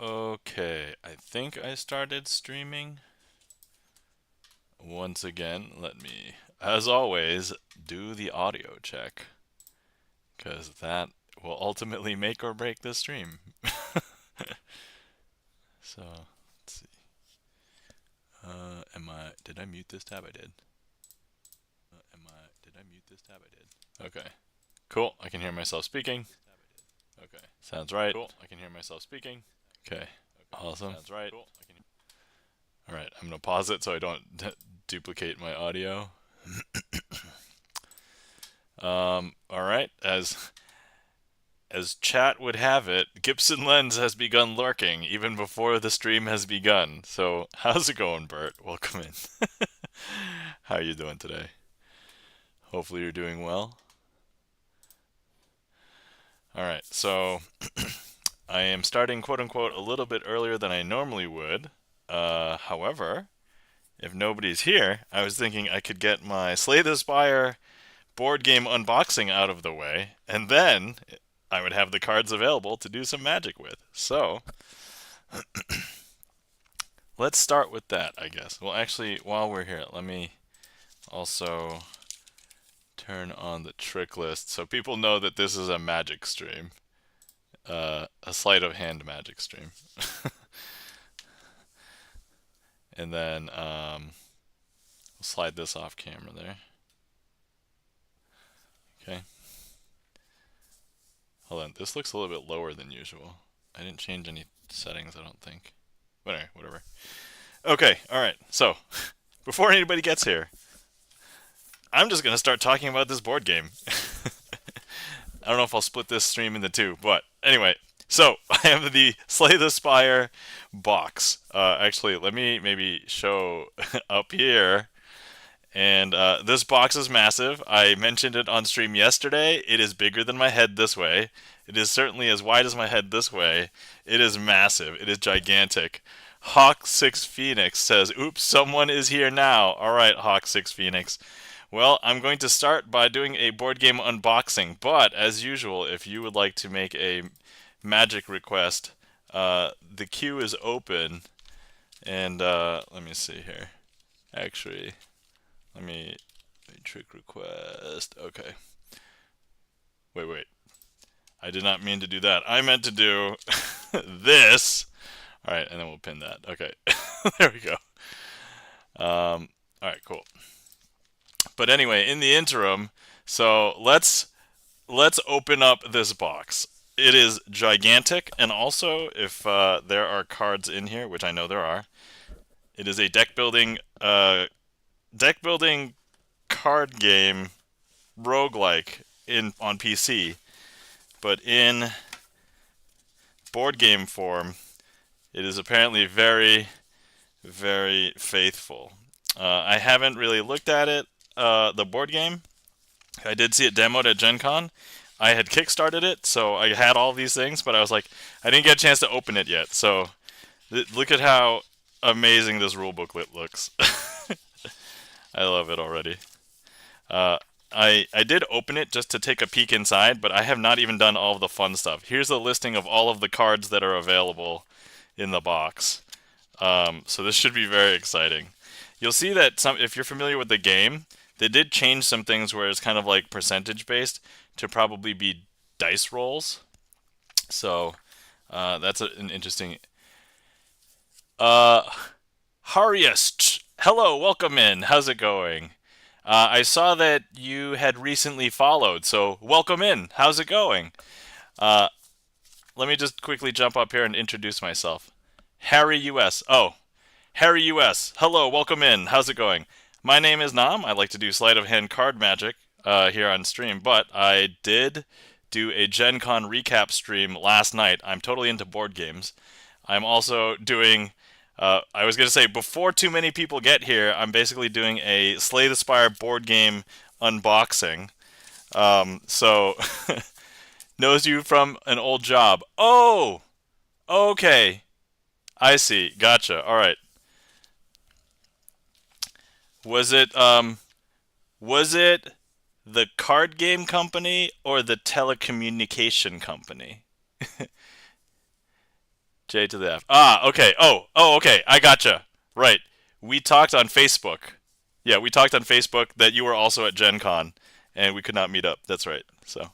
Okay, I think I started streaming. Once again, let me, as always, do the audio check, because that will ultimately make or break the stream. So, let's see. Did I mute this tab? I did. Did I mute this tab? I did. Okay. Cool, I can hear myself speaking. Okay. Sounds right. Cool, I can hear myself speaking. Okay. Awesome. Sounds right. Cool. All right, I'm gonna pause it so I don't duplicate my audio. All right, as chat would have it, Gibson Lens has begun lurking even before the stream has begun. So how's it going, Bert? Welcome in. How are you doing today? Hopefully you're doing well. All right, so I am starting quote unquote a little bit earlier than I normally would. However, if nobody's here, I was thinking I could get my Slay the Spire board game unboxing out of the way, and then I would have the cards available to do some magic with. So, let's start with that, I guess. Well, actually, while we're here, let me also turn on the trick list so people know that this is a magic stream. A sleight of hand magic stream. And then we'll slide this off camera there. Okay. Hold on, this looks a little bit lower than usual. I didn't change any settings, I don't think. But anyway, whatever. Okay, alright, so before anybody gets here, I'm just gonna start talking about this board game. I don't know if I'll split this stream into two, but anyway, so I have the Slay the Spire box. Actually, let me maybe show up here. And this box is massive. I mentioned it on stream yesterday. It is bigger than my head this way. It is certainly as wide as my head this way. It is massive. It is gigantic. Hawk6 Phoenix says, "Oops, someone is here now." All right, Hawk6 Phoenix. Well, I'm going to start by doing a board game unboxing, but as usual, if you would like to make a magic request, the queue is open. And let me see here. Actually, let me trick request. Okay. Wait. I did not mean to do that. I meant to do this. All right, and then we'll pin that. Okay. There we go. All right, cool. But anyway, in the interim, so let's open up this box. It is gigantic, and also if there are cards in here, which I know there are, it is a deck building card game roguelike on PC, but in board game form, it is apparently very, very faithful. I haven't really looked at it, the board game. I did see it demoed at Gen Con. I had kickstarted it, so I had all these things, but I was like, I didn't get a chance to open it yet. So look at how amazing this rule booklet looks. I love it already. I did open it just to take a peek inside, but I have not even done all of the fun stuff. Here's a listing of all of the cards that are available in the box. So this should be very exciting. You'll see that if you're familiar with the game, they did change some things where it's kind of like percentage based to probably be dice rolls. So that's an interesting. Hariest, hello, welcome in. How's it going? I saw that you had recently followed, so welcome in. How's it going? Uh, Let me just quickly jump up here and introduce myself. Harry US. Oh, Harry US. Hello, welcome in. How's it going? My name is Nam. I like to do sleight of hand card magic here on stream, but I did do a Gen Con recap stream last night. I'm totally into board games. I'm also doing, I was going to say, before too many people get here, I'm basically doing a Slay the Spire board game unboxing. So, knows you from an old job. Oh! Okay. I see. Gotcha. All right. Was it the card game company or the telecommunication company? J to the F. Ah, okay. Okay. I gotcha. Right. We talked on Facebook. Yeah, we talked on Facebook that you were also at Gen Con, and we could not meet up. That's right. So,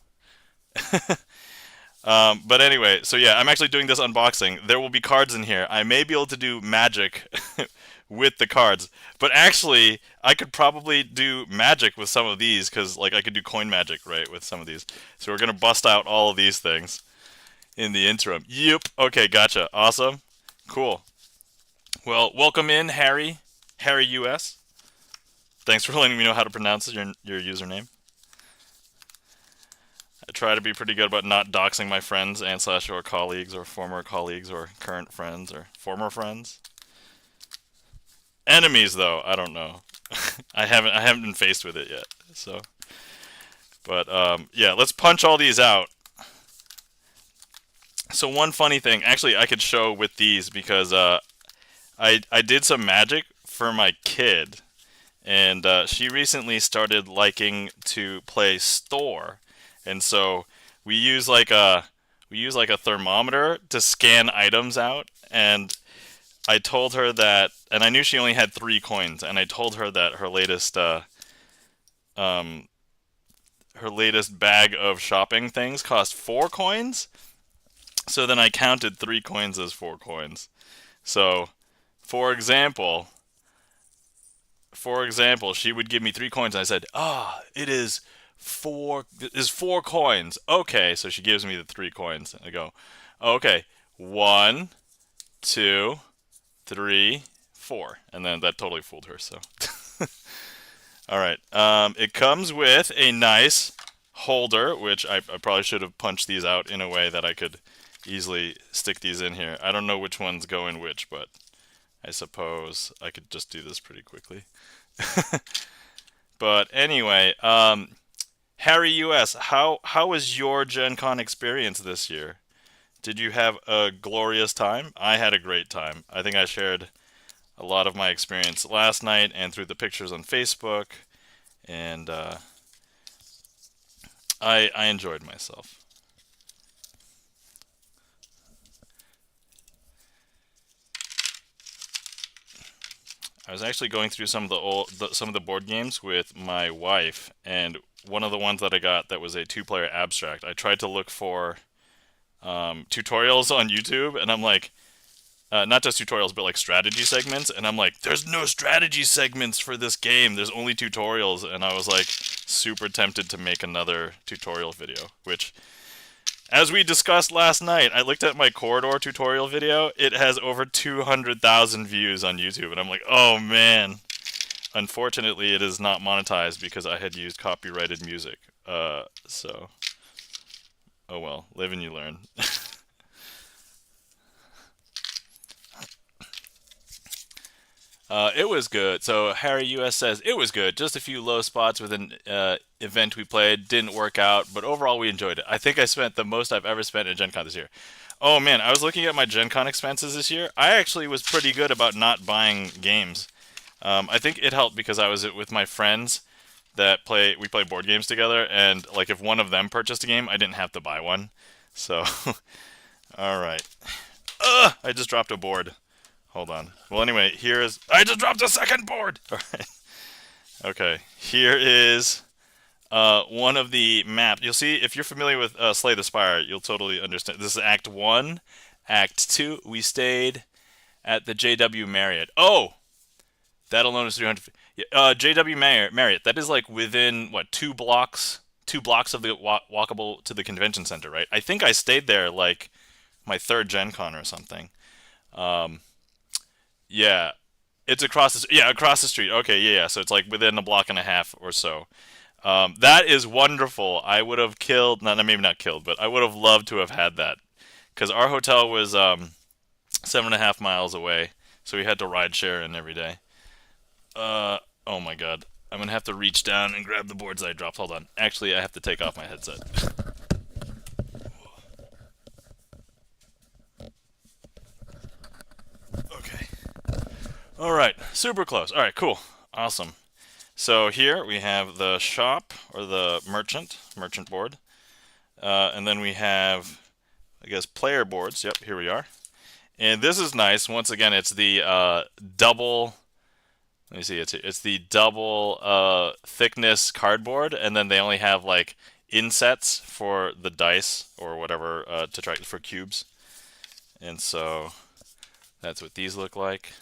but anyway, so yeah, I'm actually doing this unboxing. There will be cards in here. I may be able to do magic with the cards, but actually, I could probably do magic with some of these because, like, I could do coin magic, right, with some of these. So we're gonna bust out all of these things in the interim. Yep. Okay, gotcha. Awesome. Cool. Well, welcome in, Harry. Harry US. Thanks for letting me know how to pronounce your username. I try to be pretty good about not doxing my friends and slash or colleagues or former colleagues or current friends or former friends. Enemies though, I don't know. I haven't been faced with it yet. So, but yeah, let's punch all these out. So one funny thing, actually, I could show with these because I did some magic for my kid, and she recently started liking to play store, and so we use like a thermometer to scan items out, and I told her that, and I knew she only had 3 coins, and I told her that um her latest bag of shopping things cost 4 coins. So then I counted 3 coins as 4 coins. So, for example, she would give me 3 coins, and I said, "Ah, it is 4 coins." Okay, so she gives me the 3 coins. I go, "Okay, 1, 2, 3, 4," and then that totally fooled her. So, all right. It comes with a nice holder, which I probably should have punched these out in a way that I could easily stick these in here. I don't know which ones go in which, but I suppose I could just do this pretty quickly. But anyway, Harry US, how was your Gen Con experience this year? Did you have a glorious time? I had a great time. I think I shared a lot of my experience last night and through the pictures on Facebook, and I enjoyed myself. I was actually going through some of the board games with my wife, and one of the ones that I got that was a 2-player abstract. I tried to look for tutorials on YouTube, and I'm like, not just tutorials, but like strategy segments, and I'm like, there's no strategy segments for this game. There's only tutorials, and I was like, super tempted to make another tutorial video, which, as we discussed last night, I looked at my corridor tutorial video. It has over 200,000 views on YouTube, and I'm like, oh man. Unfortunately, it is not monetized because I had used copyrighted music. So, oh well, live and you learn. It was good. So Harry US says it was good. Just a few low spots with an event we played didn't work out, but overall we enjoyed it. I think I spent the most I've ever spent in Gen Con this year. Oh man, I was looking at my Gen Con expenses this year. I actually was pretty good about not buying games. I think it helped because I was with my friends that we play board games together, and like if one of them purchased a game, I didn't have to buy one. So, all right. I just dropped a board. Hold on. Well, anyway, I just dropped a second board. All right. Okay. Here is one of the maps. You'll see if you're familiar with Slay the Spire, you'll totally understand. This is Act 1. Act 2, we stayed at the JW Marriott. Oh, that alone is 300. JW Marriott. That is like within what 2 blocks? 2 blocks of the walkable to the convention center, right? I think I stayed there like my 3rd Gen Con or something. Yeah, it's across across the street. Okay, yeah. So it's like within a block and a half or so. That is wonderful. I would have killed, not maybe not killed, but I would have loved to have had that because our hotel was 7.5 miles away, so we had to ride share in every day. Oh my God, I'm gonna have to reach down and grab the boards I dropped. Hold on. Actually, I have to take off my headset. Okay. All right, super close. All right, cool, awesome. So here we have the shop or the merchant board, and then we have, I guess, player boards. Yep, here we are. And this is nice. Once again, it's the double. Let me see. It's the double thickness cardboard, and then they only have like insets for the dice or whatever to try for cubes. And so that's what these look like.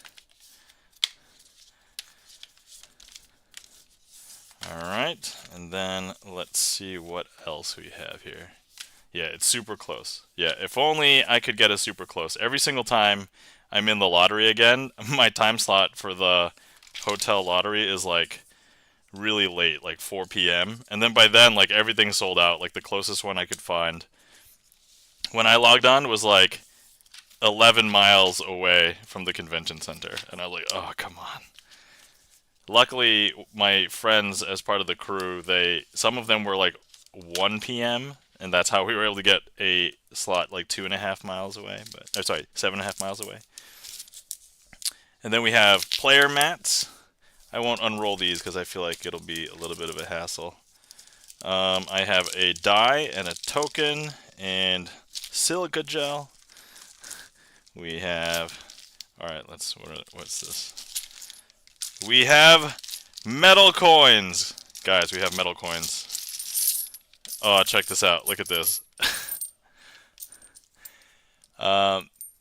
Alright, and then let's see what else we have here. Yeah, it's super close. Yeah, if only I could get a super close. Every single time I'm in the lottery again, my time slot for the hotel lottery is like really late, like 4 p.m. And then by then, like everything's sold out. Like the closest one I could find when I logged on was like 11 miles away from the convention center. And I was like, oh, come on. Luckily, my friends as part of the crew, some of them were like 1 p.m. and that's how we were able to get a slot like 2.5 miles away. But sorry, 7.5 miles away. And then we have player mats. I won't unroll these because I feel like it'll be a little bit of a hassle. I have a die and a token and silica gel. We have. All right, what's this? We have metal coins. Guys, we have metal coins. Oh, check this out. Look at this.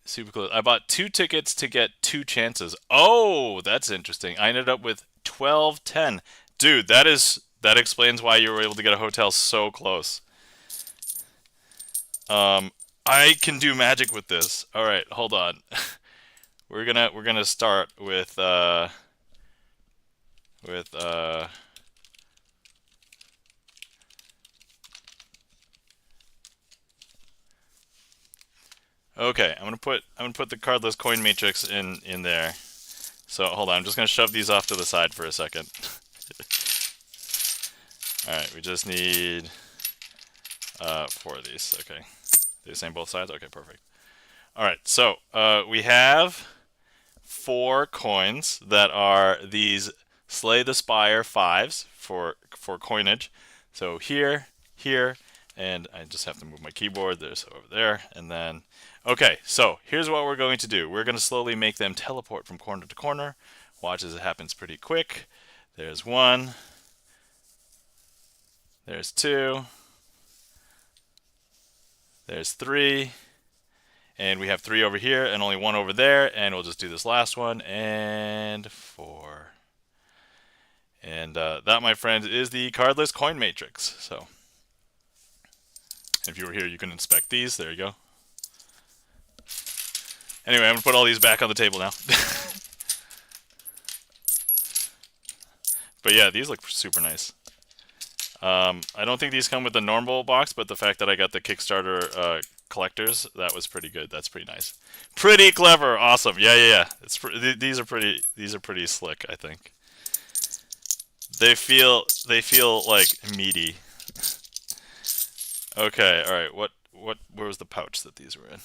Super cool. I bought 2 tickets to get 2 chances. Oh, that's interesting. I ended up with 12.10. Dude, that explains why you were able to get a hotel so close. I can do magic with this. All right, hold on. we're gonna start with okay, I'm gonna put the cardless coin matrix in there. So hold on, I'm just gonna shove these off to the side for a second. All right, we just need 4 of these. Okay, they're the same both sides. Okay, perfect. All right, so we have 4 coins that are these Slay the Spire 5s for coinage. So here, and I just have to move my keyboard. There's over there, and then okay. So here's what we're going to do. We're going to slowly make them teleport from corner to corner. Watch as it happens pretty quick. There's 1. There's 2. There's 3. And we have 3 over here and only 1 over there. And we'll just do this last one. And 4. And that, my friend, is the cardless coin matrix. So if you were here, you can inspect these. There you go. Anyway, I'm going to put all these back on the table now. But yeah, these look super nice. I don't think these come with the normal box, but the fact that I got the Kickstarter collectors, that was pretty good. That's pretty nice. Pretty clever. Awesome. Yeah. These are pretty slick, I think. They feel like meaty. Okay, all right. Where was the pouch that these were in?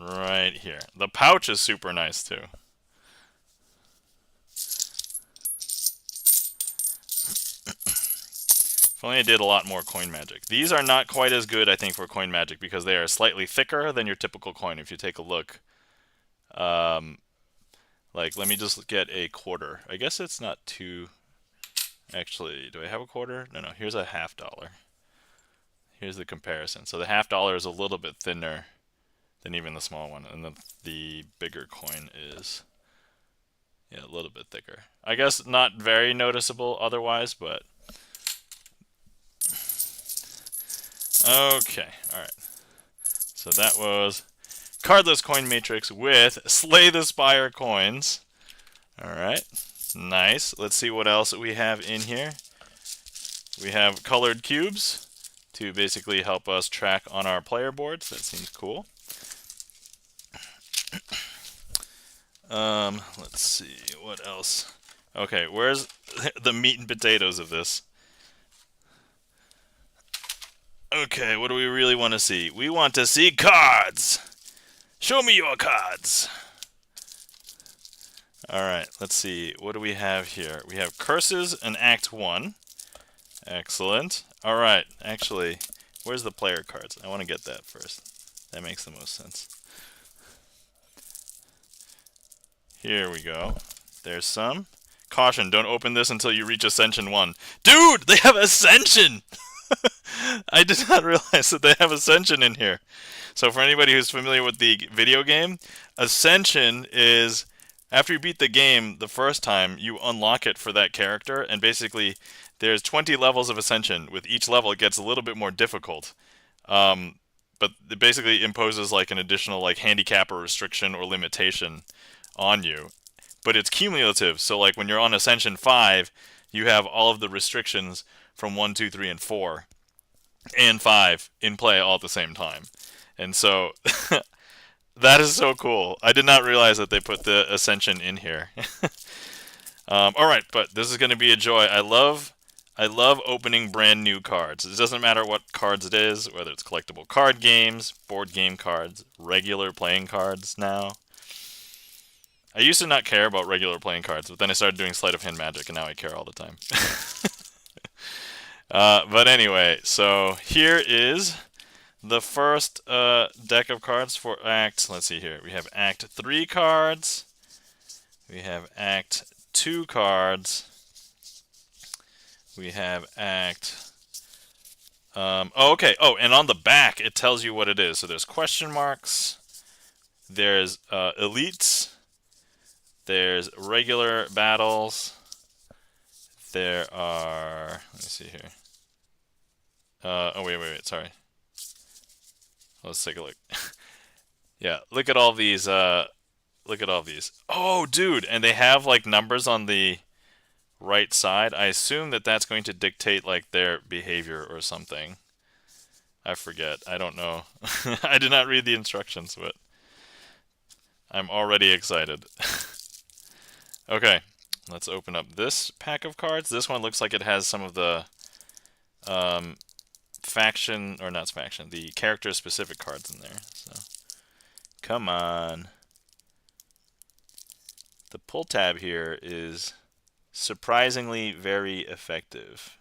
Right here. The pouch is super nice too. If only I did a lot more coin magic. These are not quite as good, I think, for coin magic because they are slightly thicker than your typical coin. If you take a look, like let me just get a quarter. I guess it's not too. Actually, do I have a quarter? No. Here's a $50. Here's the comparison. So the $50 is a little bit thinner than even the small one, and the bigger coin is a little bit thicker. I guess not very noticeable otherwise, but okay. All right. So that was cardless coin matrix with Slay the Spire coins. All right. Nice. Let's see what else we have in here. We have colored cubes to basically help us track on our player boards. That seems cool. Let's see what else. Okay, where's the meat and potatoes of this? Okay, what do we really want to see? We want to see cards. Show me your cards. Alright, let's see. What do we have here? We have Curses in Act 1. Excellent. Alright, actually, where's the player cards? I want to get that first. That makes the most sense. Here we go. There's some. Caution, don't open this until you reach Ascension 1. Dude, they have Ascension! I did not realize that they have Ascension in here. So for anybody who's familiar with the video game, Ascension is, after you beat the game the first time, you unlock it for that character, and basically there's 20 levels of Ascension. With each level, it gets a little bit more difficult. But it basically imposes like an additional like handicap or restriction or limitation on you. But it's cumulative, so like when you're on Ascension 5, you have all of the restrictions from 1, 2, 3, and 4, and 5 in play all at the same time. And so, that is so cool. I did not realize that they put the Ascension in here. Alright, but this is going to be a joy. I love opening brand new cards. It doesn't matter what cards it is, whether it's collectible card games, board game cards, regular playing cards now. I used to not care about regular playing cards, but then I started doing Sleight of Hand magic, and now I care all the time. But anyway, so here is the first deck of cards for Act. Let's see here. We have Act 3 cards. We have Act 2 cards. We have Act... oh, okay. Oh, and on the back, it tells you what it is. So there's question marks. There's elites. There's regular battles. There are... Let me see here. Oh, wait. Sorry. Let's take a look. Yeah, look at all these. Look at all these. Oh, dude! And they have, like, numbers on the right side. I assume that that's going to dictate, like, their behavior or something. I forget. I don't know. I did not read the instructions, but I'm already excited. Okay, let's open up this pack of cards. This one looks like it has some of the faction, or not faction, the character-specific cards in there. So, come on. The pull tab here is surprisingly very effective.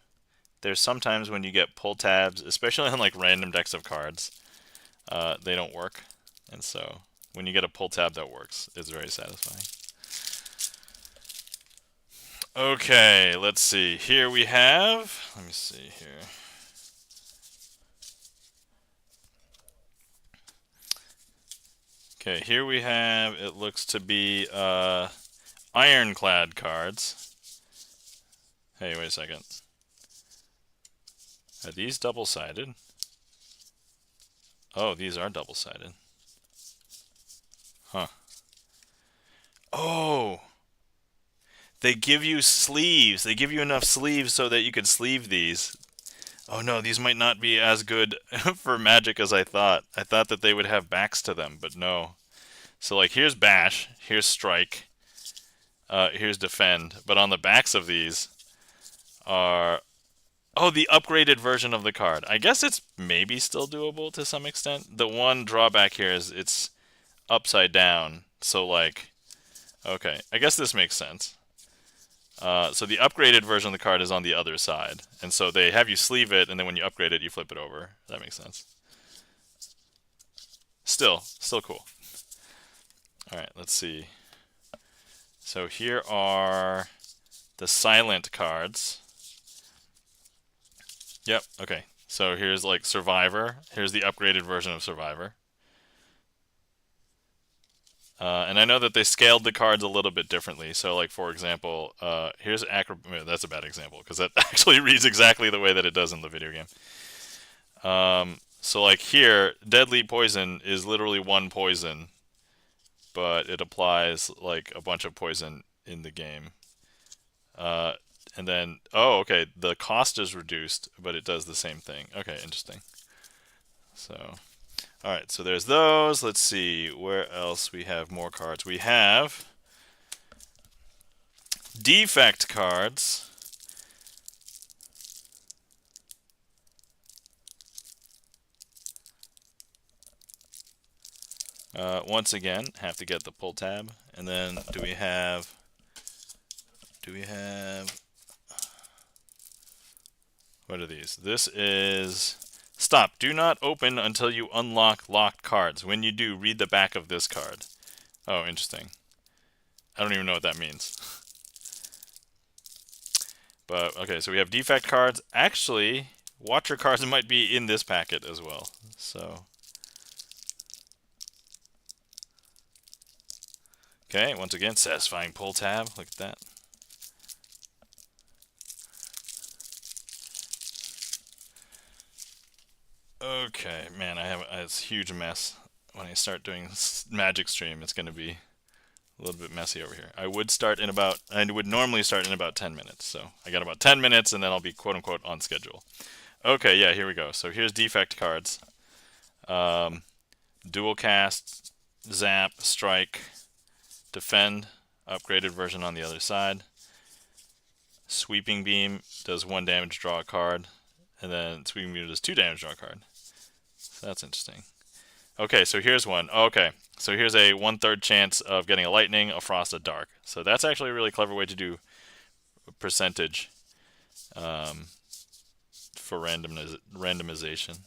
There's sometimes when you get pull tabs, especially on like random decks of cards, they don't work. And so when you get a pull tab that works, it's very satisfying. Okay, let's see. Here we have, let me see here. Okay, here we have, it looks to be ironclad cards. Hey, wait a second. Are these double-sided? Oh, these are double-sided. Huh. Oh! They give you sleeves. They give you enough sleeves so that you could sleeve these. Oh no, these might not be as good for Magic as I thought. I thought that they would have backs to them, but no. So like here's Bash, here's Strike, here's Defend, but on the backs of these are... Oh, the upgraded version of the card. I guess it's maybe still doable to some extent. The one drawback here is it's upside down, so like... Okay, I guess this makes sense. So the upgraded version of the card is on the other side. And so they have you sleeve it, and then when you upgrade it, you flip it over. That makes sense. Still cool. Alright, let's see. So here are the silent cards. Yep, okay. So here's like Survivor. Here's the upgraded version of Survivor. And I know that they scaled the cards a little bit differently. So, like, for example, here's that's a bad example, because that actually reads exactly the way that it does in the video game. So, like, here, Deadly Poison is literally one poison, but it applies, like, a bunch of poison in the game. And then, oh, okay, the cost is reduced, but it does the same thing. Okay, interesting. So... Alright, so there's those. Let's see, where else we have more cards. We have defect cards. Once again, have to get the pull tab. And then do we have... What are these? This is... Stop. Do not open until you unlock locked cards. When you do, read the back of this card. Oh, interesting. I don't even know what that means. But, okay, so we have defect cards. Actually, watcher cards might be in this packet as well. So, okay, once again, satisfying pull tab. Look at that. Okay, man, it's a huge mess. When I start doing Magic Stream, it's going to be a little bit messy over here. I would normally start in about 10 minutes. So I got about 10 minutes and then I'll be quote unquote on schedule. Okay, yeah, here we go. So here's defect cards. Dual cast, zap, strike, defend, upgraded version on the other side. Sweeping beam does 1 damage, draw a card. And then sweeping beam does 2 damage, draw a card. So that's interesting. Okay, so here's one. Okay, so here's a 1/3 chance of getting a lightning, a frost, a dark. So that's actually a really clever way to do percentage for randomization.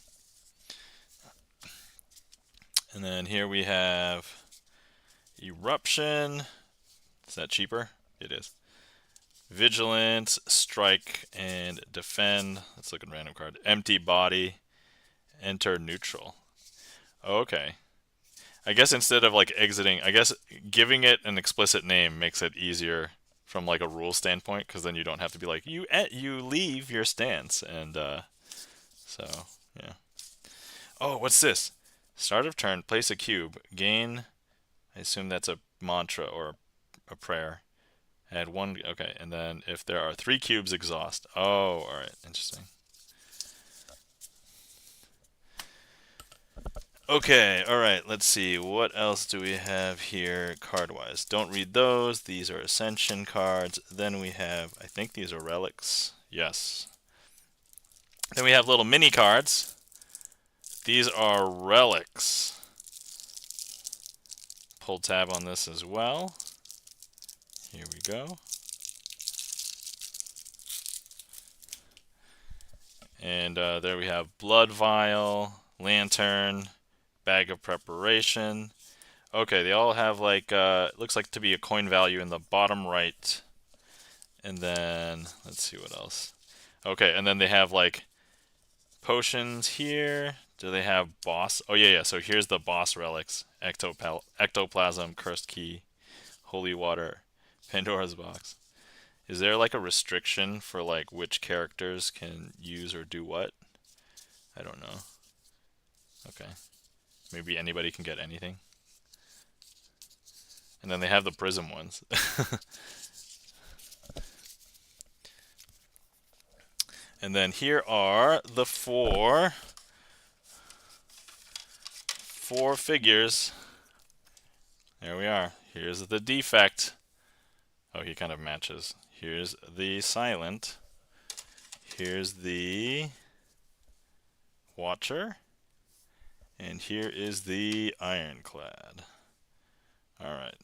And then here we have eruption. Is that cheaper? It is. Vigilance, strike, and defend. Let's look at random card. Empty body, enter neutral. Okay. I guess instead of like exiting, I guess giving it an explicit name makes it easier from like a rule standpoint, because then you don't have to be like you leave your stance, and so yeah. Oh, what's this? Start of turn, place a cube, gain. I assume that's a mantra or a prayer. Add 1. Okay, and then if there are 3 cubes, exhaust. Oh, all right, interesting. Okay, alright, let's see. What else do we have here card-wise? Don't read those. These are Ascension cards. Then we have, I think these are relics. Yes. Then we have little mini cards. These are relics. Pull tab on this as well. Here we go. And there we have Blood Vial, Lantern, Bag of Preparation. Okay, they all have like, it looks like to be a coin value in the bottom right. And then, let's see what else. Okay, and then they have like potions here. Do they have boss? Oh, yeah, so here's the boss relics. Ectoplasm, Cursed Key, Holy Water, Pandora's Box. Is there like a restriction for like which characters can use or do what? I don't know. Okay. Maybe anybody can get anything. And then they have the prism ones. And then here are the four figures. There we are. Here's the defect. Oh, he kind of matches. Here's the silent. Here's the watcher. And here is the ironclad. Alright.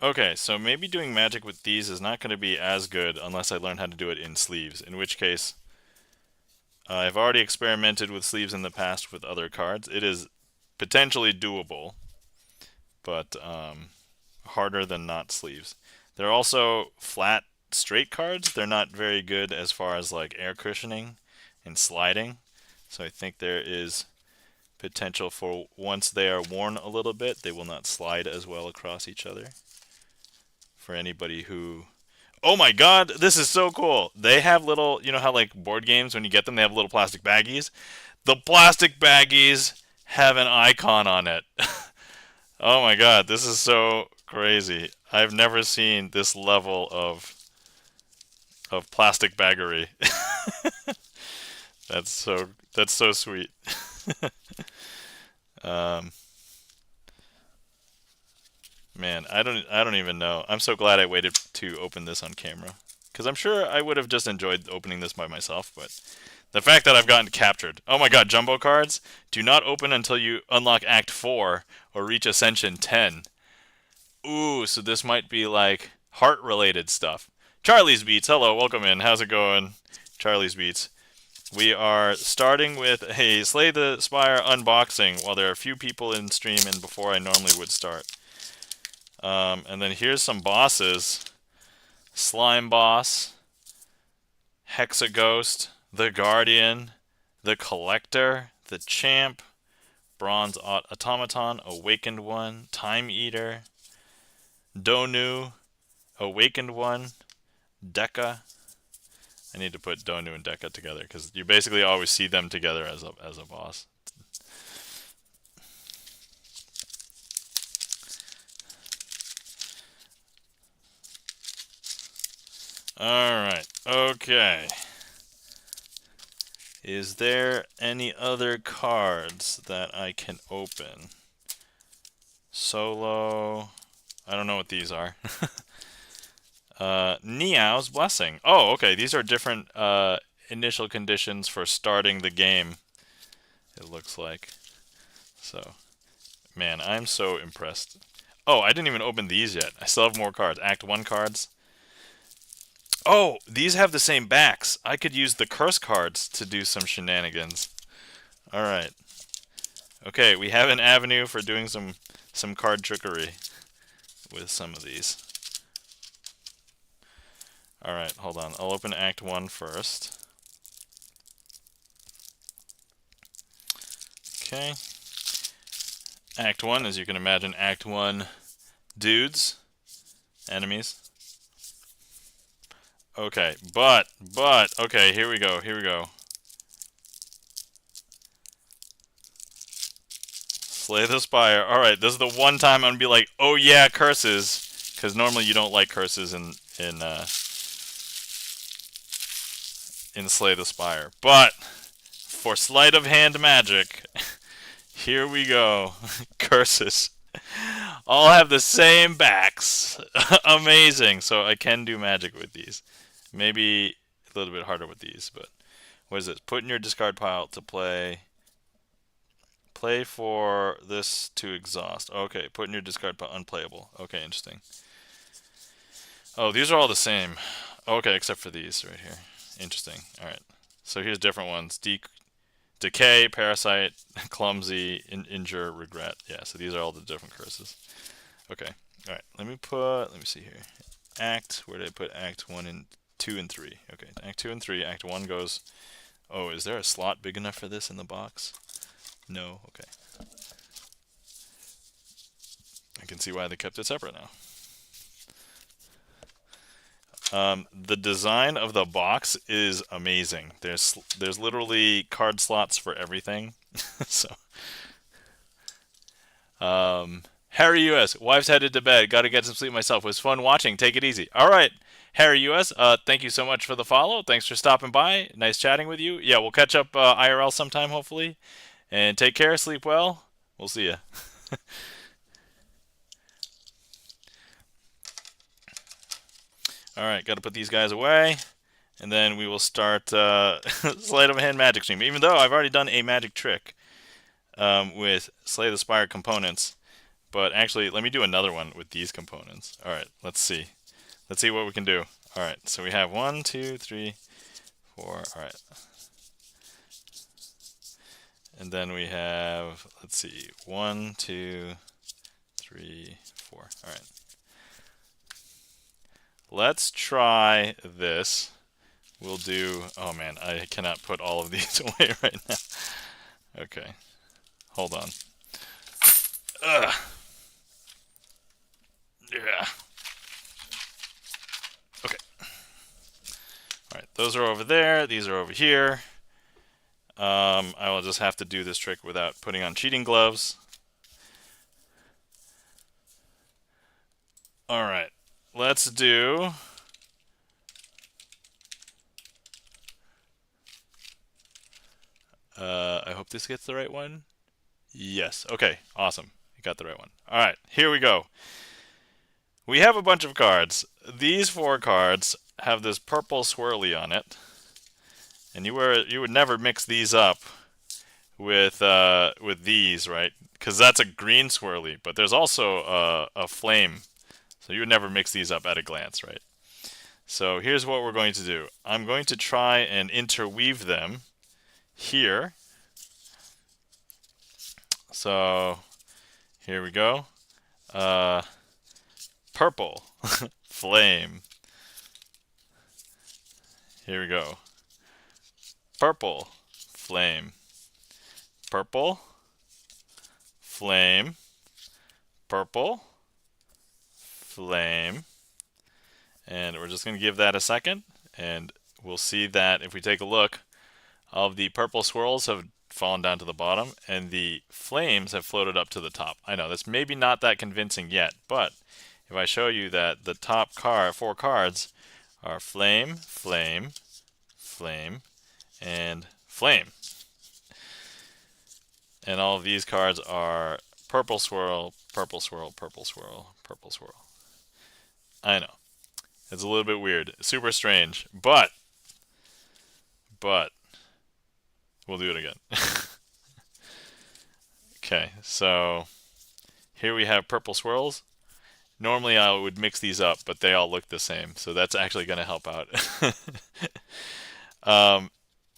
Okay, so maybe doing magic with these is not going to be as good unless I learn how to do it in sleeves, in which case I've already experimented with sleeves in the past with other cards. It is potentially doable, but harder than not sleeves. They're also flat, straight cards. They're not very good as far as like air cushioning and sliding. So I think there is potential for once they are worn a little bit, they will not slide as well across each other. For anybody who... Oh my god, this is so cool. They have little, you know how like board games, when you get them, they have little plastic baggies? The plastic baggies have an icon on it. Oh my god, this is so crazy. I've never seen this level of plastic baggery. That's so sweet. Man, I don't even know. I'm so glad I waited to open this on camera, because I'm sure I would have just enjoyed opening this by myself, but the fact that I've gotten captured. Oh my god, jumbo cards. Do not open until you unlock Act 4 or reach Ascension 10. Ooh, so this might be like heart-related stuff. Charlie's Beats, hello, welcome in. How's it going? Charlie's Beats. We are starting with a Slay the Spire unboxing while there are a few people in stream and before I normally would start. And then here's some bosses. Slime Boss, Hexaghost, the Guardian, the Collector, the Champ, Bronze Automaton, Awakened One, Time Eater, Donu, Awakened One, Deca. I need to put Donu and Deca together because you basically always see them together as a boss. Alright, okay. Is there any other cards that I can open? Solo. I don't know what these are. Niao's Blessing. Oh, okay. These are different initial conditions for starting the game, it looks like. So, man, I'm so impressed. Oh, I didn't even open these yet. I still have more cards. Act 1 cards. Oh, these have the same backs. I could use the curse cards to do some shenanigans. Alright. Okay, we have an avenue for doing some card trickery with some of these. Alright, hold on. I'll open Act 1 first. Okay. Act 1, as you can imagine, Act 1 dudes, enemies. Okay, but, okay, here we go. Slay the Spire. Alright, this is the one time I'm gonna be like, oh yeah, curses. Because normally you don't like curses in Slay the Spire. But, for sleight of hand magic, here we go. Curses. All have the same backs. Amazing. So I can do magic with these. Maybe a little bit harder with these, but what is it? Put in your discard pile to play. Play for this to exhaust. Okay, put in your discard pile. Unplayable. Okay, interesting. Oh, these are all the same. Okay, except for these right here. Interesting. Alright. So here's different ones. Decay, Parasite, Clumsy, Injure, Regret. Yeah, so these are all the different curses. Okay. Alright, let me see here. Act, where did I put Act 1 and 2 and 3? Okay, Act 2 and 3. Act 1 goes... Oh, is there a slot big enough for this in the box? No? Okay. I can see why they kept it separate now. The design of the box is amazing. There's literally card slots for everything. So, Harry US, wife's headed to bed. Got to get some sleep myself. It was fun watching. Take it easy. All right, Harry US, thank you so much for the follow. Thanks for stopping by. Nice chatting with you. Yeah, we'll catch up IRL sometime, hopefully. And take care. Sleep well. We'll see ya. All right, got to put these guys away. And then we will start Sleight of Hand Magic Stream. Even though I've already done a magic trick with Slay the Spire components. But actually, let me do another one with these components. All right, let's see. Let's see what we can do. All right, so we have 1, 2, 3, 4. All right. And then we have, let's see, 1, 2, 3, 4. All right. Let's try this. We'll do, oh man, I cannot put all of these away right now. Okay, hold on. Ugh. Yeah. Okay. Alright, those are over there, these are over here. I will just have to do this trick without putting on cheating gloves. Alright, let's do... I hope this gets the right one. Yes. Okay. Awesome. You got the right one. All right. Here we go. We have a bunch of cards. These 4 cards have this purple swirly on it, and you would never mix these up with these, right? Because that's a green swirly, but there's also a flame, so you would never mix these up at a glance, right? So here's what we're going to do. I'm going to try and interweave them here. So here we go. purple, flame. Here we go. Purple, flame. Purple, flame. Purple, flame. And we're just going to give that a second, and we'll see that if we take a look, all of the purple swirls have fallen down to the bottom, and the flames have floated up to the top. I know that's maybe not that convincing yet, but if I show you that the top four cards are flame, flame, flame, and flame, and all of these cards are purple swirl, purple swirl, purple swirl, purple swirl. I know. It's a little bit weird. Super strange. But we'll do it again. Okay, so here we have purple swirls. Normally I would mix these up, but they all look the same. So that's actually going to help out.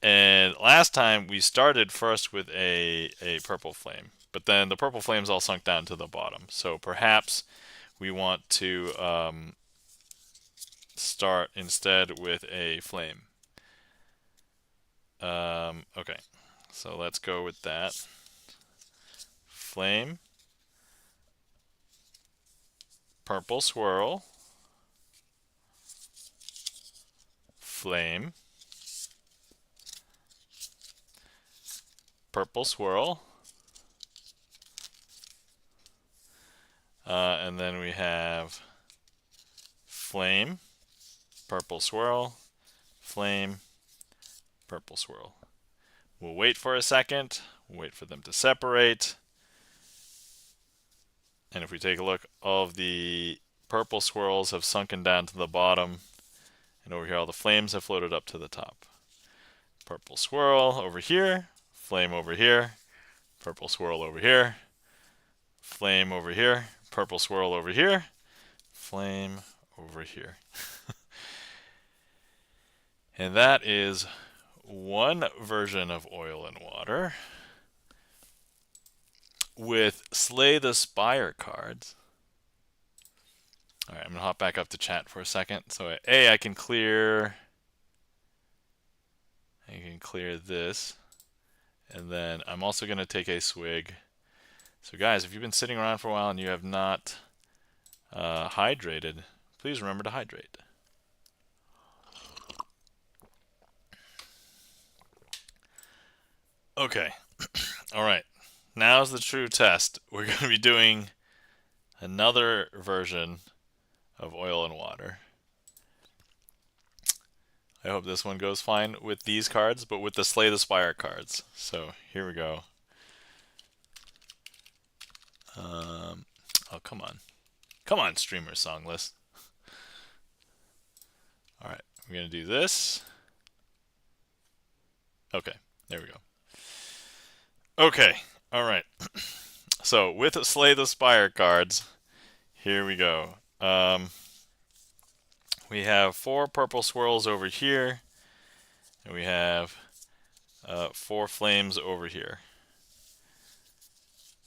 And last time we started first with a purple flame, but then the purple flames all sunk down to the bottom. So perhaps we want to start instead with a flame. Okay, so let's go with that. Flame, purple swirl, flame, purple swirl, and then we have flame, purple swirl, flame, purple swirl. We'll wait for a second, we'll wait for them to separate. And if we take a look, all of the purple swirls have sunken down to the bottom, and over here all the flames have floated up to the top. Purple swirl over here, flame over here, purple swirl over here, flame over here, purple swirl over here, flame over here. And that is one version of Oil and Water with Slay the Spire cards. All right, I'm going to hop back up to chat for a second. So I can clear this. And then I'm also going to take a swig. So guys, if you've been sitting around for a while and you have not hydrated, please remember to hydrate. Okay, all right. Now's the true test. We're going to be doing another version of Oil and Water. I hope this one goes fine with these cards, but with the Slay the Spire cards. So here we go. Oh, come on. Come on, StreamerSonglist. All right, we're going to do this. Okay, there we go. Okay, all right. So with the Slay the Spire cards, here we go. We have 4 purple swirls over here, and we have 4 flames over here.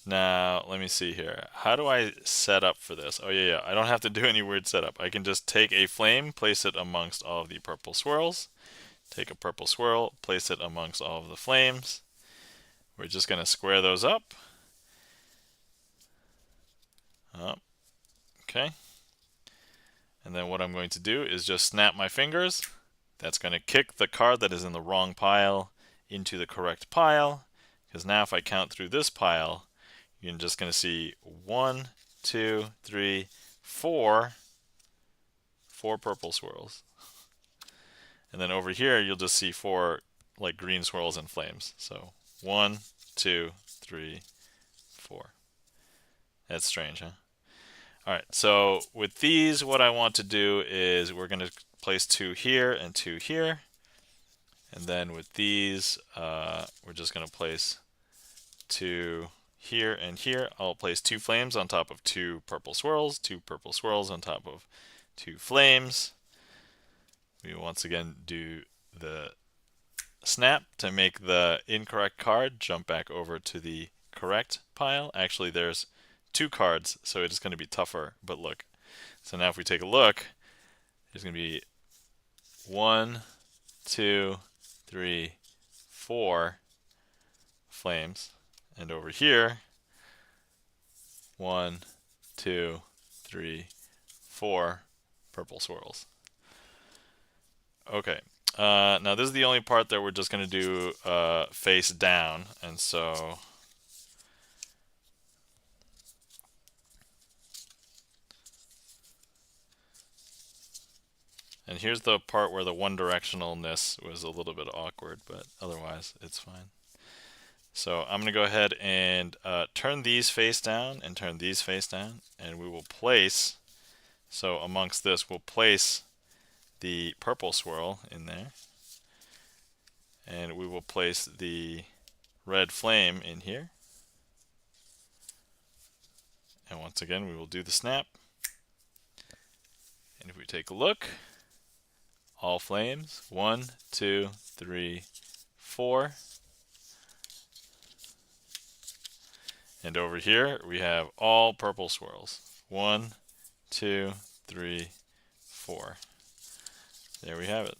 Now, let me see here. How do I set up for this? Oh, yeah, I don't have to do any weird setup. I can just take a flame, place it amongst all of the purple swirls. Take a purple swirl, place it amongst all of the flames. We're just going to square those up. Okay. And then what I'm going to do is just snap my fingers. That's going to kick the card that is in the wrong pile into the correct pile. Because now if I count through this pile, you're just going to see 1, 2, 3, 4 purple swirls. And then over here, you'll just see 4 like green swirls and flames. So 1, 2, 3, 4. That's strange, huh? All right, so with these, what I want to do is we're going to place 2 here and 2 here. And then with these, we're just going to place 2 here and here. I'll place 2 flames on top of 2 purple swirls, 2 purple swirls on top of 2 flames. We once again do the snap to make the incorrect card jump back over to the correct pile. Actually, there's 2 cards, so it's going to be tougher. But look, So now if we take a look, there's going to be 1, 2, 3, 4 flames. And over here, 1, 2, 3, 4 purple swirls. Okay. Now this is the only part that we're just going to do face down. And so and here's the part where the one directionalness was a little bit awkward, but otherwise it's fine. So I'm going to go ahead and turn these face down and turn these face down, and we will place, so amongst this, we'll place the purple swirl in there, and we will place the red flame in here. And once again, we will do the snap. And if we take a look, all flames, 1, 2, 3, 4. And over here, we have all purple swirls. 1, 2, 3, 4. There we have it.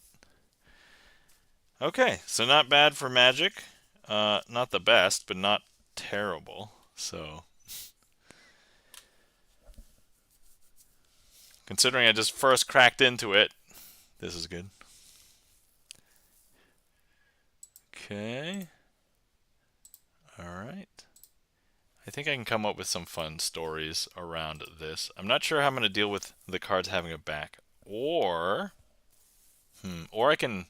Okay, so not bad for magic. Not the best, but not terrible. So, considering I just first cracked into it, this is good. Okay. Alright. I think I can come up with some fun stories around this. I'm not sure how I'm going to deal with the cards having a back. Or I can,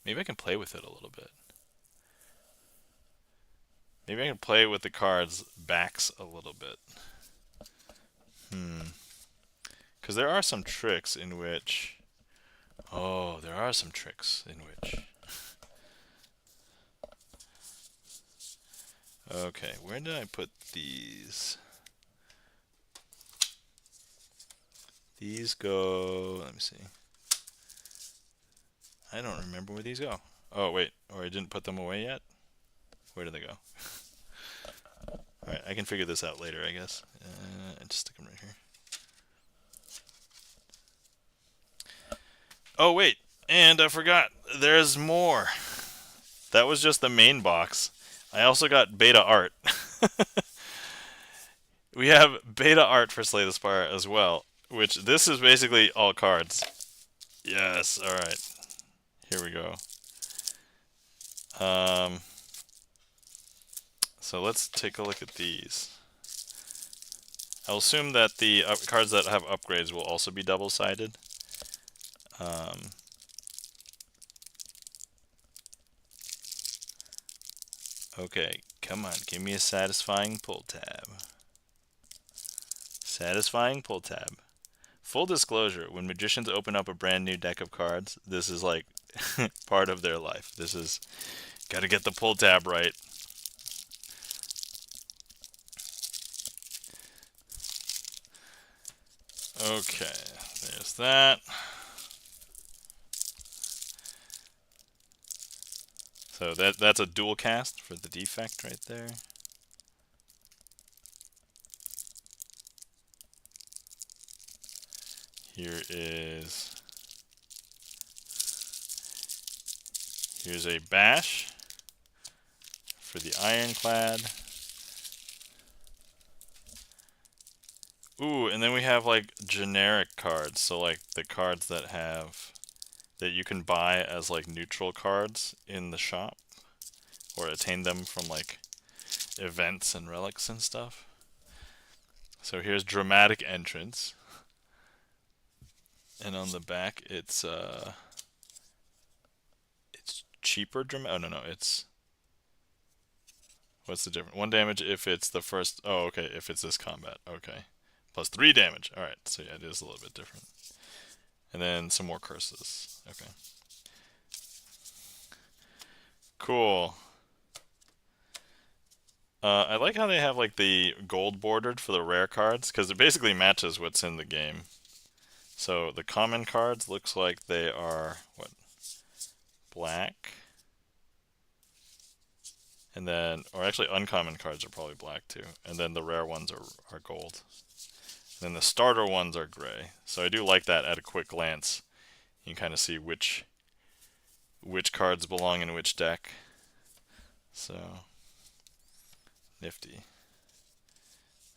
maybe I can play with it a little bit. Maybe I can play with the cards' backs a little bit. Because there are some tricks in which... Oh, there are some tricks in which... Okay, where did I put these? These go... Let me see. I don't remember where these go. Oh, wait. Or I didn't put them away yet? Where did they go? Alright, I can figure this out later, I guess. Just stick them right here. Oh, wait. And I forgot. There's more. That was just the main box. I also got beta art. We have beta art for Slay the Spire as well, which this is basically all cards. Yes, alright. Here we go. So let's take a look at these. I'll assume that the cards that have upgrades will also be double-sided. Okay, come on, give me a satisfying pull tab. Satisfying pull tab. Full disclosure, when magicians open up a brand new deck of cards, this is like part of their life. This is, gotta get the pull tab right. Okay, there's that. So that's a dual cast for the defect right there. Here's a bash for the ironclad. Ooh, and then we have like generic cards, so like the cards that you can buy as like neutral cards in the shop, or attain them from like events and relics and stuff. So here's Dramatic Entrance. And on the back it's cheaper dramatic. Oh no, it's, what's the difference? 1 damage if it's the first, oh okay, if it's this combat. Okay. Plus 3 damage. Alright, so yeah, it is a little bit different. And then some more curses. Okay. Cool. I like how they have like the gold bordered for the rare cards, because it basically matches what's in the game. So the common cards looks like they are, what, black? And then, or actually uncommon cards are probably black too. And then the rare ones are gold. Then the starter ones are gray. So I do like that at a quick glance. You can kind of see which cards belong in which deck. So nifty.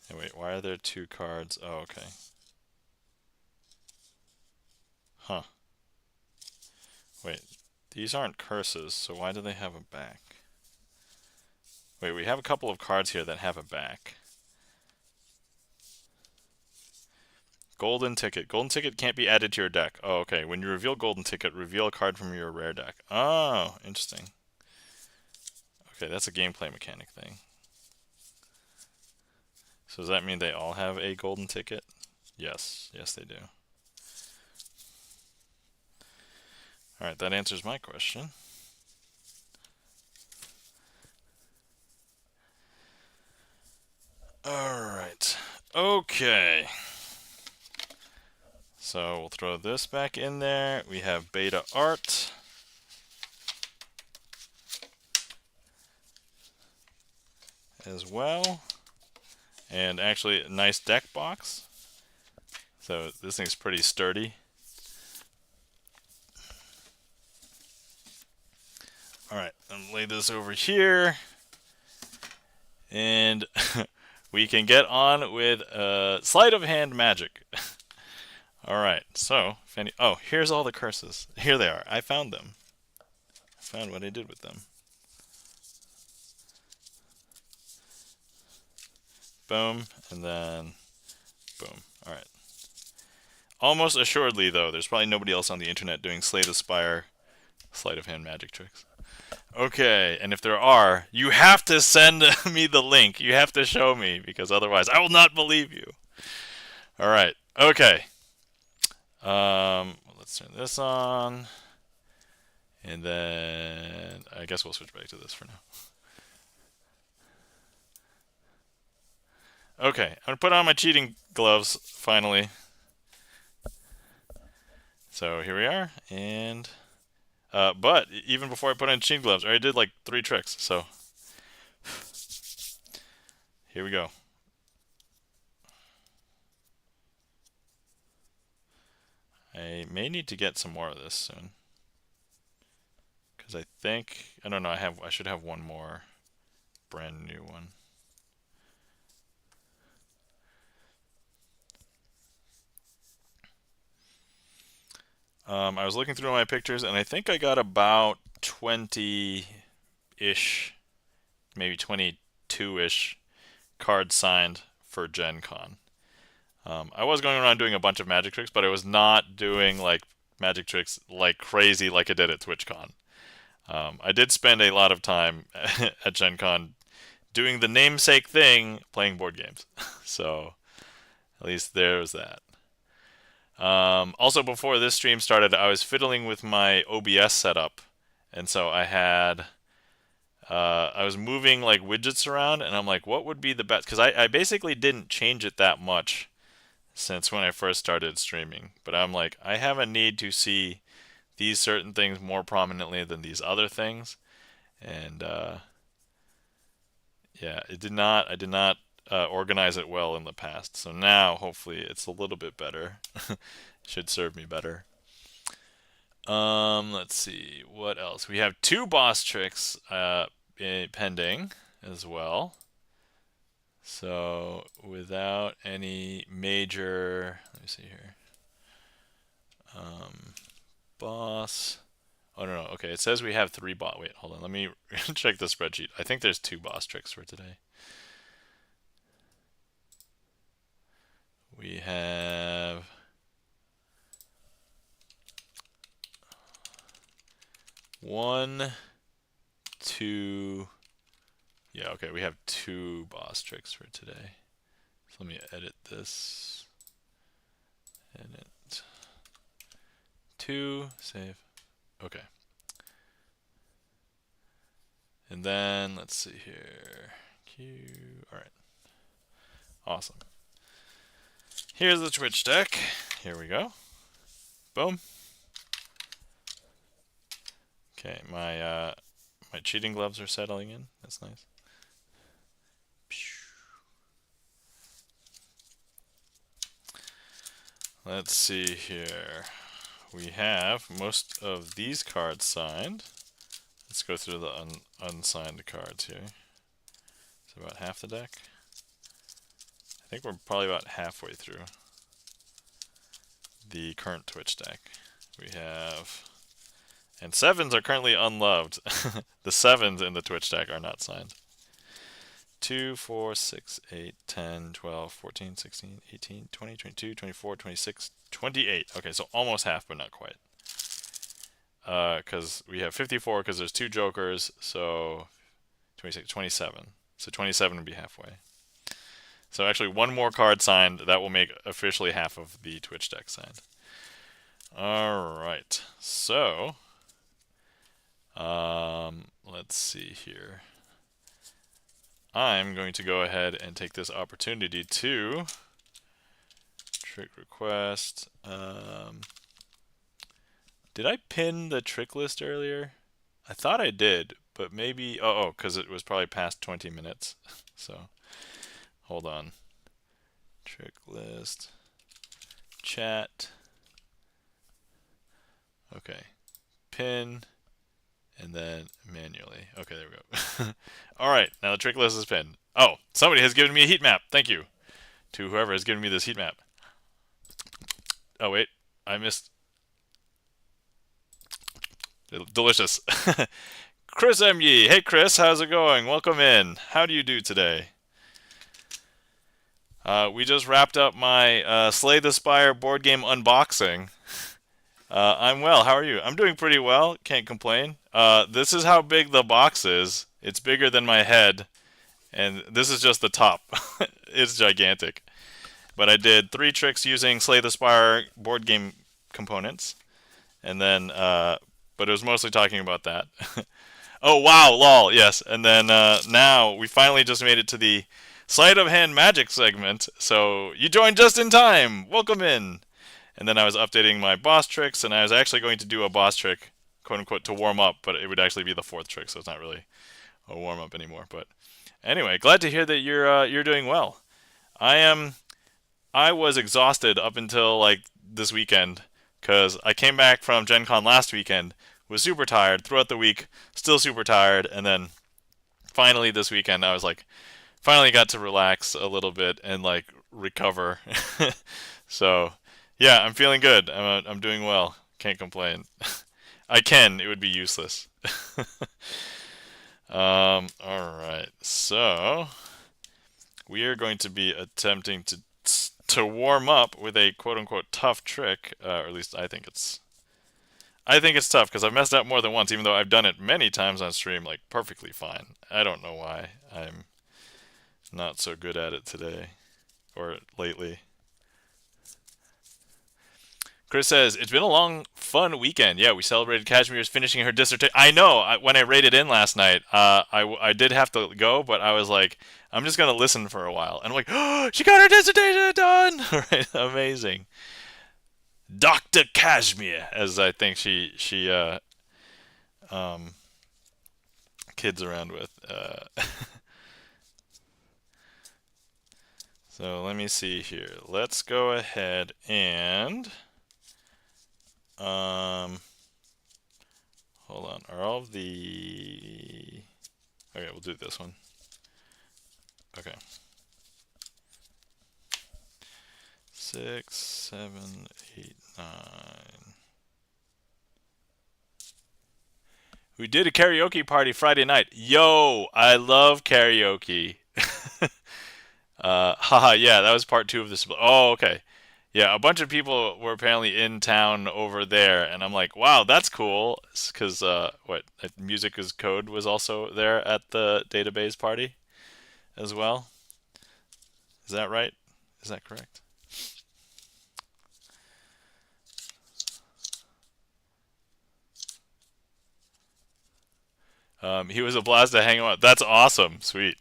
Hey, wait, why are there 2 cards? Oh, okay. Huh. Wait, these aren't curses, so why do they have a back? Wait, we have a couple of cards here that have a back. Golden ticket. Golden ticket can't be added to your deck. Oh, okay. When you reveal golden ticket, reveal a card from your rare deck. Oh, interesting. Okay, that's a gameplay mechanic thing. So does that mean they all have a golden ticket? Yes. Yes, they do. Alright, that answers my question. Alright. Okay. So we'll throw this back in there. We have beta art. As well. And actually, a nice deck box. So this thing's pretty sturdy. Alright, I'll lay this over here. And we can get on with sleight of hand magic. Alright, so, oh, here's all the curses. Here they are. I found them. I found what I did with them. Boom, and then boom. Alright. Almost assuredly, though, there's probably nobody else on the internet doing Slay the Spire sleight of hand magic tricks. Okay, and if there are, you have to send me the link. You have to show me, because otherwise I will not believe you. Alright, okay. Let's turn this on. And then I guess we'll switch back to this for now. Okay, I'm gonna put on my cheating gloves finally. So here we are, and but even before I put on cheating gloves, I already did like 3 tricks. So here we go. I may need to get some more of this soon, because I think I don't know. I should have one more brand new one. I was looking through my pictures, and I think I got about 20-ish, maybe 22-ish cards signed for Gen Con. I was going around doing a bunch of magic tricks, but I was not doing like magic tricks like crazy like I did at TwitchCon. I did spend a lot of time at Gen Con doing the namesake thing, playing board games. So at least there was that. Also, before this stream started, I was fiddling with my OBS setup, and so I was moving like widgets around, and I'm like, what would be the best? Because I basically didn't change it that much since when I first started streaming, but I'm like, I have a need to see these certain things more prominently than these other things, and yeah, I did not organize it well in the past. So now, hopefully, it's a little bit better. Should serve me better. Let's see what else. We have 2 boss tricks pending as well. So without any major, let me see here. Boss. Oh no, no. Okay, it says we have 3 boss. Wait, hold on. Let me check the spreadsheet. I think there's 2 boss tricks for today. We have 1, 2. Yeah, okay, we have 2 boss tricks for today. So let me edit this. Edit. 2, save. Okay. And then let's see here. Q. Alright. Awesome. Here's the Twitch deck. Here we go. Boom. Okay, my cheating gloves are settling in. That's nice. Let's see here. We have most of these cards signed. Let's go through the unsigned cards here. It's about half the deck. I think we're probably about halfway through the current Twitch deck. We have... And 7s are currently unloved. The 7s in the Twitch deck are not signed. 2, 4, 6, 8, 10, 12, 14, 16, 18, 20, 22, 24, 26, 28. Okay, so almost half, but not quite. Because we have 54 because there's 2 jokers, so 26, 27. So 27 would be halfway. So actually one more card signed, that will make officially half of the Twitch deck signed. Alright, so let's see here. I'm going to go ahead and take this opportunity to trick request. Did I pin the trick list earlier? I thought I did, but maybe... Oh, because it was probably past 20 minutes. So, hold on. Trick list. Chat. Okay. Pin. And then manually. Okay, there we go. Alright, now the trick list is pinned. Oh, somebody has given me a heat map. Thank you to whoever has given me this heat map. Oh, wait. I missed... Delicious. Chris M.Y. Hey, Chris. How's it going? Welcome in. How do you do today? We just wrapped up my Slay the Spire board game unboxing. I'm well. How are you? I'm doing pretty well. Can't complain. This is how big the box is. It's bigger than my head. And this is just the top. It's gigantic. But I did 3 tricks using Slay the Spire board game components. And then, but it was mostly talking about that. Oh, wow, lol, yes. And then now we finally just made it to the Sleight of Hand Magic segment. So you joined just in time. Welcome in. And then I was updating my boss tricks, and I was actually going to do a boss trick, quote unquote, to warm up, but it would actually be the 4th trick, so it's not really a warm up anymore. But anyway, glad to hear that you're doing well. I was exhausted up until like this weekend, because I came back from Gen Con last weekend, was super tired throughout the week, still super tired, and then finally this weekend I was like, finally got to relax a little bit and like recover. So yeah, I'm feeling good. I'm doing well. Can't complain. I can. It would be useless. All right. So we are going to be attempting to warm up with a quote-unquote tough trick, or at least I think it's tough because I've messed up more than once, even though I've done it many times on stream, like perfectly fine. I don't know why I'm not so good at it today or lately. Chris says, it's been a long, fun weekend. Yeah, we celebrated Kashmir's finishing her dissertation. I know, when I raided in last night, I did have to go, but I was like, I'm just going to listen for a while. And I'm like, oh, she got her dissertation done! Right, amazing. Dr. Kashmir, as I think she kids around with. So let me see here. Let's go ahead and... hold on. Are all of the... Okay, we'll do this one. Okay. 6, 7, 8, 9. We did a karaoke party Friday night. Yo, I love karaoke. Haha, yeah, that was part 2 of this. Oh, okay. Yeah, a bunch of people were apparently in town over there, and I'm like, wow, that's cool. Because, Music is Code was also there at the database party as well. Is that right? Is that correct? He was a blast to hang out. That's awesome. Sweet.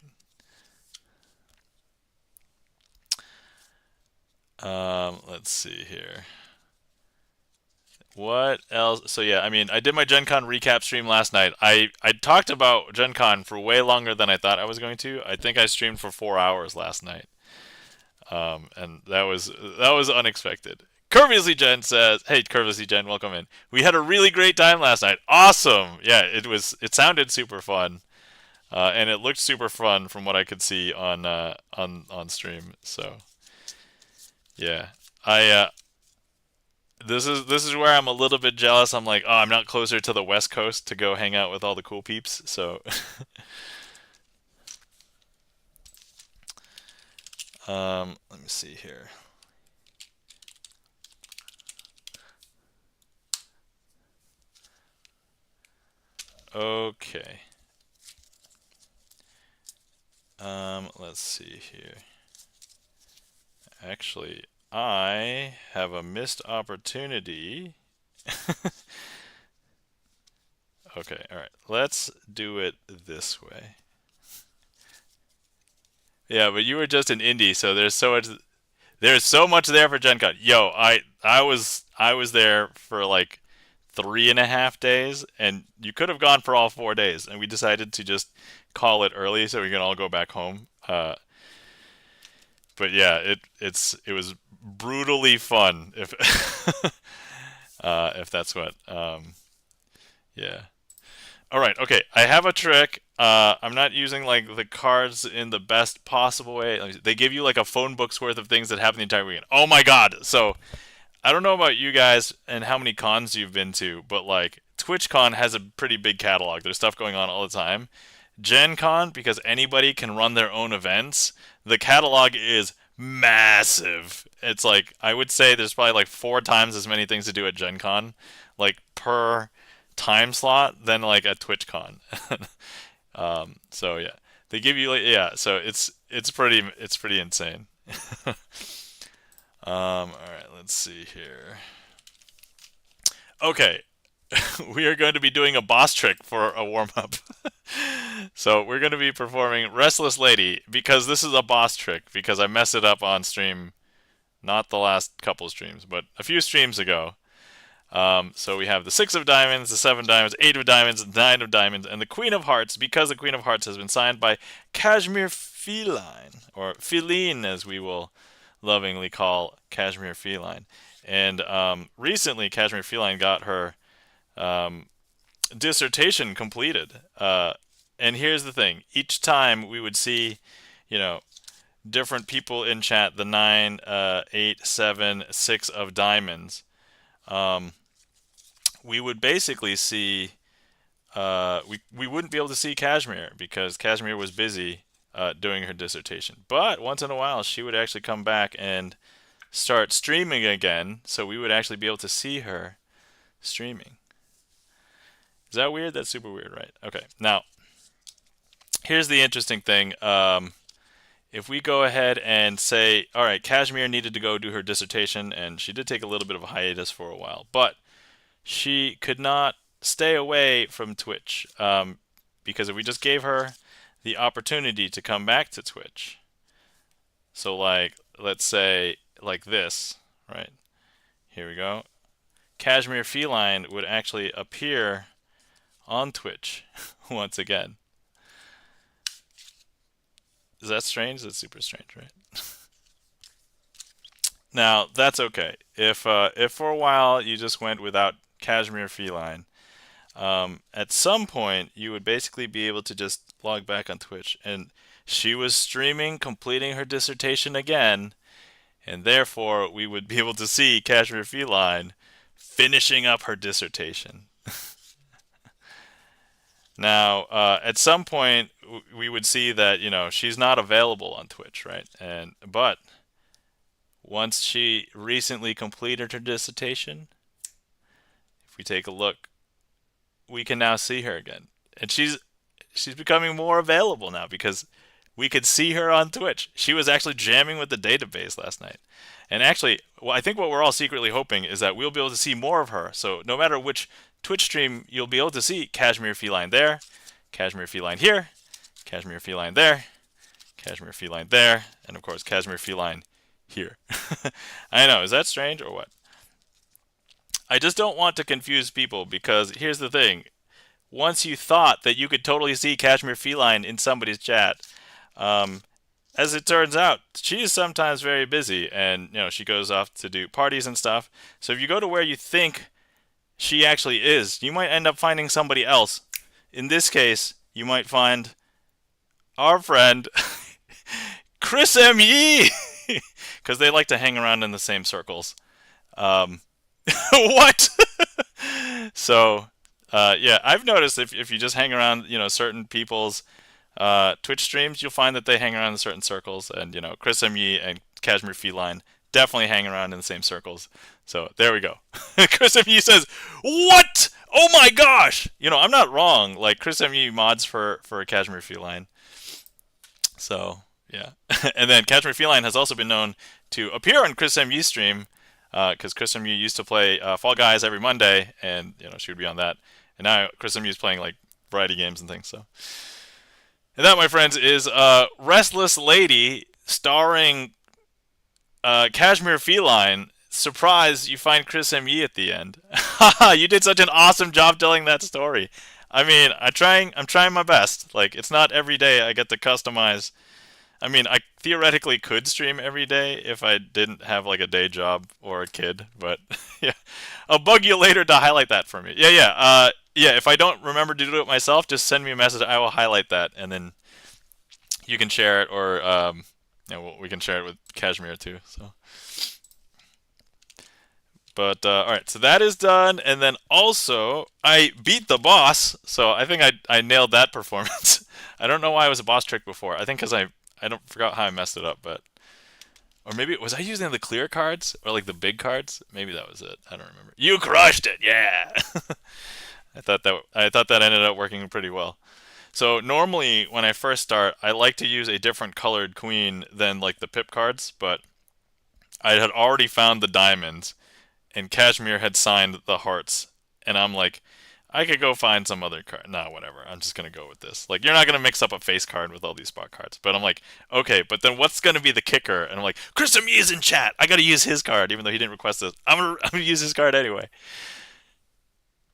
Let's see here. What else? So yeah, I mean, I did my Gen Con recap stream last night. I talked about Gen Con for way longer than I thought I was going to. I think I streamed for 4 hours last night. And that was unexpected Curviously Jen says, "Hey, Curviously Jen, welcome in. We had a really great time last night. Awesome. Yeah, it was. It sounded super fun, and it looked super fun from what I could see on stream. So yeah, I this is where I'm a little bit jealous. I'm like, oh, I'm not closer to the West Coast to go hang out with all the cool peeps. So let me see here. Okay. Let's see here. Actually, I have a missed opportunity. Okay, all right. Let's do it this way. Yeah, but you were just in Indy, so there's so much there for Gen Con. Yo, I was there for like 3.5 days, and you could have gone for all 4 days, and we decided to just call it early so we can all go back home. But yeah, it was brutally fun if if that's what yeah. All right, okay. I have a trick. I'm not using like the cards in the best possible way. Like, they give you like a phone book's worth of things that happen the entire weekend. Oh my god! So I don't know about you guys and how many cons you've been to, but like TwitchCon has a pretty big catalog. There's stuff going on all the time. Gen Con, because anybody can run their own events, the catalog is massive. It's like, I would say there's probably like 4 times as many things to do at Gen Con, like per time slot, than like at TwitchCon. So yeah, they give you like, yeah, so it's pretty insane. All right, let's see here. Okay, we are going to be doing a boss trick for a warm up. So we're going to be performing Restless Lady because this is a boss trick because I messed it up on stream, not the last couple streams, but a few streams ago. So we have the 6 of Diamonds, the 7 of Diamonds, 8 of Diamonds, 9 of Diamonds, and the Queen of Hearts because the Queen of Hearts has been signed by Kashmir Feline, or Feline as we will lovingly call Kashmir Feline. And recently, Kashmir Feline got her um, dissertation completed. And here's the thing: each time we would see, you know, different people in chat, the 9, 8, 7, 6 of Diamonds. Um, we would basically see. We wouldn't be able to see Kashmir because Kashmir was busy doing her dissertation. But once in a while, she would actually come back and start streaming again, so we would actually be able to see her streaming. Is that weird? That's super weird, right? Okay. Now, here's the interesting thing. If we go ahead and say, all right, Kashmir needed to go do her dissertation, and she did take a little bit of a hiatus for a while, but she could not stay away from Twitch because if we just gave her the opportunity to come back to Twitch, so like, let's say like this, right? Here we go. Kashmir Feline would actually appear on Twitch once again. Is that strange? That's super strange, right? Now, that's okay. If for a while you just went without Kashmir Feline, at some point you would basically be able to just log back on Twitch, and she was streaming, completing her dissertation again, and therefore we would be able to see Kashmir Feline finishing up her dissertation. Now, at some point, we would see that she's not available on Twitch, right? But once she recently completed her dissertation, if we take a look, we can now see her again, and she's becoming more available now because we could see her on Twitch. She was actually jamming with the database last night. And actually, well, I think what we're all secretly hoping is that we'll be able to see more of her. So no matter which Twitch stream, you'll be able to see Kashmir Feline there, Kashmir Feline here, Kashmir Feline there, Kashmir Feline there, and of course Kashmir Feline here. I know, is that strange or what? I just don't want to confuse people because here's the thing. Once you thought that you could totally see Kashmir Feline in somebody's chat, um, as it turns out, she is sometimes very busy, and she goes off to do parties and stuff. So if you go to where you think she actually is, you might end up finding somebody else. In this case, you might find our friend Chris M. Yee, because they like to hang around in the same circles. Um, what? So, yeah, I've noticed if you just hang around, certain people's Twitch streams, you'll find that they hang around in certain circles, and Chris M. Yee and Kashmir Feline definitely hang around in the same circles. So there we go. Chris M. Yee says, "What? Oh my gosh!" I'm not wrong. Like Chris M. Yee mods for Kashmir Feline. So yeah, and then Kashmir Feline has also been known to appear on Chris M. Yee's stream because Chris M. Yee used to play Fall Guys every Monday, and she would be on that. And now Chris M. Yee is playing like variety games and things. So, and that, my friends, is Restless Lady starring Kashmir Feline. Surprise! You find Chris M. Yee at the end. You did such an awesome job telling that story. I mean, I'm trying my best. Like, it's not every day I get to customize. I mean, I theoretically could stream every day if I didn't have like a day job or a kid, but yeah, I'll bug you later to highlight that for me. Yeah. If I don't remember to do it myself, just send me a message. I will highlight that, and then you can share it, or we can share it with Kashmir too. So. But all right, so that is done, and then also I beat the boss, so I think I nailed that performance. I don't know why it was a boss trick before. I think because I don't forgot how I messed it up, but or maybe was I using the clear cards or like the big cards? Maybe that was it. I don't remember. You crushed it, yeah. I thought that ended up working pretty well. So normally when I first start, I like to use a different colored queen than like the pip cards, but I had already found the diamonds, and Kashmir had signed the hearts, and I'm like, I could go find some other card. Nah, whatever. I'm just gonna go with this. Like, you're not gonna mix up a face card with all these spot cards. But I'm like, okay, but then what's gonna be the kicker? And I'm like, Chris M. Yee is in chat. I gotta use his card, even though he didn't request it. I'm gonna use his card anyway.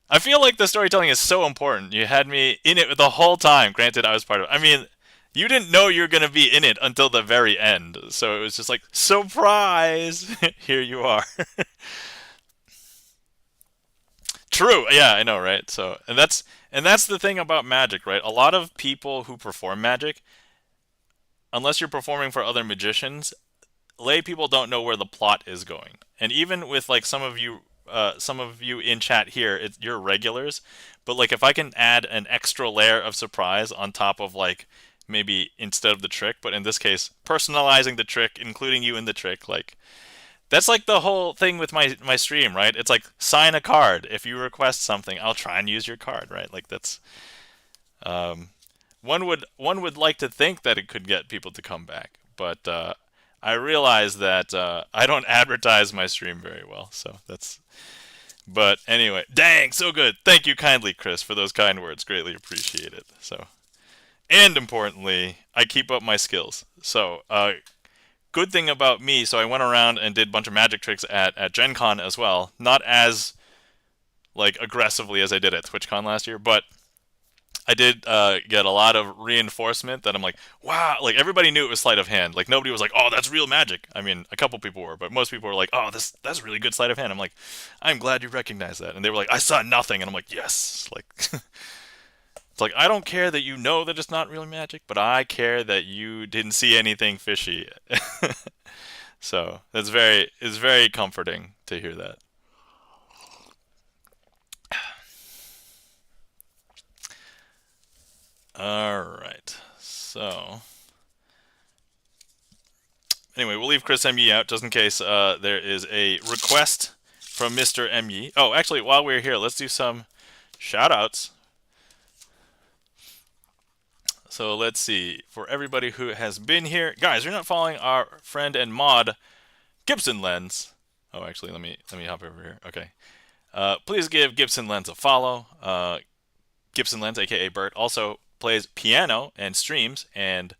I feel like the storytelling is so important. You had me in it the whole time. Granted, I was part of it. I mean, you didn't know you were gonna be in it until the very end. So it was just like, surprise! Here you are. True. Yeah, I know, right? So, and that's the thing about magic, right? A lot of people who perform magic, unless you're performing for other magicians, lay people don't know where the plot is going. And even with like some of you in chat here, you're regulars, but like if I can add an extra layer of surprise on top of like maybe instead of the trick, but in this case, personalizing the trick, including you in the trick, like that's like the whole thing with my stream, right? It's like sign a card. If you request something, I'll try and use your card, right? Like that's um, one would like to think that it could get people to come back, but I realize that I don't advertise my stream very well, so that's. But anyway, dang, so good. Thank you kindly, Chris, for those kind words. Greatly appreciate it. So, and importantly, I keep up my skills. So, good thing about me, so I went around and did a bunch of magic tricks at Gen Con as well. Not as like aggressively as I did at TwitchCon last year, but I did get a lot of reinforcement that I'm like, wow, like everybody knew it was sleight of hand. Like nobody was like, oh, that's real magic. I mean, a couple people were, but most people were like, oh, that's really good sleight of hand. I'm like, I'm glad you recognize that. And they were like, I saw nothing, and I'm like, yes, like. It's like, I don't care that you know that it's not real magic, but I care that you didn't see anything fishy. So it's very comforting to hear that. All right. So anyway, we'll leave Chris M. Yee out just in case there is a request from Mr. M. Yee. Oh, actually, while we're here, let's do some shout-outs. So let's see, for everybody who has been here, guys, you're not following our friend and mod Gibson Lens. Oh, actually, let me hop over here. Okay, please give Gibson Lens a follow. Gibson Lens, aka Bert, also plays piano and streams and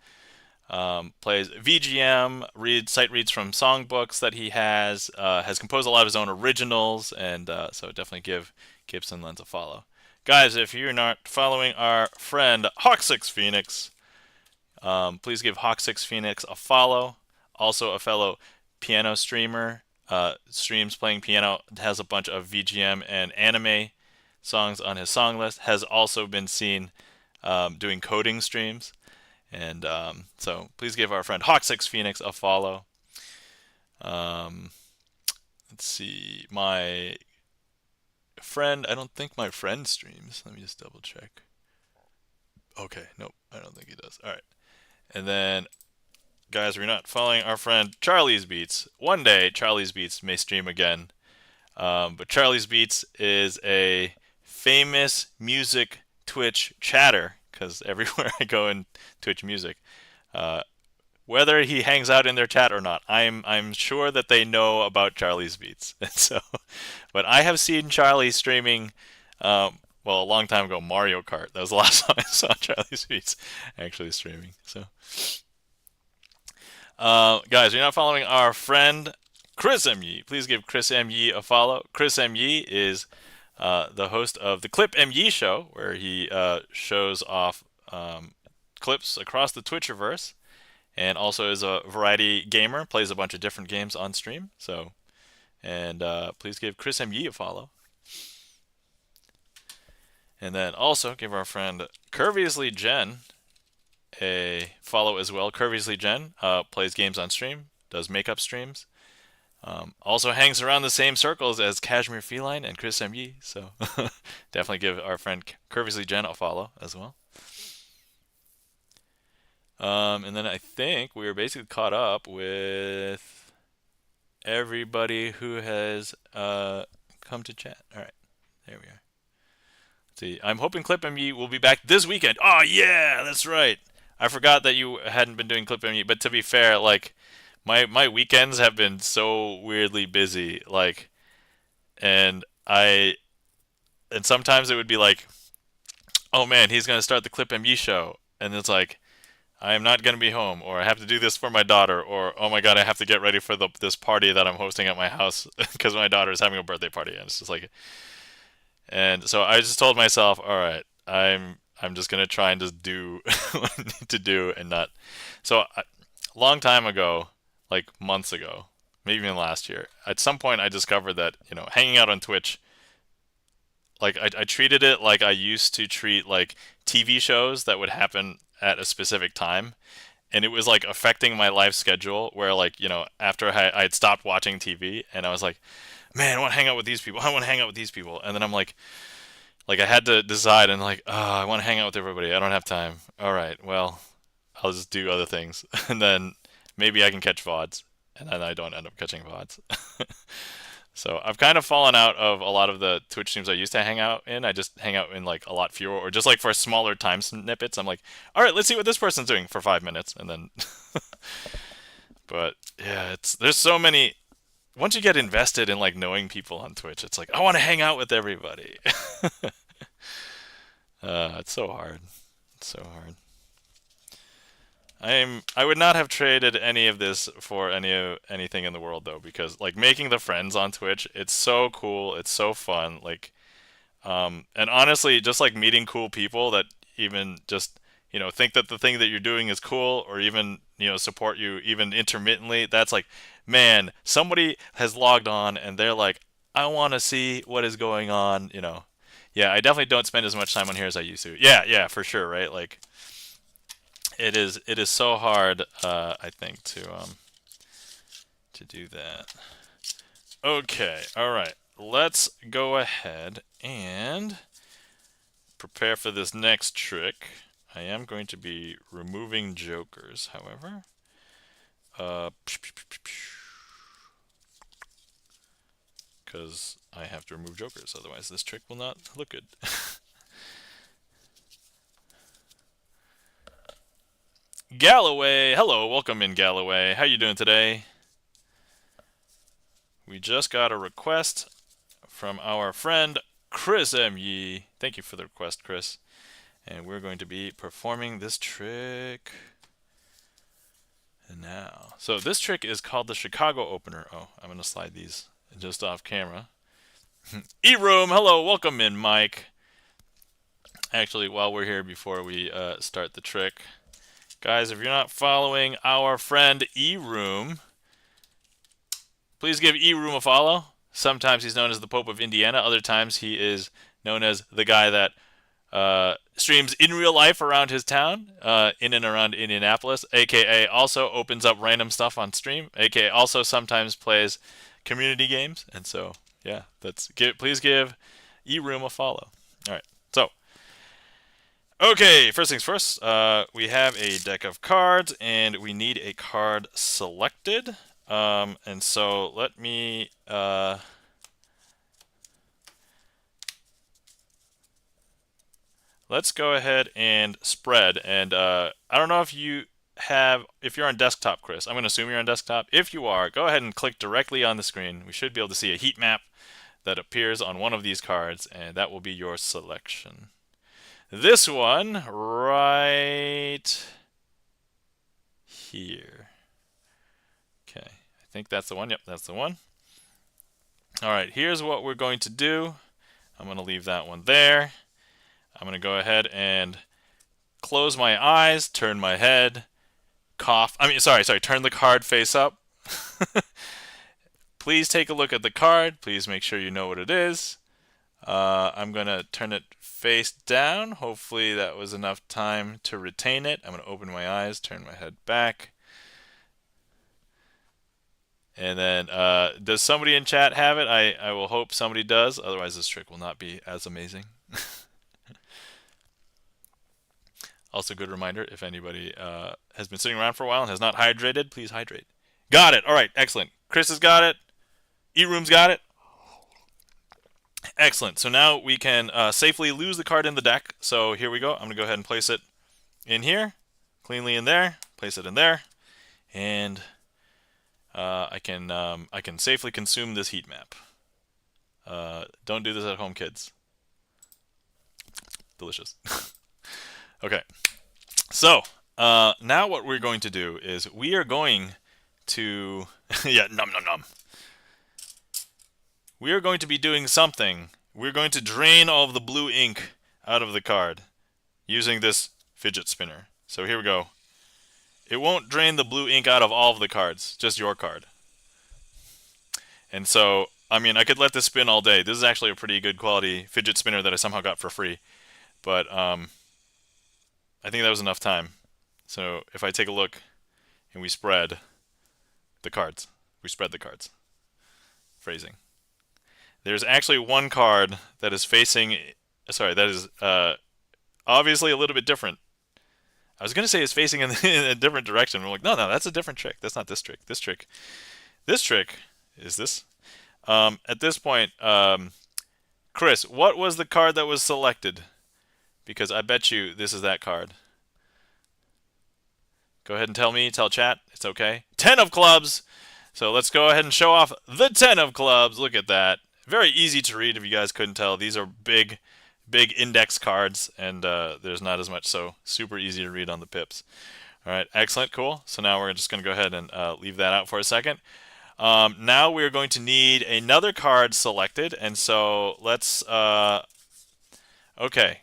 plays VGM, sight reads from songbooks that he has composed a lot of his own originals, and so definitely give Gibson Lens a follow. Guys, if you're not following our friend Hawk6 Phoenix, Please give Hawk6 Phoenix a follow. Also a fellow piano streamer. Streams playing piano, has a bunch of VGM and anime songs on his song list. Has also been seen doing coding streams. And so please give our friend Hawk6 Phoenix a follow. Let's see. My friend, I don't think my friend streams. Let me just double check. Okay, nope, I don't think he does. All right. And then, guys, we're not following our friend Charlie's Beats. One day, Charlie's Beats may stream again. But Charlie's Beats is a famous music Twitch chatter, because everywhere I go in Twitch music, whether he hangs out in their chat or not, I'm sure that they know about Charlie's Beats. And so, but I have seen Charlie streaming. Well, a long time ago, Mario Kart. That was the last time I saw Charlie's Beats actually streaming. So, guys, you're not following our friend Chris M. Yee. Please give Chris M. Yee a follow. Chris M. Yee is the host of the Clip M. Yee Show, where he shows off clips across the Twitcherverse, and also is a variety gamer, plays a bunch of different games on stream. So, and please give Chris M. Yee a follow. And then also give our friend Curviously Jen a follow as well. Curviously Jen plays games on stream, does makeup streams, also hangs around the same circles as Cashmere Feline and Chris M. Yee. So definitely give our friend Curviously Jen a follow as well. And then I think we are basically caught up with everybody who has come to chat. All right, there we are. See, I'm hoping Clip ME will be back this weekend. Oh yeah, that's right. I forgot that you hadn't been doing Clip ME, but to be fair, like my weekends have been so weirdly busy, like, and sometimes it would be like, oh man, he's gonna start the Clip ME show, and it's like, I am not gonna be home, or I have to do this for my daughter, or oh my god, I have to get ready for this party that I'm hosting at my house because my daughter is having a birthday party, and it's just like. And so I just told myself, all right, I'm just gonna try and just do what I need to do and not. So a long time ago, like months ago, maybe even last year, at some point I discovered that hanging out on Twitch, like I treated it like I used to treat like TV shows that would happen at a specific time, and it was like affecting my life schedule. Where like after I'd stopped watching TV, and I was like, man, I want to hang out with these people. I want to hang out with these people. And then I'm like I had to decide, and like, oh, I want to hang out with everybody. I don't have time. All right, well, I'll just do other things, and then maybe I can catch VODs, and then I don't end up catching VODs. So I've kind of fallen out of a lot of the Twitch streams I used to hang out in. I just hang out in like a lot fewer, or just like for smaller time snippets. I'm like, all right, let's see what this person's doing for 5 minutes, and then. But yeah, there's so many. Once you get invested in like knowing people on Twitch, it's like I want to hang out with everybody. It's so hard. It's so hard. I would not have traded any of this for anything in the world though, because like making the friends on Twitch, it's so cool. It's so fun. Like, and honestly, just like meeting cool people that even just think that the thing that you're doing is cool, or even support you even intermittently. That's like, man, somebody has logged on and they're like, I want to see what is going on. Yeah, I definitely don't spend as much time on here as I used to. Yeah, for sure, right? Like, it is so hard, I think, to do that. Okay, all right. Let's go ahead and prepare for this next trick. I am going to be removing jokers, however. Because I have to remove jokers, otherwise this trick will not look good. Galloway, hello, welcome in Galloway. How you doing today? We just got a request from our friend Chris M. Yee. Thank you for the request, Chris. And we're going to be performing this trick now. So this trick is called the Chicago opener. Oh, I'm going to slide these just off camera. E-Room, hello, welcome in, Mike. Actually, while we're here, before we start the trick, Guys, if you're not following our friend eRoom, please give eRoom a follow. Sometimes he's known as the Pope of Indiana. Other times he is known as the guy that streams in real life around his town, in and around Indianapolis, aka also opens up random stuff on stream, aka also sometimes plays community games. And so, yeah, please give eRoom a follow. All right, so okay, first things first, we have a deck of cards and we need a card selected. And so let me let's go ahead and spread. And I don't know if you're on desktop, Chris. I'm going to assume you're on desktop. If you are, go ahead and click directly on the screen. We should be able to see a heat map that appears on one of these cards, and that will be your selection. This one right here. Okay, I think that's the one. Yep, that's the one. All right, here's what we're going to do. I'm going to leave that one there. I'm going to go ahead and close my eyes, turn my head, cough. Turn the card face up. Please take a look at the card. Please make sure you know what it is. I'm going to turn it face down. Hopefully that was enough time to retain it. I'm going to open my eyes, turn my head back. And then, does somebody in chat have it? I will hope somebody does. Otherwise, this trick will not be as amazing. Also, good reminder, if anybody has been sitting around for a while and has not hydrated, please hydrate. Got it. All right, excellent. Chris has got it. eRoom's got it. Excellent. So now we can safely lose the card in the deck. So here we go. I'm going to go ahead and place it in here, cleanly in there, place it in there, and I can safely consume this heat map. Don't do this at home, kids. Delicious. Okay. So now what we're going to do is we are going to yeah, nom nom nom. We are going to be doing something. We're going to drain all of the blue ink out of the card using this fidget spinner. So here we go. It won't drain the blue ink out of all of the cards, just your card. And so, I mean, I could let this spin all day. This is actually a pretty good quality fidget spinner that I somehow got for free. But I think that was enough time. So if I take a look and we spread the cards. We spread the cards. Phrasing. There's actually one card that is facing, that is obviously a little bit different. I was going to say it's facing in a different direction. I'm like, no, that's a different trick. That's not this trick. This trick is this. At this point, Chris, what was the card that was selected? Because I bet you this is that card. Go ahead and tell chat. It's okay. 10 of clubs. So let's go ahead and show off the 10 of clubs. Look at that. Very easy to read if you guys couldn't tell. These are big index cards, and there's not as much, so super easy to read on the pips. All right, excellent, cool. So now we're just going to go ahead and leave that out for a second. Now we're going to need another card selected, and so let's, okay.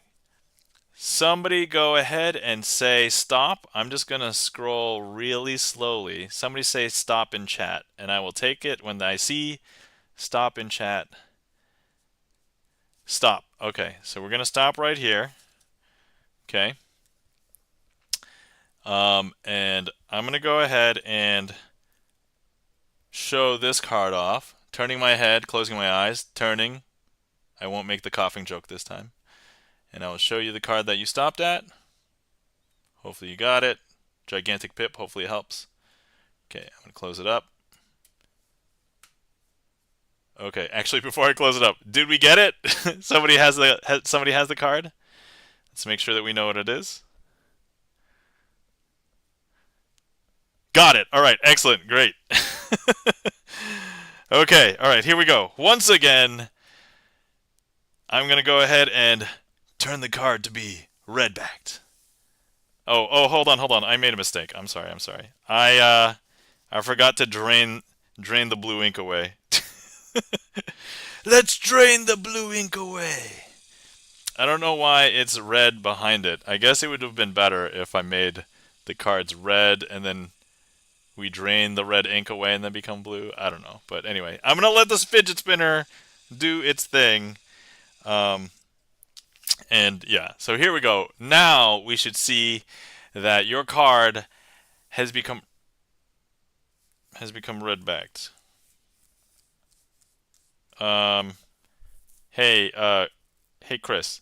Somebody go ahead and say stop. I'm just going to scroll really slowly. Somebody say stop in chat, and I will take it when I see stop in chat. Stop. Okay, so we're going to stop right here. Okay. And I'm going to go ahead and show this card off. Turning my head, closing my eyes, turning. I won't make the coughing joke this time. And I will show you the card that you stopped at. Hopefully you got it. Gigantic pip, hopefully it helps. Okay, I'm going to close it up. Okay, actually before I close it up, did we get it? Somebody has the card? Let's make sure that we know what it is. Got it. All right, excellent, great. Okay, all right, here we go. Once again, I'm going to go ahead and turn the card to be red-backed. Oh, hold on. I made a mistake. I'm sorry. I forgot to drain the blue ink away. Let's drain the blue ink away. I don't know why it's red behind it. I guess it would have been better if I made the card's red and then we drain the red ink away and then become blue. I don't know. But anyway, I'm going to let this fidget spinner do its thing. And yeah, so here we go. Now we should see that your card has become red backed. Hey Chris.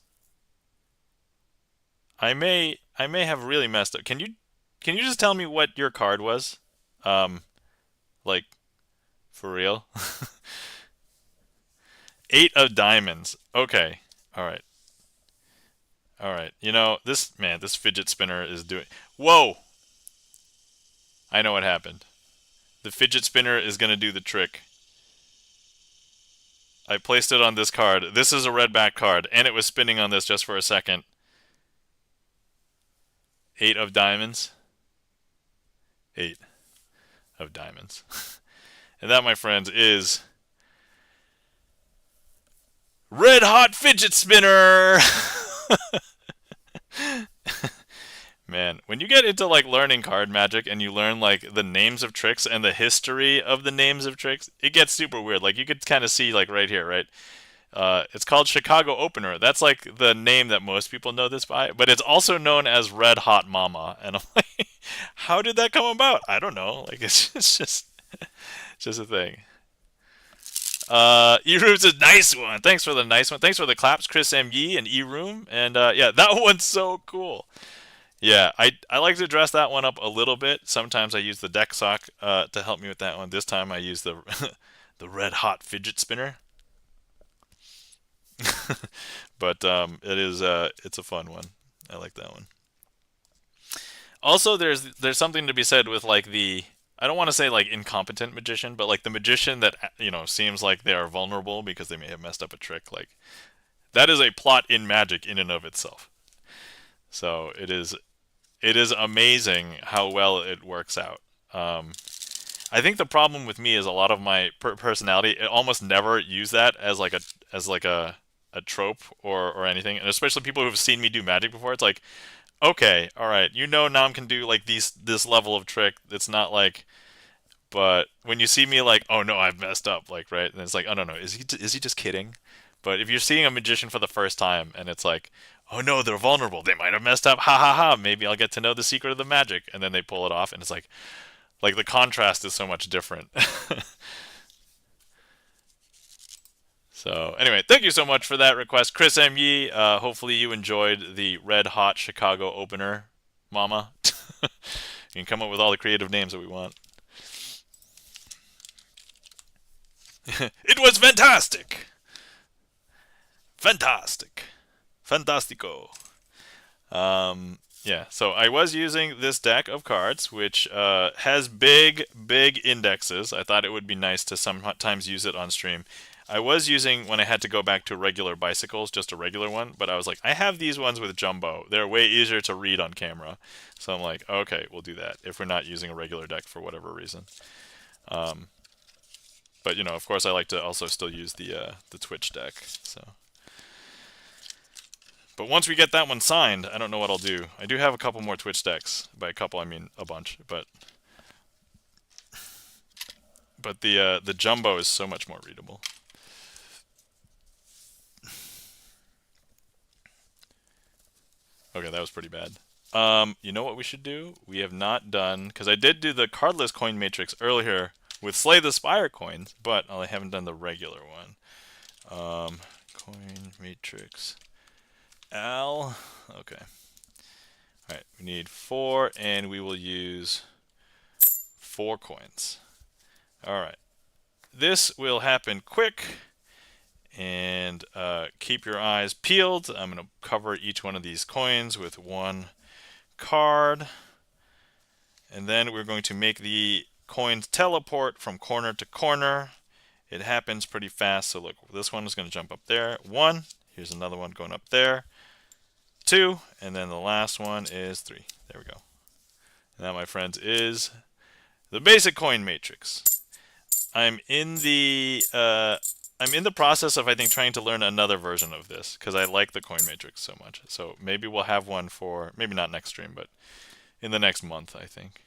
I may have really messed up. Can you just tell me what your card was? Like for real? 8 of diamonds. Okay. All right. All right. You know, this fidget spinner is doing. Whoa. I know what happened. The fidget spinner is going to do the trick. I placed it on this card. This is a red back card, and it was spinning on this just for a second. 8 of diamonds. 8 of diamonds. And that, my friends, is red hot fidget spinner. Man, when you get into like learning card magic and you learn like the names of tricks and the history of the names of tricks, it gets super weird. Like you could kind of see like right here, right? It's called Chicago Opener. That's like the name that most people know this by, but it's also known as Red Hot Mama. And I'm like, how did that come about? I don't know. Like it's just a thing. E-Room's a nice one. Thanks for the nice one. Thanks for the claps, Chris M. Yee and E-Room. And yeah, that one's so cool. Yeah, I like to dress that one up a little bit. Sometimes I use the deck sock to help me with that one. This time I use the the red hot fidget spinner. But it's a fun one. I like that one. Also, there's something to be said with like the, I don't want to say like incompetent magician, but like the magician that seems like they are vulnerable because they may have messed up a trick. Like that is a plot in magic in and of itself. So it is amazing how well it works out. I think the problem with me is a lot of my personality. I almost never use that as like a trope or anything, and especially people who've seen me do magic before. It's like, okay, all right, now I can do like this level of trick. It's not like, but when you see me like, oh no, I've messed up, like right, and it's like, oh no, is he just kidding? But if you're seeing a magician for the first time and it's like, oh no, they're vulnerable, they might have messed up, ha ha ha, maybe I'll get to know the secret of the magic, and then they pull it off, and it's like the contrast is so much different. So anyway, thank you so much for that request, Chris M. Yee. Hopefully you enjoyed the red hot Chicago opener, Mama. You can come up with all the creative names that we want. It was fantastic. Fantastic. Fantastico. Yeah, so I was using this deck of cards, which has big indexes. I thought it would be nice to sometimes use it on stream. I was using, when I had to go back to regular bicycles, just a regular one, but I was like, I have these ones with jumbo. They're way easier to read on camera. So I'm like, okay, we'll do that if we're not using a regular deck for whatever reason. But, of course, I like to also still use the Twitch deck. So, but once we get that one signed, I don't know what I'll do. I do have a couple more Twitch decks. By a couple, I mean a bunch. But the jumbo is so much more readable. Okay, that was pretty bad. You know what we should do? We have not done, because I did do the cardless coin matrix earlier with Slay the Spire coins, but I haven't done the regular one. Coin matrix. Al. Okay. Alright, we need 4, and we will use 4 coins. Alright. This will happen quick. And keep your eyes peeled. I'm going to cover each one of these coins with 1 card. And then we're going to make the coins teleport from corner to corner. It happens pretty fast. So look, this one is going to jump up there. 1. Here's another one going up there. 2. And then the last one is 3. There we go. And that, my friends, is the basic coin matrix. I'm in the process of, I think, trying to learn another version of this because I like the coin matrix so much. So maybe we'll have one for, maybe not next stream, but in the next month, I think.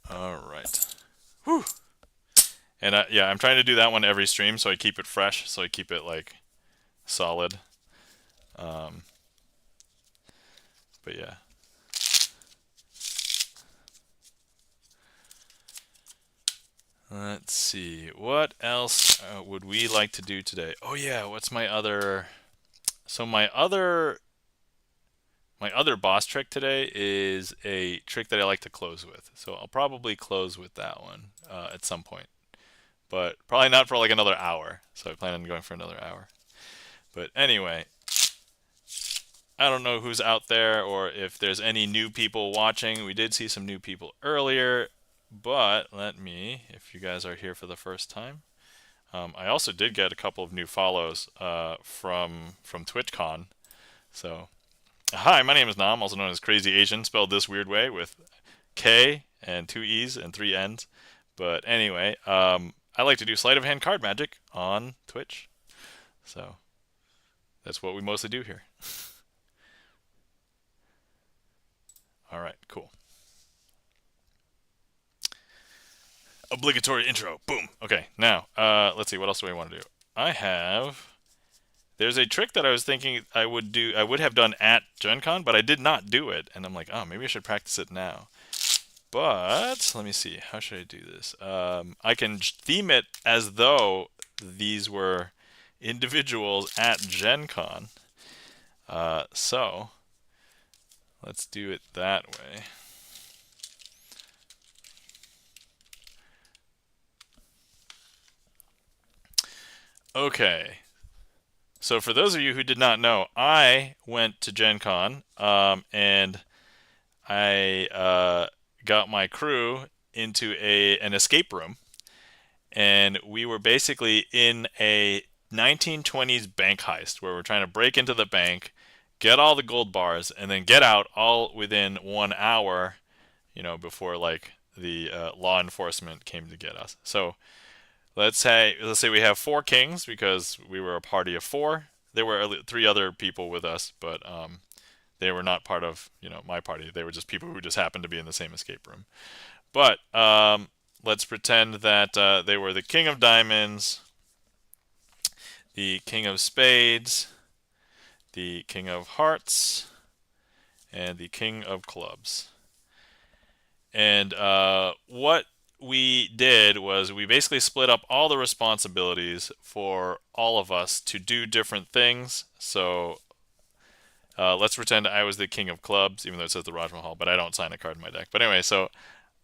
All right. Whew. And yeah, I'm trying to do that one every stream, so I keep it fresh, so I keep it like solid. Um, but yeah. Let's see. What else would we like to do today? Oh yeah, what's my other? So my other boss trick today is a trick that I like to close with. So I'll probably close with that one at some point, but probably not for like another hour. So I plan on going for another hour. But anyway, I don't know who's out there or if there's any new people watching. We did see some new people earlier, but if you guys are here for the first time, I also did get a couple of new follows from TwitchCon. So, hi, my name is Nam, also known as Crazy Asian, spelled this weird way with K and 2 E's and 3 N's. But anyway, I like to do sleight of hand card magic on Twitch. So, that's what we mostly do here. All right, cool. Obligatory intro. Boom. Okay, now, let's see, what else do I want to do? There's a trick that I was thinking I would have done at Gen Con, but I did not do it. And I'm like, oh, maybe I should practice it now. But, let me see, how should I do this? I can theme it as though these were individuals at Gen Con. So, let's do it that way. Okay. So for those of you who did not know, I went to Gen Con and I got my crew into an escape room, and we were basically in a 1920s bank heist where we're trying to break into the bank, get all the gold bars, and then get out all within 1 hour, before like the law enforcement came to get us. So let's say we have 4 kings because we were a party of 4. There were 3 other people with us, but they were not part of my party. They were just people who just happened to be in the same escape room. But let's pretend that they were the king of diamonds, the king of spades, the king of hearts, and the king of clubs. And what we did was we basically split up all the responsibilities for all of us to do different things. So let's pretend I was the king of clubs, even though it says the Raj Mahal, but I don't sign a card in my deck. But anyway, so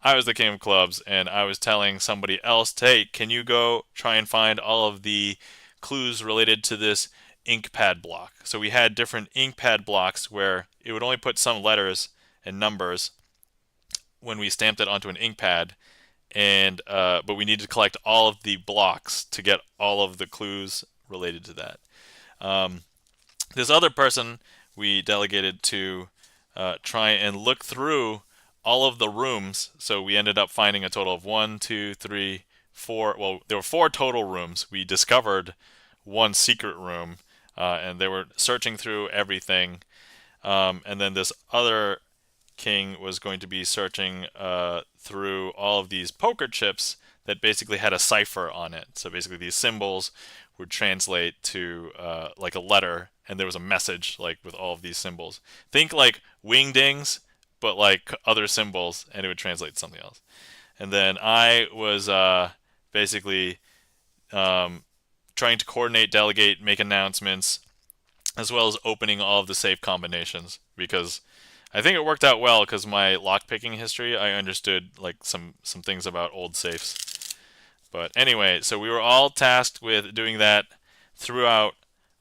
I was the king of clubs, and I was telling somebody else, hey, can you go try and find all of the clues related to this ink pad block? So we had different ink pad blocks where it would only put some letters and numbers when we stamped it onto an ink pad, and but we needed to collect all of the blocks to get all of the clues related to that. This other person we delegated to try and look through all of the rooms. So we ended up finding a total of 1, 2, 3, 4. Well, there were 4 total rooms. We discovered 1 secret room, and they were searching through everything. And then this other king was going to be searching through all of these poker chips that basically had a cipher on it. So basically these symbols would translate to like a letter, and there was a message like with all of these symbols. Think like wingdings, but like other symbols, and it would translate to something else. And then I was basically trying to coordinate, delegate, make announcements, as well as opening all of the safe combinations, because I think it worked out well because my lockpicking history, I understood like some things about old safes. But anyway, so we were all tasked with doing that throughout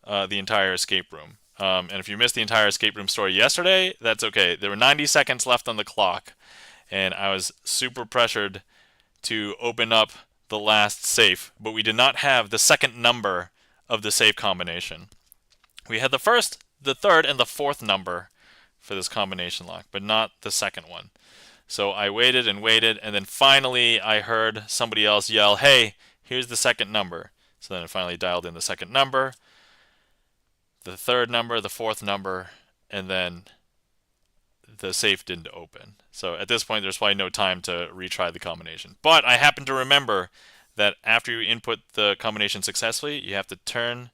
the entire escape room. And if you missed the entire escape room story yesterday, that's okay. There were 90 seconds left on the clock, and I was super pressured to open up the last safe, but we did not have the second number of the safe combination. We had the first, the third, and the fourth number for this combination lock, but not the second one. So I waited and waited, and then finally I heard somebody else yell, hey, here's the second number. So then I finally dialed in the second number. the third number, the fourth number, and then the safe didn't open. So at this point, there's probably no time to retry the combination. But I happen to remember that after you input the combination successfully, you have to turn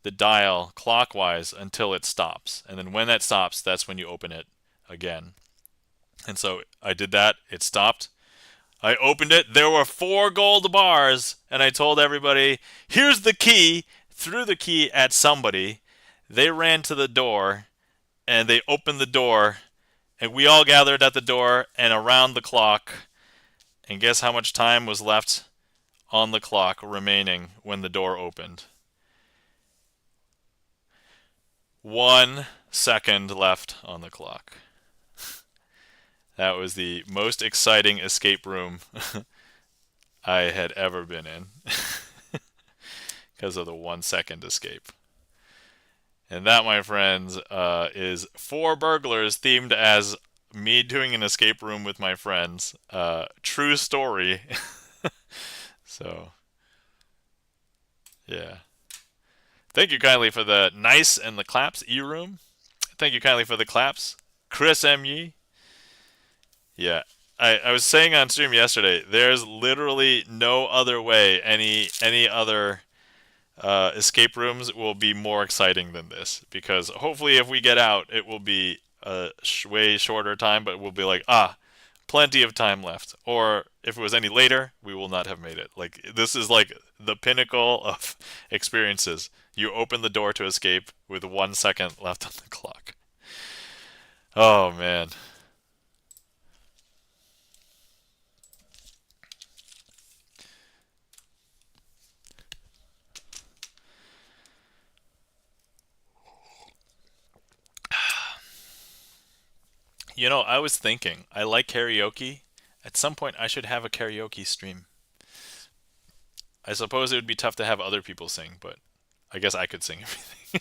the dial clockwise until it stops. And then when that stops, that's when you open it again. And so I did that. It stopped. I opened it. There were 4 gold bars. And I told everybody, here's the key. Threw the key at somebody. They ran to the door. And they opened the door. And we all gathered at the door and around the clock. And guess how much time was left on the clock remaining when the door opened? 1 second left on the clock. That was the most exciting escape room I had ever been in because of the 1 second escape. And that, my friends, is 4 burglars themed as me doing an escape room with my friends. True story. So, yeah. Thank you kindly for the nice and the claps, E-Room. Thank you kindly for the claps, Chris M.Y. Yeah. I was saying on stream yesterday, there's literally no other way any other escape rooms will be more exciting than this, because hopefully if we get out, it will be a way shorter time, but we'll be like, plenty of time left. Or if it was any later, we will not have made it. Like, this is like the pinnacle of experiences. You open the door to escape with 1 second left on the clock. Oh, man. You know, I was thinking, I like karaoke. At some point, I should have a karaoke stream. I suppose it would be tough to have other people sing, but I guess I could sing everything.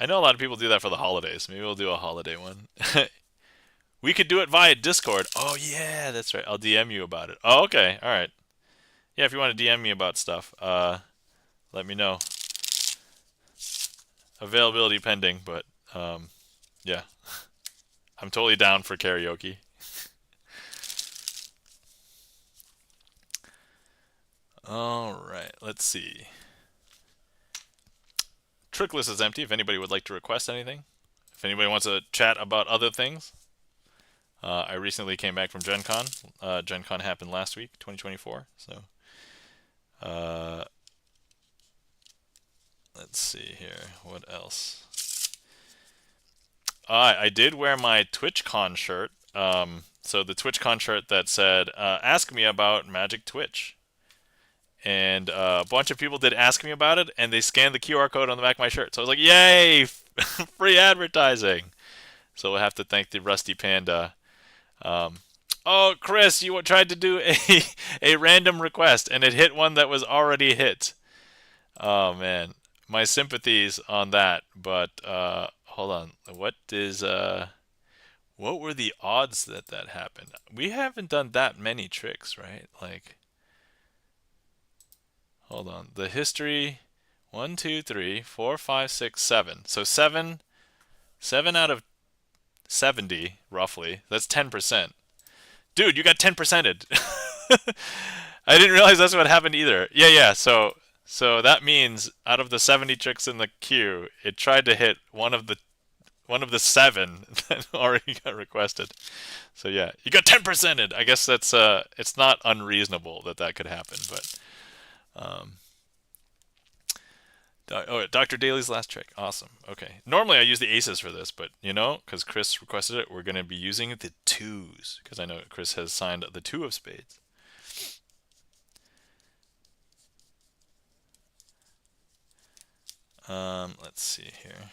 I know a lot of people do that for the holidays. Maybe we'll do a holiday one. We could do it via Discord. Oh, yeah, that's right. I'll DM you about it. Oh, okay. All right. Yeah, if you want to DM me about stuff, let me know. Availability pending, but yeah. I'm totally down for karaoke. All right, let's see. Trick list is empty if anybody would like to request anything. If anybody wants to chat about other things. I recently came back from Gen Con. Gen Con happened last week, 2024. So, let's see here. What else? I did wear my TwitchCon shirt. So the TwitchCon shirt that said, ask me about Magic Twitch. And a bunch of people did ask me about it, and they scanned the QR code on the back of my shirt. So I was like, yay, free advertising. So we'll have to thank the Rusty Panda. Oh, Chris, you tried to do a random request, and it hit one that was already hit. Oh, man. My sympathies on that, but hold on. What were the odds that that happened? We haven't done that many tricks, right? Like, hold on. The history, 1, 2, 3, 4, 5, 6, 7. So 7 out of 70, roughly. That's 10%. Dude, you got 10%ed. I didn't realize that's what happened either. Yeah. So that means out of the 70 tricks in the queue, it tried to hit one of the 7 that already got requested. So yeah, you got 10%ed. I guess that's it's not unreasonable that could happen, but Dr. Daly's last trick. Awesome. Okay. Normally I use the aces for this, but because Chris requested it, we're going to be using the 2s, because I know Chris has signed the 2 of spades. Let's see here.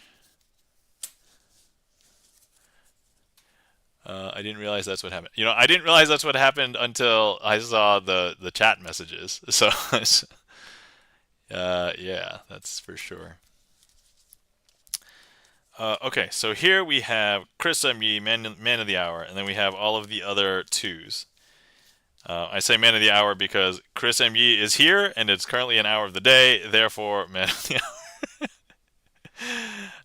I didn't realize that's what happened. I didn't realize that's what happened until I saw the chat messages. So, yeah, that's for sure. Okay, so here we have Chris M.Y., man of the hour, and then we have all of the other 2s. I say man of the hour because Chris M.Ye is here, and it's currently an hour of the day. Therefore, man of the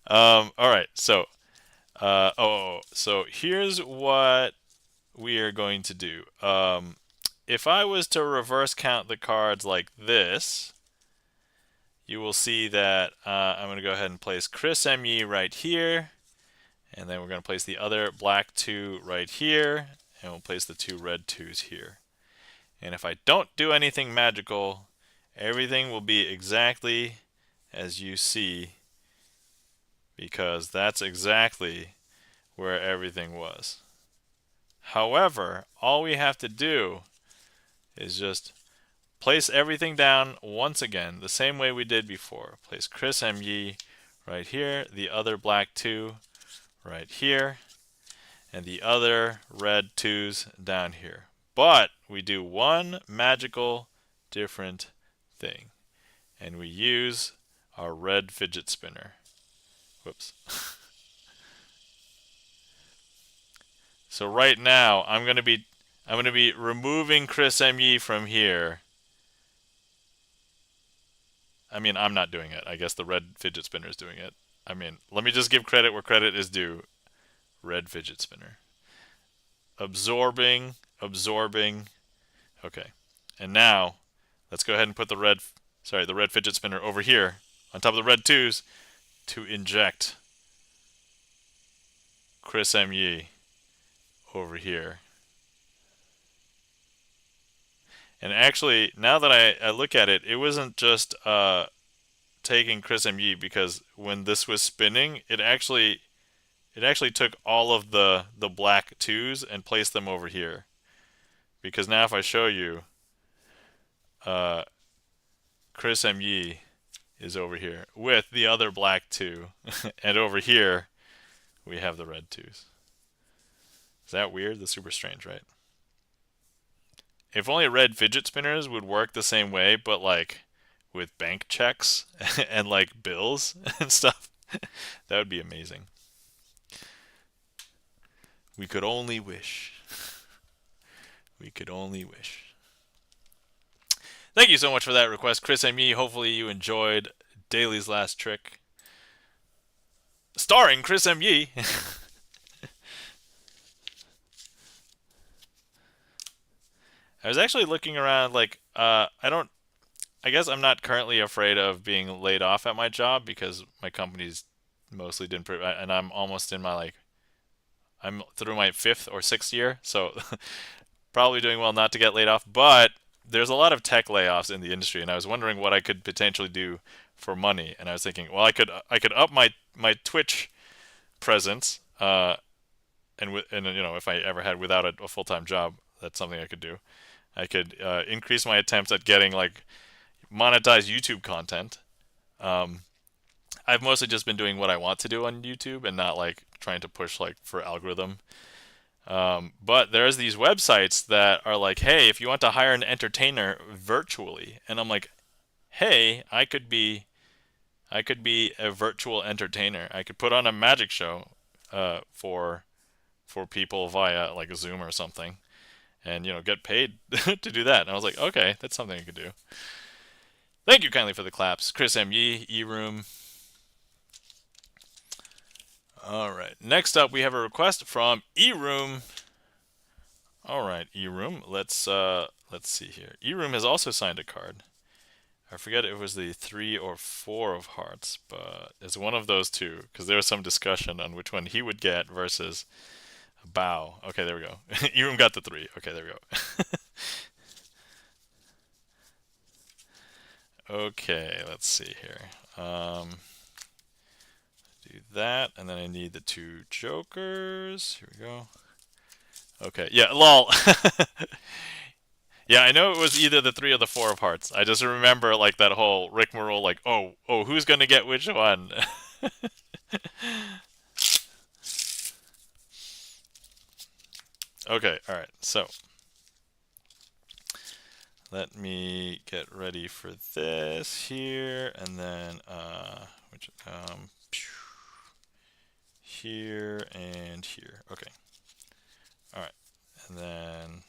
hour. All right. So, so here's what we are going to do. If I was to reverse count the cards like this, you will see that I'm going to go ahead and place Chris M.Ye right here, and then we're going to place the other black 2 right here, and we'll place the 2 red 2s here. And if I don't do anything magical, everything will be exactly as you see, because that's exactly where everything was. However, all we have to do is just place everything down once again, the same way we did before. Place Chris M.Ye right here, the other black 2 right here, and the other red 2s down here. But we do one magical different thing, and we use our red fidget spinner. Whoops. So right now I'm going to be removing Chris M.Ye from here. I mean, I'm not doing it. I guess the red fidget spinner is doing it. I mean, let me just give credit where credit is due. Red fidget spinner. Absorbing. Okay. And now, let's go ahead and put the red fidget spinner over here on top of the red 2s to inject Chris M.Ye over here. And actually, now that I look at it, it wasn't just taking Chris M.Ye, because when this was spinning, it actually took all of the black 2s and placed them over here. Because now if I show you, Chris M.Ye is over here with the other black 2, and over here we have the red 2s. Is that weird? That's super strange, right? If only red fidget spinners would work the same way, but like with bank checks and like bills and stuff, that would be amazing. We could only wish. We could only wish. Thank you so much for that request, Chris M.Ye. Hopefully you enjoyed Daly's Last Trick, starring Chris M.Ye. I was actually looking around, like, I guess I'm not currently afraid of being laid off at my job because my company's mostly didn't, and I'm almost in my, I'm through my 5th or 6th year, so probably doing well not to get laid off, but there's a lot of tech layoffs in the industry, and I was wondering what I could potentially do for money, and I was thinking, well, I could up my Twitch presence, and you know, if I ever had without a full-time job, that's something I could do. I could increase my attempts at getting like monetized YouTube content. I've mostly just been doing what I want to do on YouTube and not like trying to push like for algorithm. But there's these websites that are like, hey, if you want to hire an entertainer virtually, and I'm like, hey, I could be a virtual entertainer. I could put on a magic show for people via like a Zoom or something, and you know, get paid to do that. And I was like, okay, that's something I could do. Thank you kindly for the claps, Chris M.Ye, E-Room. All right, next up we have a request from E-Room. All right, E-Room, let's see here. E-Room has also signed a card. I forget if it was the 3 or 4 of hearts, but it's one of those two, because there was some discussion on which one he would get versus a bow. Okay, there we go. E-Room got the 3. Okay, there we go. Okay, let's see here. Do that, and then I need the 2 jokers. Here we go. Okay, yeah, lol. Yeah, I know it was either the 3 or the 4 of hearts. I just remember like that whole rigmarole, like, oh, who's gonna get which one? Okay, all right. So let me get ready for this here, and then here and here. Okay. All right, and then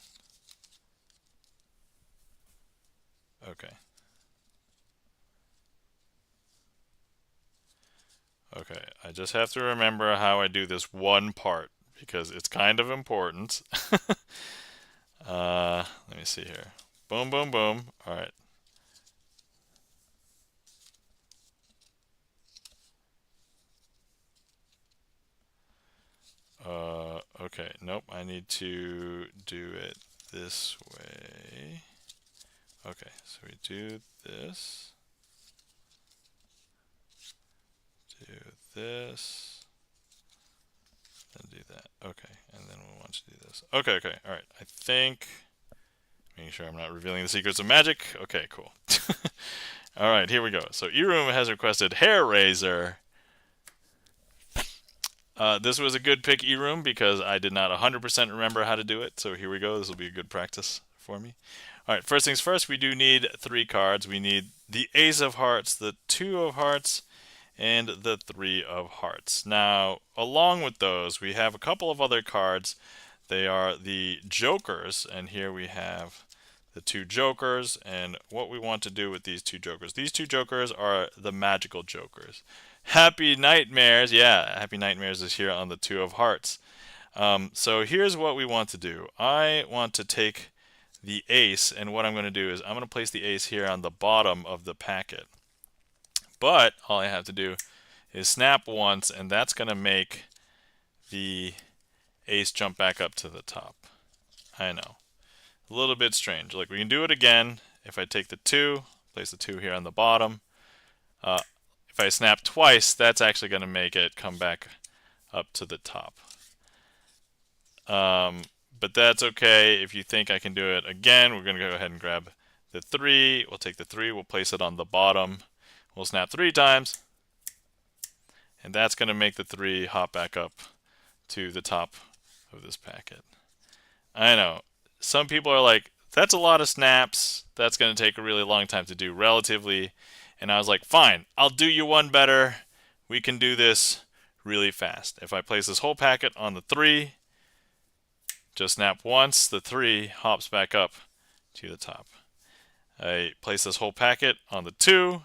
I just have to remember how I do this one part because it's kind of important. Let me see here. Boom, boom, boom. All right. Okay, nope, I need to do it this way. Okay, so we do this, do this, then do that. Okay, and then we want to do this. Okay, okay, all right. I think, making sure I'm not revealing the secrets of magic. Okay, cool. All right, here we go. So eRoom has requested Hair Razor. This was a good pick, eRoom, because I did not 100% remember how to do it. So here we go. This will be a good practice for me. All right, first things first, we do need 3 cards. We need the Ace of Hearts, the 2 of Hearts, and the 3 of Hearts. Now, along with those, we have a couple of other cards. They are the Jokers, and here we have the 2 Jokers, and what we want to do with these 2 Jokers. These 2 Jokers are the magical Jokers. Happy Nightmares, yeah, Happy Nightmares is here on the 2 of Hearts. So here's what we want to do. I want to take the ace, and what I'm going to do is I'm going to place the ace here on the bottom of the packet. But all I have to do is snap once, and that's going to make the ace jump back up to the top. I know. A little bit strange. Like, we can do it again. If I take the 2, place the 2 here on the bottom. If I snap twice, that's actually going to make it come back up to the top. But that's okay. If you think I can do it again, we're going to go ahead and grab the 3. We'll take the 3, we'll place it on the bottom. We'll snap 3 times. And that's going to make the 3 hop back up to the top of this packet. I know. Some people are like, that's a lot of snaps. That's going to take a really long time to do relatively. And I was like, fine, I'll do you one better. We can do this really fast. If I place this whole packet on the 3, just snap once, the 3 hops back up to the top. I place this whole packet on the 2,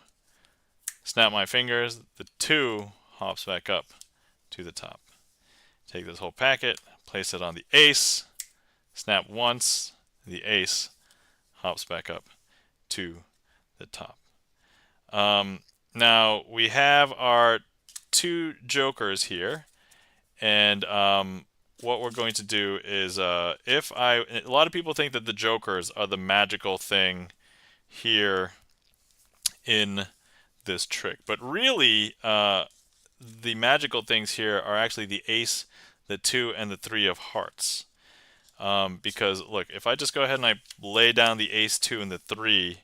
snap my fingers, the 2 hops back up to the top. Take this whole packet, place it on the ace, snap once, the ace hops back up to the top. Now we have our 2 jokers here, and what we're going to do is a lot of people think that the jokers are the magical thing here in this trick, but really the magical things here are actually the ace, the 2, and the 3 of hearts. Because look, if I just go ahead and I lay down the ace, 2, and the 3,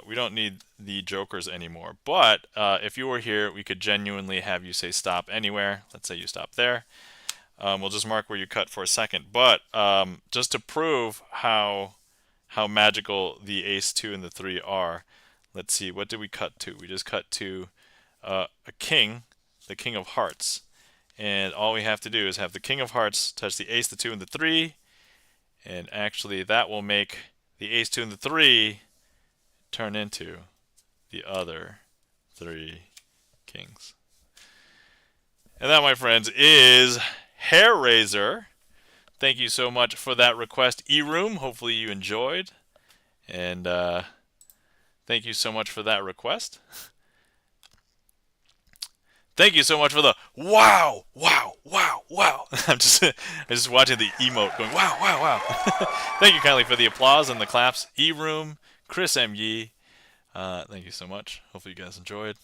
we don't need the jokers anymore. But if you were here, we could genuinely have you say stop anywhere. Let's say you stop there. We'll just mark where you cut for a second. But just to prove how magical the ace, 2, and the 3 are, let's see, what did we cut to? We just cut to a king, the king of hearts. And all we have to do is have the king of hearts touch the ace, the 2, and the 3. And actually that will make the ace, 2, and the 3 turn into the other 3 kings. And that, my friends, is Hair Razor. Thank you so much for that request, eRoom. Hopefully you enjoyed. And thank you so much for that request. Thank you so much for the wow, wow, wow, wow. I'm just watching the emote going wow, wow, wow. Thank you kindly for the applause and the claps, eRoom, Chris M. Yee. Thank you so much. Hopefully you guys enjoyed.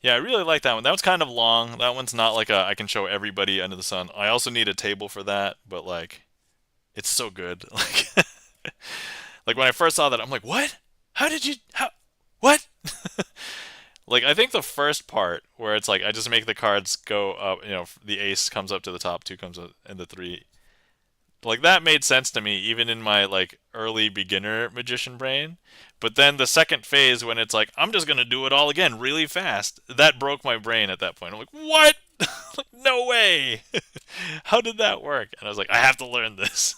Yeah, I really like that one. That one's kind of long. That one's not like I can show everybody under the sun. I also need a table for that, but like, it's so good. Like when I first saw that, I'm like, what? What? Like, I think the first part where it's like I just make the cards go up, the ace comes up to the top, 2 comes up, and the 3. Like, that made sense to me, even in my, like, early beginner magician brain. But then the second phase, when it's like, I'm just going to do it all again really fast, that broke my brain at that point. I'm like, what? Like, no way. How did that work? And I was like, I have to learn this.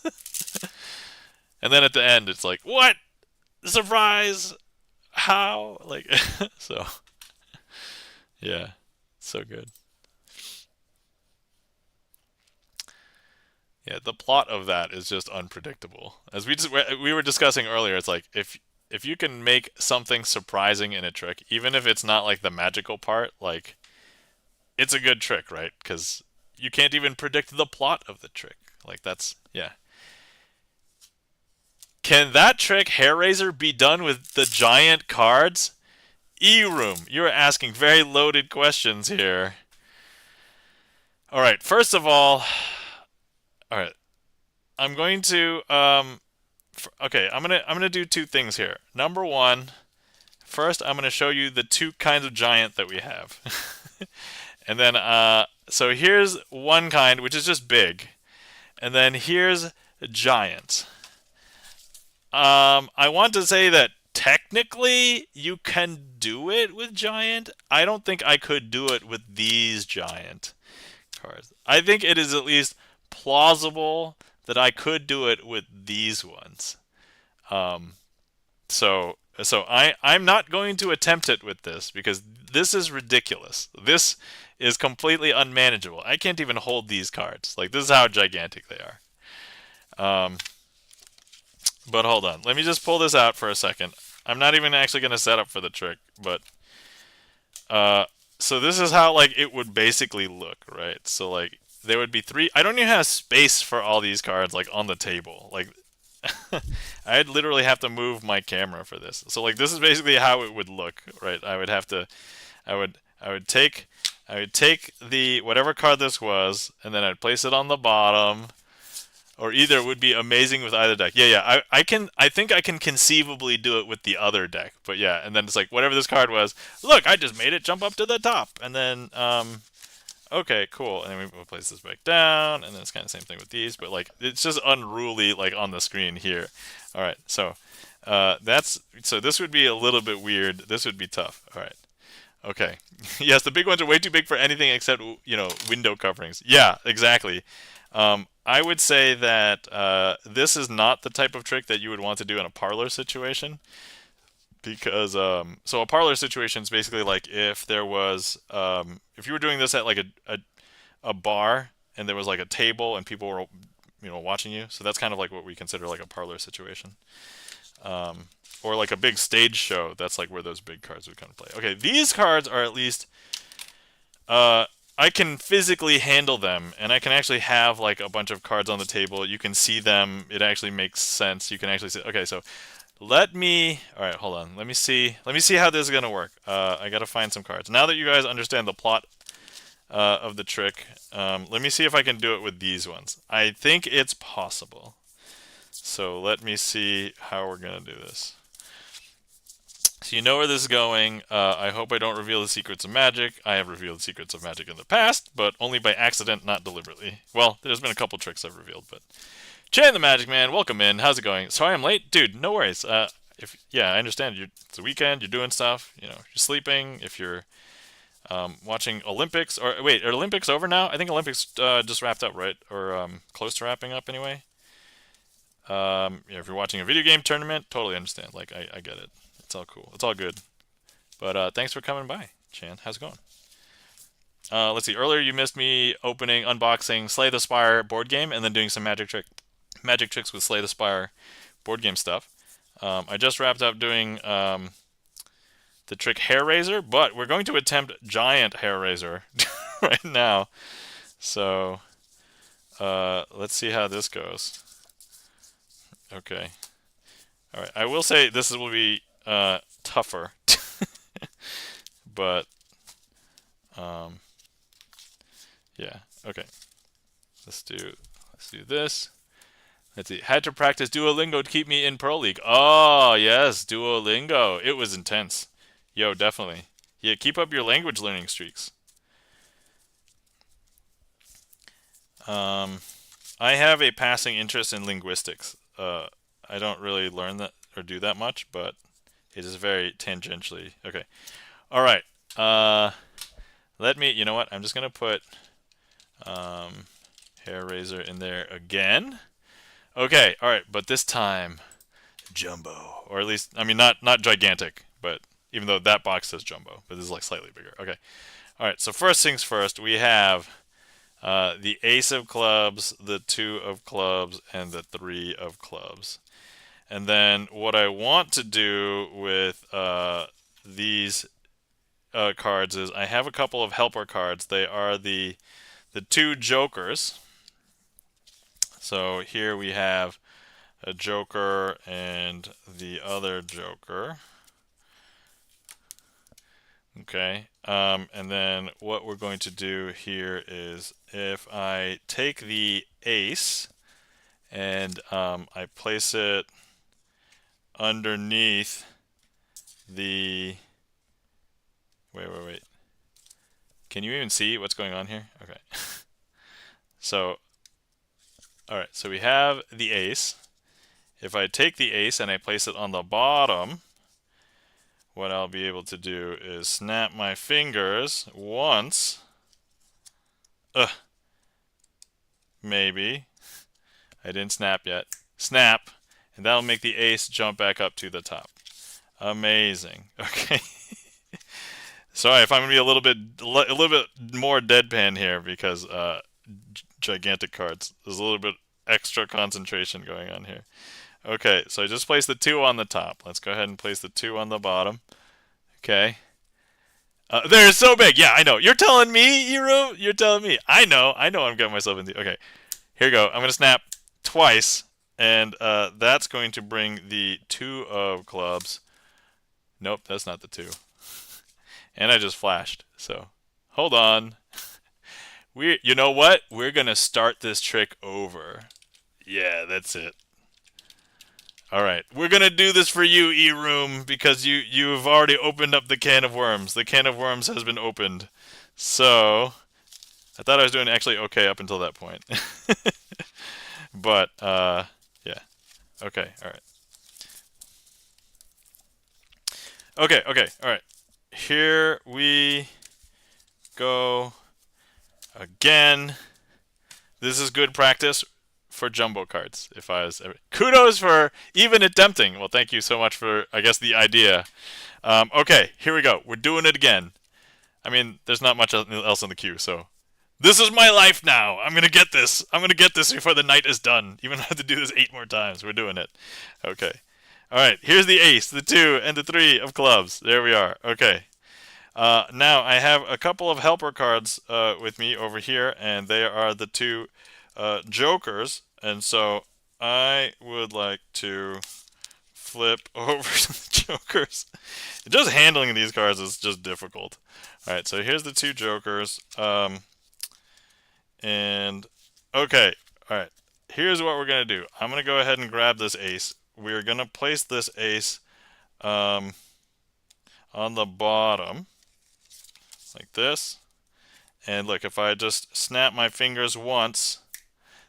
And then at the end, it's like, what? Surprise! how? Like, so, yeah, so good. Yeah, the plot of that is just unpredictable. As we were discussing earlier, it's like if you can make something surprising in a trick, even if it's not like the magical part, like it's a good trick, right? Because you can't even predict the plot of the trick. Like that's yeah. Can that trick hair raiser be done with the giant cards? E-room, you're asking very loaded questions here. All right, first of all right, I'm going to okay, I'm gonna do two things here. Number one, first I'm gonna show you the two kinds of giant that we have, and then so here's one kind which is just big, and then here's giant. I want to say that technically you can do it with giant. I don't think I could do it with these giant cards. I think it is at least plausible that I could do it with these ones. Um, I'm not going to attempt it with this because this is ridiculous. This is completely unmanageable. I can't even hold these cards. Like this is how gigantic they are. Um, but hold on, let me just pull this out for a second. I'm not even actually going to set up for the trick, but so this is how like it would basically look, right? So like there would be three. I don't even have space for all these cards like on the table. Like I'd literally have to move my camera for this. So like this is basically how it would look, right? I would have to I would take the whatever card this was and then I'd place it on the bottom. Or either would be amazing with either deck. Yeah. I think I can conceivably do it with the other deck. But yeah, and then it's like whatever this card was, look, I just made it jump up to the top. And then okay, cool. And then we'll place this back down, and then it's kind of the same thing with these, but like it's just unruly like on the screen here. All right, so so this would be a little bit weird. This would be tough. All right, okay. Yes, the big ones are way too big for anything except window coverings. Yeah, exactly. I would say that this is not the type of trick that you would want to do in a parlor situation because so a parlor situation is basically like if there was if you were doing this at like a bar and there was like a table and people were watching you, so that's kind of like what we consider like a parlor situation, or like a big stage show. That's like where those big cards would come to play. Okay, these cards are at least I can physically handle them, and I can actually have like a bunch of cards on the table. You can see them. It actually makes sense. You can actually see. Okay, so all right, hold on. Let me see how this is gonna work. I gotta find some cards. Now that you guys understand the plot of the trick, let me see if I can do it with these ones. I think it's possible. So let me see how we're gonna do this. So you know where this is going. I hope I don't reveal the secrets of magic. I have revealed the secrets of magic in the past, but only by accident, not deliberately. Well, there's been a couple tricks I've revealed, but Chan the Magic Man, welcome in. How's it going? Sorry I'm late, dude. No worries. I understand. It's a weekend. You're doing stuff. You're sleeping. If you're watching Olympics, or wait, are Olympics over now? I think Olympics just wrapped up, right? Or close to wrapping up anyway. If you're watching a video game tournament, totally understand. Like I get it. It's all cool. It's all good. But thanks for coming by, Chan. How's it going? Let's see. Earlier you missed me unboxing Slay the Spire board game and then doing some magic tricks with Slay the Spire board game stuff. I just wrapped up doing the trick hair raiser, but we're going to attempt giant hair raiser right now. So let's see how this goes. Okay. All right. I will say this will be tougher, but yeah. Okay. Let's do this. Let's see. Had to practice Duolingo to keep me in Pro League. Oh yes, Duolingo. It was intense. Yo, definitely. Yeah, keep up your language learning streaks. I have a passing interest in linguistics. I don't really learn that or do that much, but it is very tangentially. Okay. All right. Let me, you know what? I'm just going to put hair raiser in there again. Okay. All right. But this time, jumbo. Or at least, I mean, not gigantic, but even though that box says jumbo, but this is like slightly bigger. Okay. All right. So first things first, we have the ace of clubs, the 2 of clubs, and the 3 of clubs. And then what I want to do with these cards is I have a couple of helper cards. They are the 2 jokers. So here we have a joker and the other joker. Okay, and then what we're going to do here is if I take the ace and I place it underneath the... Wait. Can you even see what's going on here? Okay. So, alright, so we have the ace. If I take the ace and I place it on the bottom, what I'll be able to do is snap my fingers once. Maybe. I didn't snap yet. Snap, and that'll make the ace jump back up to the top. Amazing. Okay. Sorry if I'm gonna be a little bit more deadpan here because gigantic cards. There's a little bit extra concentration going on here. Okay, so I just placed the 2 on the top. Let's go ahead and place the 2 on the bottom. Okay. They're so big. Yeah, I know. You're telling me, Hiro? You're telling me. I know I'm getting myself into. Okay, here we go. I'm gonna snap twice, and that's going to bring the 2 of clubs. Nope, that's not the 2. And I just flashed. So, hold on. You know what? We're gonna start this trick over. Yeah, that's it. All right, we're gonna do this for you, E-Room, because you've already opened up the can of worms. The can of worms has been opened. So, I thought I was doing actually okay up until that point. But yeah. Okay. All right. Okay. All right. Here we go again. This is good practice for jumbo cards. If I was kudos for even attempting. Well, thank you so much for, I guess, the idea. Okay, here we go. We're doing it again. I mean, there's not much else in the queue, so this is my life now. I'm gonna get this. I'm gonna get this before the night is done. Even though I have to do this 8 more times. We're doing it. Okay. All right. Here's the ace, the 2, and the 3 of clubs. There we are. Okay. Now I have a couple of helper cards with me over here, and they are the 2 jokers. And so I would like to flip over to the jokers. Just handling these cards is just difficult. All right. So here's the 2 jokers. And okay. All right. Here's what we're gonna do. I'm gonna go ahead and grab this ace. We're gonna place this ace on the bottom like this. And look, if I just snap my fingers once,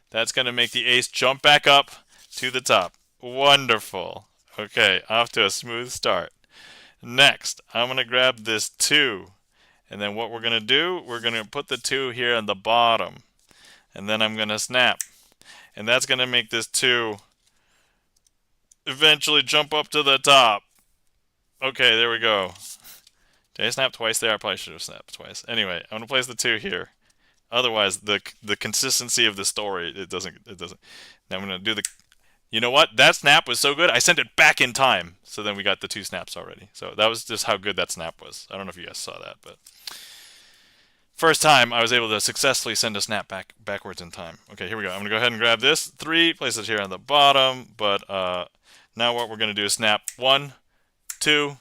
that's gonna make the ace jump back up to the top. Wonderful. Okay, off to a smooth start. Next, I'm gonna grab this 2. And then what we're gonna do, we're gonna put the 2 here on the bottom. And then I'm gonna snap. And that's gonna make this 2 eventually jump up to the top. Okay, there we go. Did I snap twice there? I probably should have snapped twice. Anyway, I'm gonna place the 2 here. Otherwise, the consistency of the story, it doesn't. Now I'm gonna do the. You know what? That snap was so good, I sent it back in time. So then we got the 2 snaps already. So that was just how good that snap was. I don't know if you guys saw that, but first time I was able to successfully send a snap backwards in time. Okay, here we go. I'm gonna go ahead and grab this 3, place it here on the bottom. But now what we're gonna do is snap 1, 2.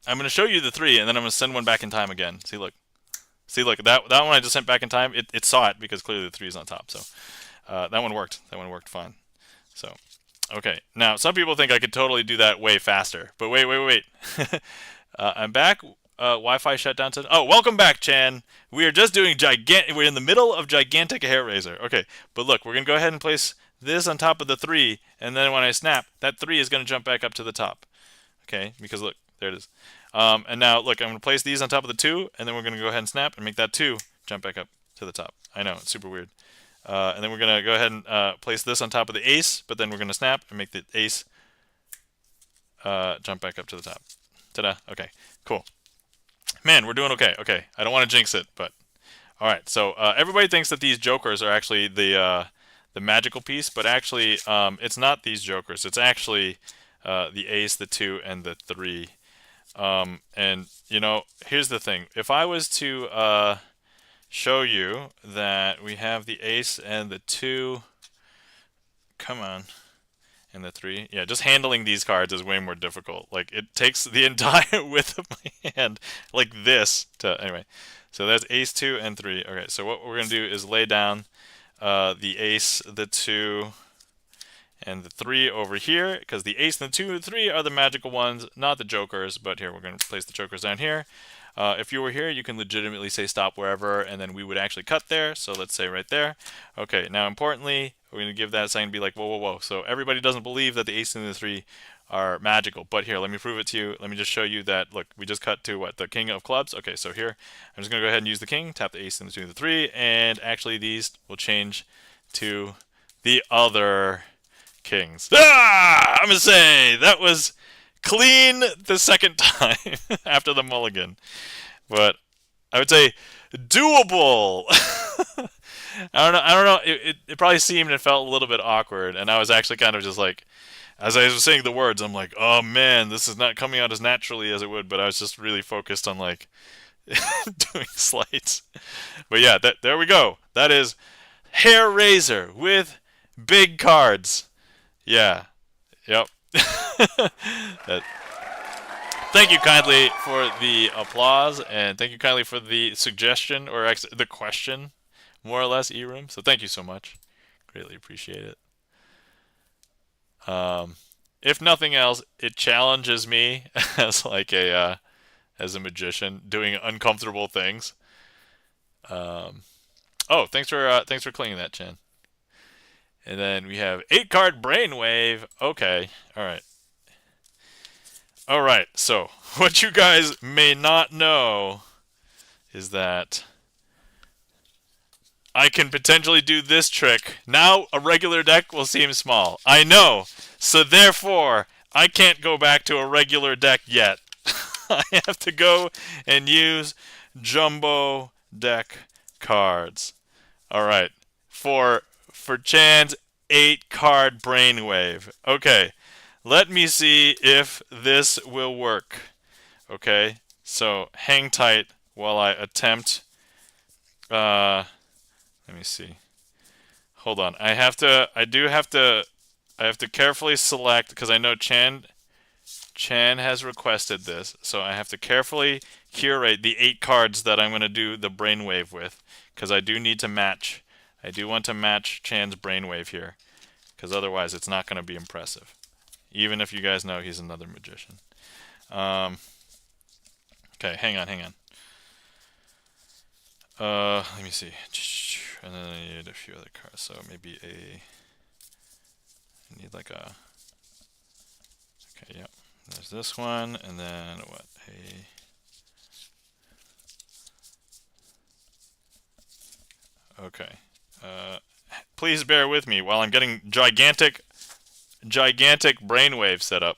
I'm gonna show you the 3, and then I'm gonna send one back in time again. See, look. That one I just sent back in time. It saw it because clearly the 3 is on top. So that one worked. That one worked fine. So okay. Now some people think I could totally do that way faster, but wait. I'm back. Wi-Fi shutdown said. Oh, welcome back, Chan. We are just doing gigantic. We're in the middle of gigantic hair raiser. Okay, but look, we're gonna go ahead and place this on top of the 3, and then when I snap, that 3 is gonna jump back up to the top. Okay, because look, there it is. And now look, I'm gonna place these on top of the 2, and then we're gonna go ahead and snap and make that 2 jump back up to the top. I know, it's super weird. And then we're gonna go ahead and place this on top of the ace, but then we're gonna snap and make the ace jump back up to the top. Ta-da. Okay, cool. Man, we're doing okay. Okay, I don't want to jinx it, but all right. So everybody thinks that these jokers are actually the magical piece, but actually it's not these jokers. It's actually the ace, the 2, and the 3. And you know, here's the thing. If I was to show you that we have the ace and the 2, come on, and the 3. Yeah, just handling these cards is way more difficult. Like, it takes the entire width of my hand, like this, to, anyway. So that's ace, 2, and 3. Okay, so what we're going to do is lay down the ace, the 2, and the 3 over here, because the ace and the 2 and the 3 are the magical ones, not the jokers. But here, we're going to place the jokers down here. If you were here, you can legitimately say stop wherever, and then we would actually cut there. So let's say right there. Okay, now importantly, we're going to give that a second to be like, whoa, whoa, whoa. So everybody doesn't believe that the ace and the 3 are magical. But here, let me prove it to you. Let me just show you that, look, we just cut to what? The king of clubs. Okay, so here, I'm just going to go ahead and use the king, tap the ace and the 2 and the 3, and actually these will change to the other kings. Ah! I'm going to say that was clean the second time after the mulligan. But I would say doable. I don't know. It probably seemed and felt a little bit awkward, and I was actually kind of just like, as I was saying the words, I'm like, oh man, this is not coming out as naturally as it would. But I was just really focused on like doing slides. But yeah, there we go. That is hair razor with big cards. Yeah. Yep. Thank you kindly for the applause, and thank you kindly for the suggestion, or the question, more or less, E-Room. So thank you so much. Greatly appreciate it. If nothing else, it challenges me as like as a magician doing uncomfortable things. Oh, thanks for cleaning that, Chan. And then we have 8-card brainwave. Okay, all right. All right, so what you guys may not know is that I can potentially do this trick. Now a regular deck will seem small. I know. So therefore, I can't go back to a regular deck yet. I have to go and use jumbo deck cards. All right. For Chan's 8-card brainwave. Okay. Let me see if this will work. Okay, so hang tight while I attempt. Let me see. Hold on. I have to carefully select, because I know Chan has requested this, so I have to carefully curate the 8 cards that I'm going to do the brainwave with, because I do need to match. I do want to match Chan's brainwave here, because otherwise it's not going to be impressive. Even if you guys know he's another magician. Okay, hang on. Let me see. And then I need a few other cards. So maybe I need like a... Okay, yep. There's this one, and then what? Okay. Please bear with me while I'm getting gigantic brainwave set up.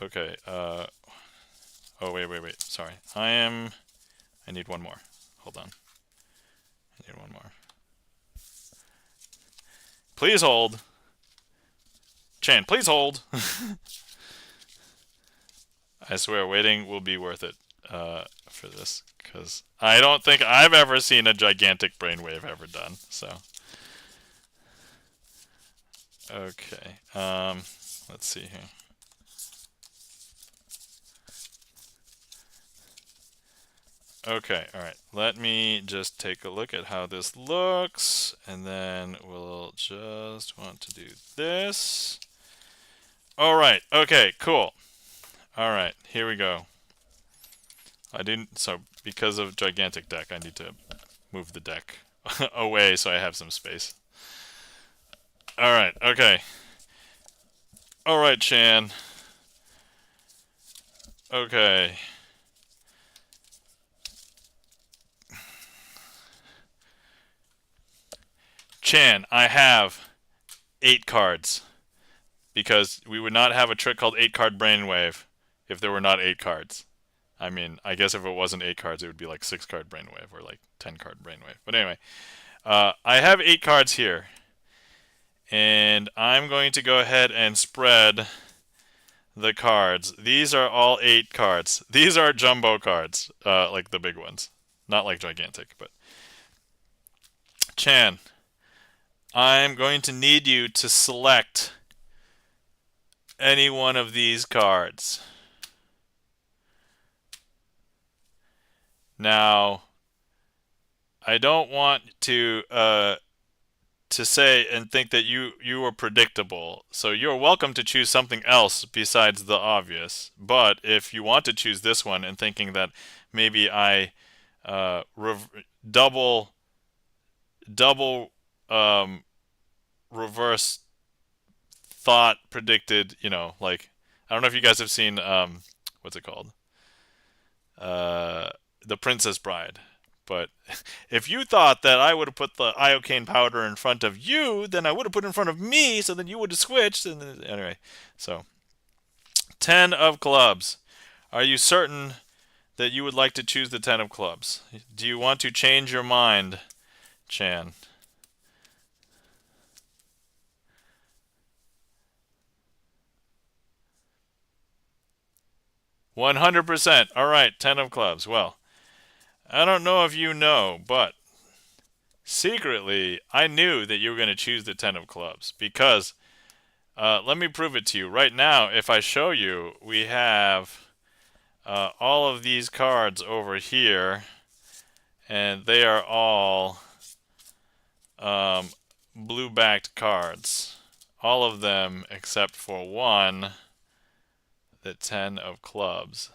Okay, oh, wait. Sorry. I need one more. Hold on. I need one more. Please hold. Chan, please hold. I swear, waiting will be worth it for this, because I don't think I've ever seen a gigantic brainwave ever done, so. Okay, let's see here. Okay, alright. Let me just take a look at how this looks, and then we'll just want to do this. Alright, okay, cool. Alright, here we go. So because of gigantic deck, I need to move the deck away so I have some space. Alright, okay. Alright, Chan. Okay. Chan, I have 8 cards, because we would not have a trick called 8-card brainwave if there were not 8 cards. I mean, I guess if it wasn't 8 cards, it would be like 6-card brainwave or like 10-card brainwave. But anyway, I have 8 cards here, and I'm going to go ahead and spread the cards. These are all 8 cards. These are jumbo cards, like the big ones, not like gigantic. But Chan, I'm going to need you to select any one of these cards. Now, I don't want to say and think that you are predictable. So you're welcome to choose something else besides the obvious. But if you want to choose this one and thinking that maybe I double reverse thought predicted, like, I don't know if you guys have seen what's it called? The Princess Bride. But if you thought that I would have put the iocane powder in front of you, then I would have put it in front of me, so then you would have switched. And anyway, so 10 of clubs. Are you certain that you would like to choose the 10 of clubs? Do you want to change your mind, Chan? %. All right, 10 of clubs. Well, I don't know if you know, but secretly, I knew that you were going to choose the 10 of clubs because let me prove it to you. Right now, if I show you, we have all of these cards over here, and they are all blue-backed cards. All of them except for one, the 10 of clubs.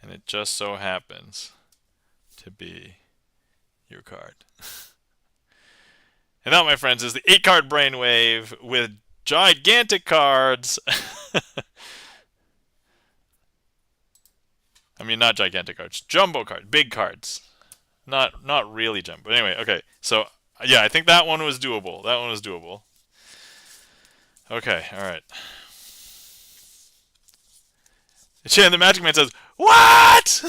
And it just so happens to be your card. And that, my friends, is the 8-card brainwave with gigantic cards. I mean, not gigantic cards, jumbo cards, big cards. Not really jumbo. But anyway, okay. So, yeah, I think that one was doable. That one was doable. Okay, all right. Chan, the Magic Man says, "What?"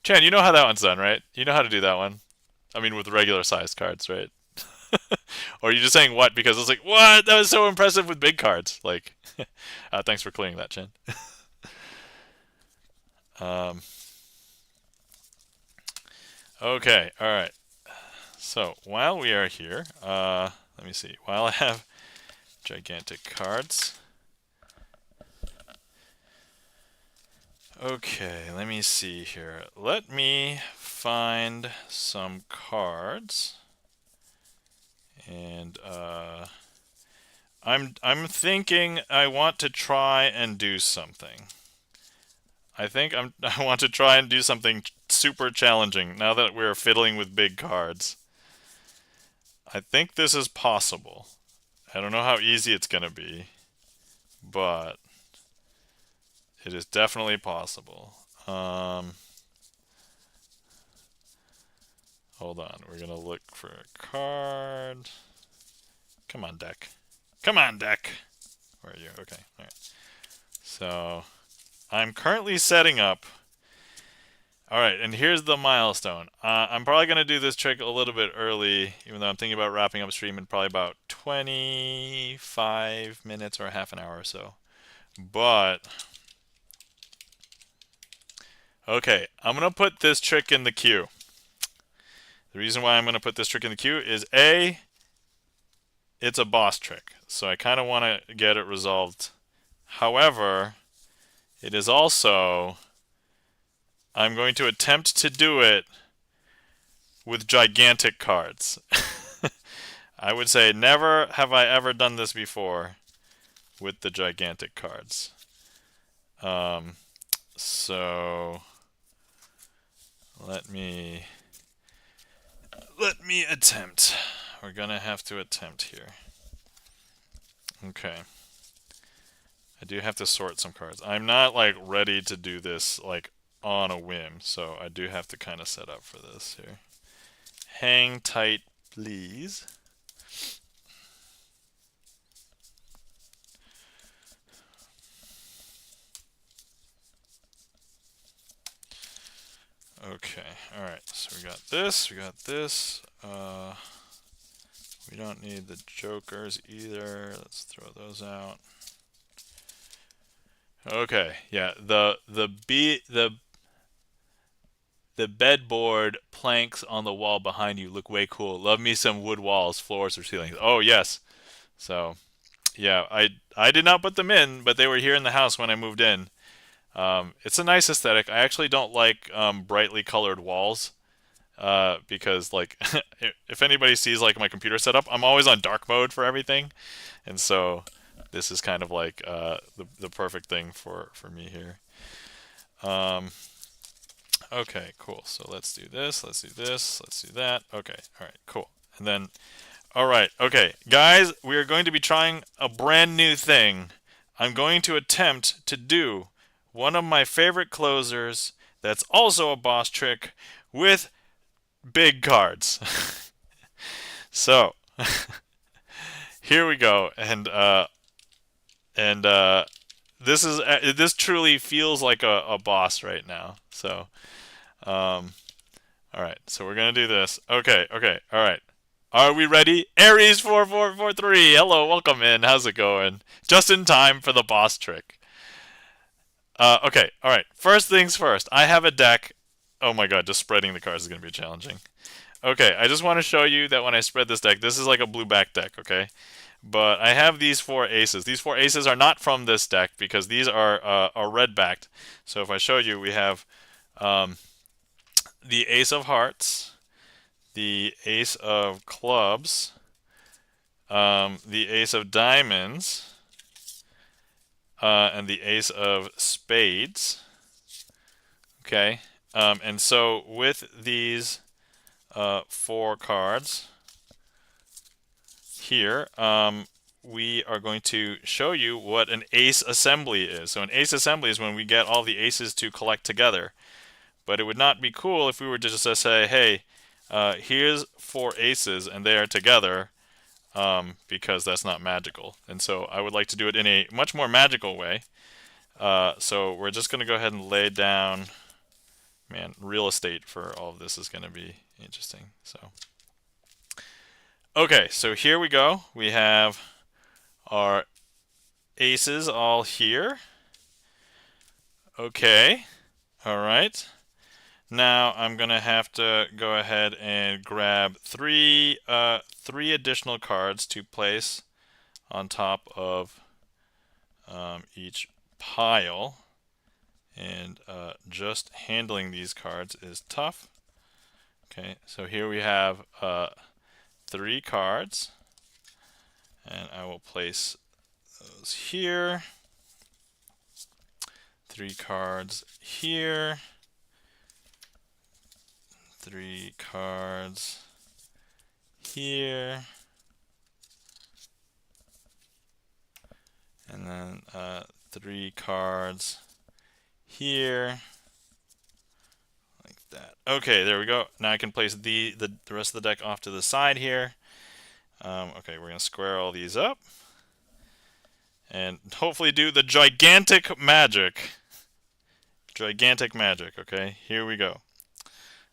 Chan, you know how that one's done, right? You know how to do that one. I mean, with regular sized cards, right? Or are you just saying what because it's like, what? That was so impressive with big cards. Like, thanks for clearing that, Chan. Okay, all right. So while we are here, let me see. While I have gigantic cards. Okay, let me see here. Let me find some cards. And I'm thinking I want to try and do something. I think I want to try and do something super challenging now that we're fiddling with big cards. I think this is possible. I don't know how easy it's going to be, but it is definitely possible. Hold on, we're going to look for a card. Come on, deck. Come on, deck. Where are you? Okay, all right. So, I'm currently setting up. All right, and here's the milestone. I'm probably going to do this trick a little bit early, even though I'm thinking about wrapping up stream in probably about 25 minutes or half an hour or so. But, okay, I'm going to put this trick in the queue. The reason why I'm going to put this trick in the queue is A, it's a boss trick, so I kind of want to get it resolved. However, it is also, I'm going to attempt to do it with gigantic cards. I would say never have I ever done this before with the gigantic cards. So let me attempt. We're gonna have to attempt here. Okay. I do have to sort some cards. I'm not like ready to do this like on a whim, so I do have to kind of set up for this here. Hang tight, please. Okay, alright, so we got this, we got this. We don't need the jokers either. Let's throw those out. Okay, yeah, the bedboard planks on the wall behind you look way cool. Love me some wood walls, floors, or ceilings. Oh yes. So yeah, I did not put them in, but they were here in the house when I moved in. It's a nice aesthetic. I actually don't like brightly colored walls because like if anybody sees like my computer setup, I'm always on dark mode for everything, and so this is kind of like the perfect thing for me here. Okay, cool. So let's do this. Let's do this. Let's do that. Okay. All right. Cool. And then, all right. Okay, guys, we are going to be trying a brand new thing. I'm going to attempt to do one of my favorite closers that's also a boss trick with big cards. So here we go, and this truly feels like a boss right now. So, all right, so we're gonna do this. Okay, okay, all right. Are we ready? Aries 4443. Hello, welcome in. How's it going? Just in time for the boss trick. Okay, all right. First things first. I have a deck. Oh my god, just spreading the cards is gonna be challenging. Okay, I just want to show you that when I spread this deck, this is like a blue back deck, okay? But I have these 4 aces. These 4 aces are not from this deck because these are red backed. So if I show you, we have the ace of hearts, the ace of clubs, the ace of diamonds, and the ace of spades. Okay, and so with these 4 cards here, we are going to show you what an ace assembly is. So an ace assembly is when we get all the aces to collect together. But it would not be cool if we were to just say, hey, here's 4 aces and they are together, because that's not magical. And so I would like to do it in a much more magical way. So we're just going to go ahead and lay down, man, real estate for all of this is going to be interesting. So, okay, so here we go. We have our aces all here. Okay, all right. Now I'm gonna have to go ahead and grab three additional cards to place on top of each pile, and just handling these cards is tough. Okay, so here we have 3 cards, and I will place those here. 3 cards here. 3 cards here, and then 3 cards here, like that. Okay, there we go. Now I can place the rest of the deck off to the side here. Okay, we're gonna square all these up, and hopefully do the gigantic magic. Gigantic magic. Okay, here we go.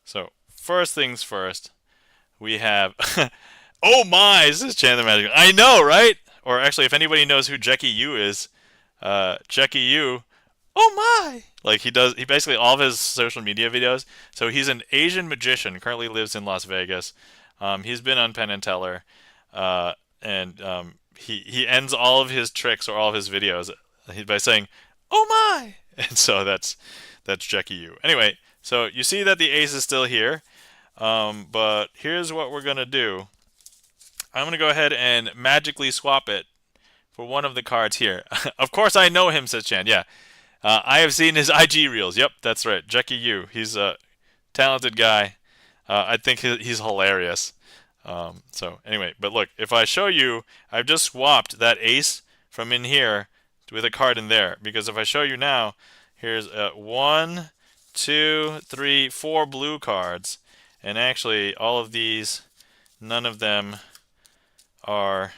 So first things first, we have oh my, says Chandler Magic. I know, right? Or actually, if anybody knows who Jackie Yu is, Jackie Yu, oh my! Like he basically all of his social media videos. So he's an Asian magician, currently lives in Las Vegas. He's been on Penn and Teller, and he ends all of his tricks or all of his videos by saying, "Oh my!" And so that's Jackie Yu. Anyway, so you see that the ace is still here, but here's what we're gonna do. I'm gonna go ahead and magically swap it for one of the cards here. Of course I know him, says Chan. Yeah, I have seen his IG reels. Yep, that's right, Jackie Yu. He's a talented guy. I think he's hilarious. So anyway, but look, if I show you, I've just swapped that ace from in here with a card in there. Because if I show you now, here's 1, 2, 3, 4 blue cards, and actually all of these, none of them are.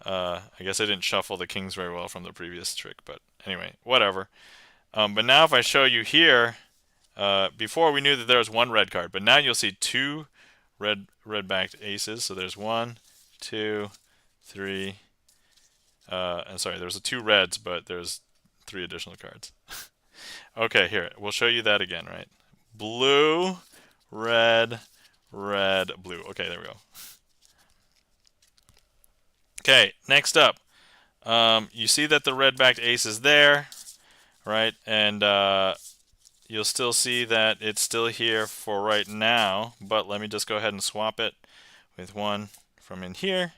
I guess I didn't shuffle the kings very well from the previous trick, but anyway, whatever. But now if I show you here, before we knew that there was one red card, but now you'll see two red-backed aces. So there's 1, 2, 3. And sorry, there's 2 reds, but there's 3 additional cards. Okay, here, we'll show you that again, right? Blue, red, red, blue. Okay, there we go. Okay, next up, you see that the red-backed ace is there, right? And you'll still see that it's still here for right now, but let me just go ahead and swap it with one from in here.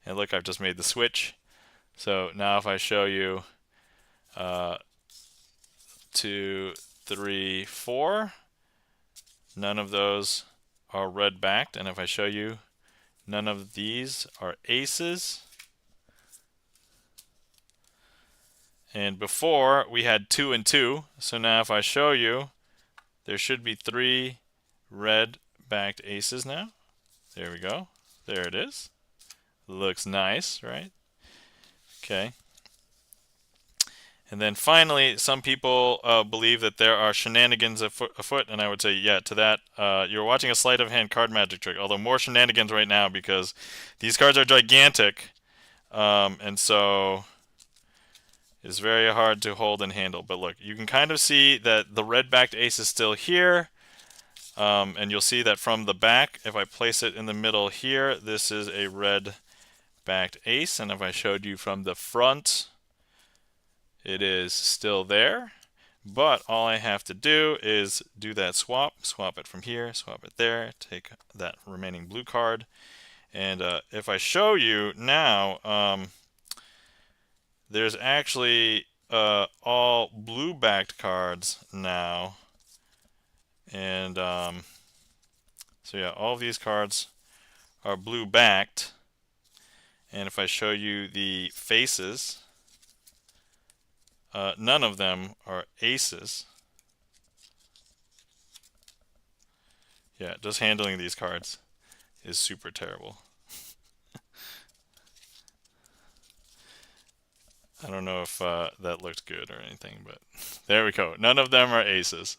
And look, I've just made the switch. So now if I show you 2, 3, 4, none of those are red backed. And if I show you, none of these are aces. And before we had 2 and 2. So now if I show you, there should be 3 red backed aces now. There we go. There it is. Looks nice, right? Okay. And then finally, some people believe that there are shenanigans afoot, and I would say, yeah, to that, you're watching a sleight of hand card magic trick, although more shenanigans right now because these cards are gigantic, and so it's very hard to hold and handle. But look, you can kind of see that the red-backed ace is still here, and you'll see that from the back, if I place it in the middle here, this is a red-backed ace, and if I showed you from the front, it is still there, but all I have to do is do that swap it from here, swap it there, take that remaining blue card, and if I show you now, there's actually all blue-backed cards now, and so yeah, all of these cards are blue-backed, and if I show you the faces, none of them are aces. Yeah, just handling these cards is super terrible. I don't know if that looked good or anything, but there we go. None of them are aces.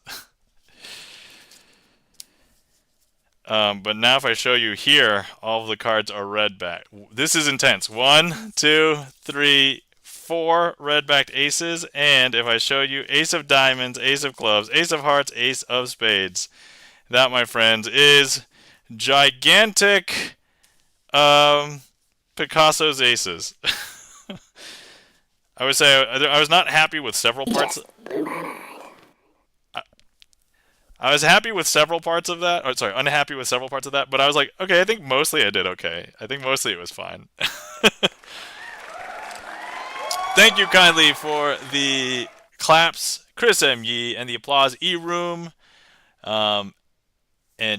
But now if I show you here, all of the cards are red back. This is intense. 1, 2, 3, 4 red-backed aces, and if I show you ace of diamonds, ace of clubs, ace of hearts, ace of spades, that, my friends, is gigantic Picasso's aces. I would say I was not happy with several parts. I was happy with several parts of that. Oh, sorry, unhappy with several parts of that. But I was like, okay, I think mostly I did okay. I think mostly it was fine. Thank you kindly for the claps, Chris M. Yee, and the applause, E-Room, and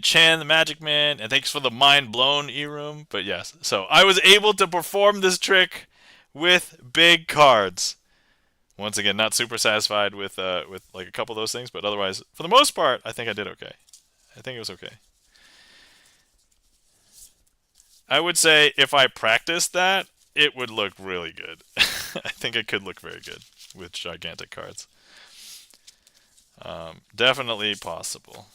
Chan, the Magic Man, and thanks for the mind-blown E-Room. But yes, so I was able to perform this trick with big cards. Once again, not super satisfied with like a couple of those things, but otherwise, for the most part, I think I did okay. I think it was okay. I would say if I practiced that, it would look really good. I think it could look very good with gigantic cards. Definitely possible.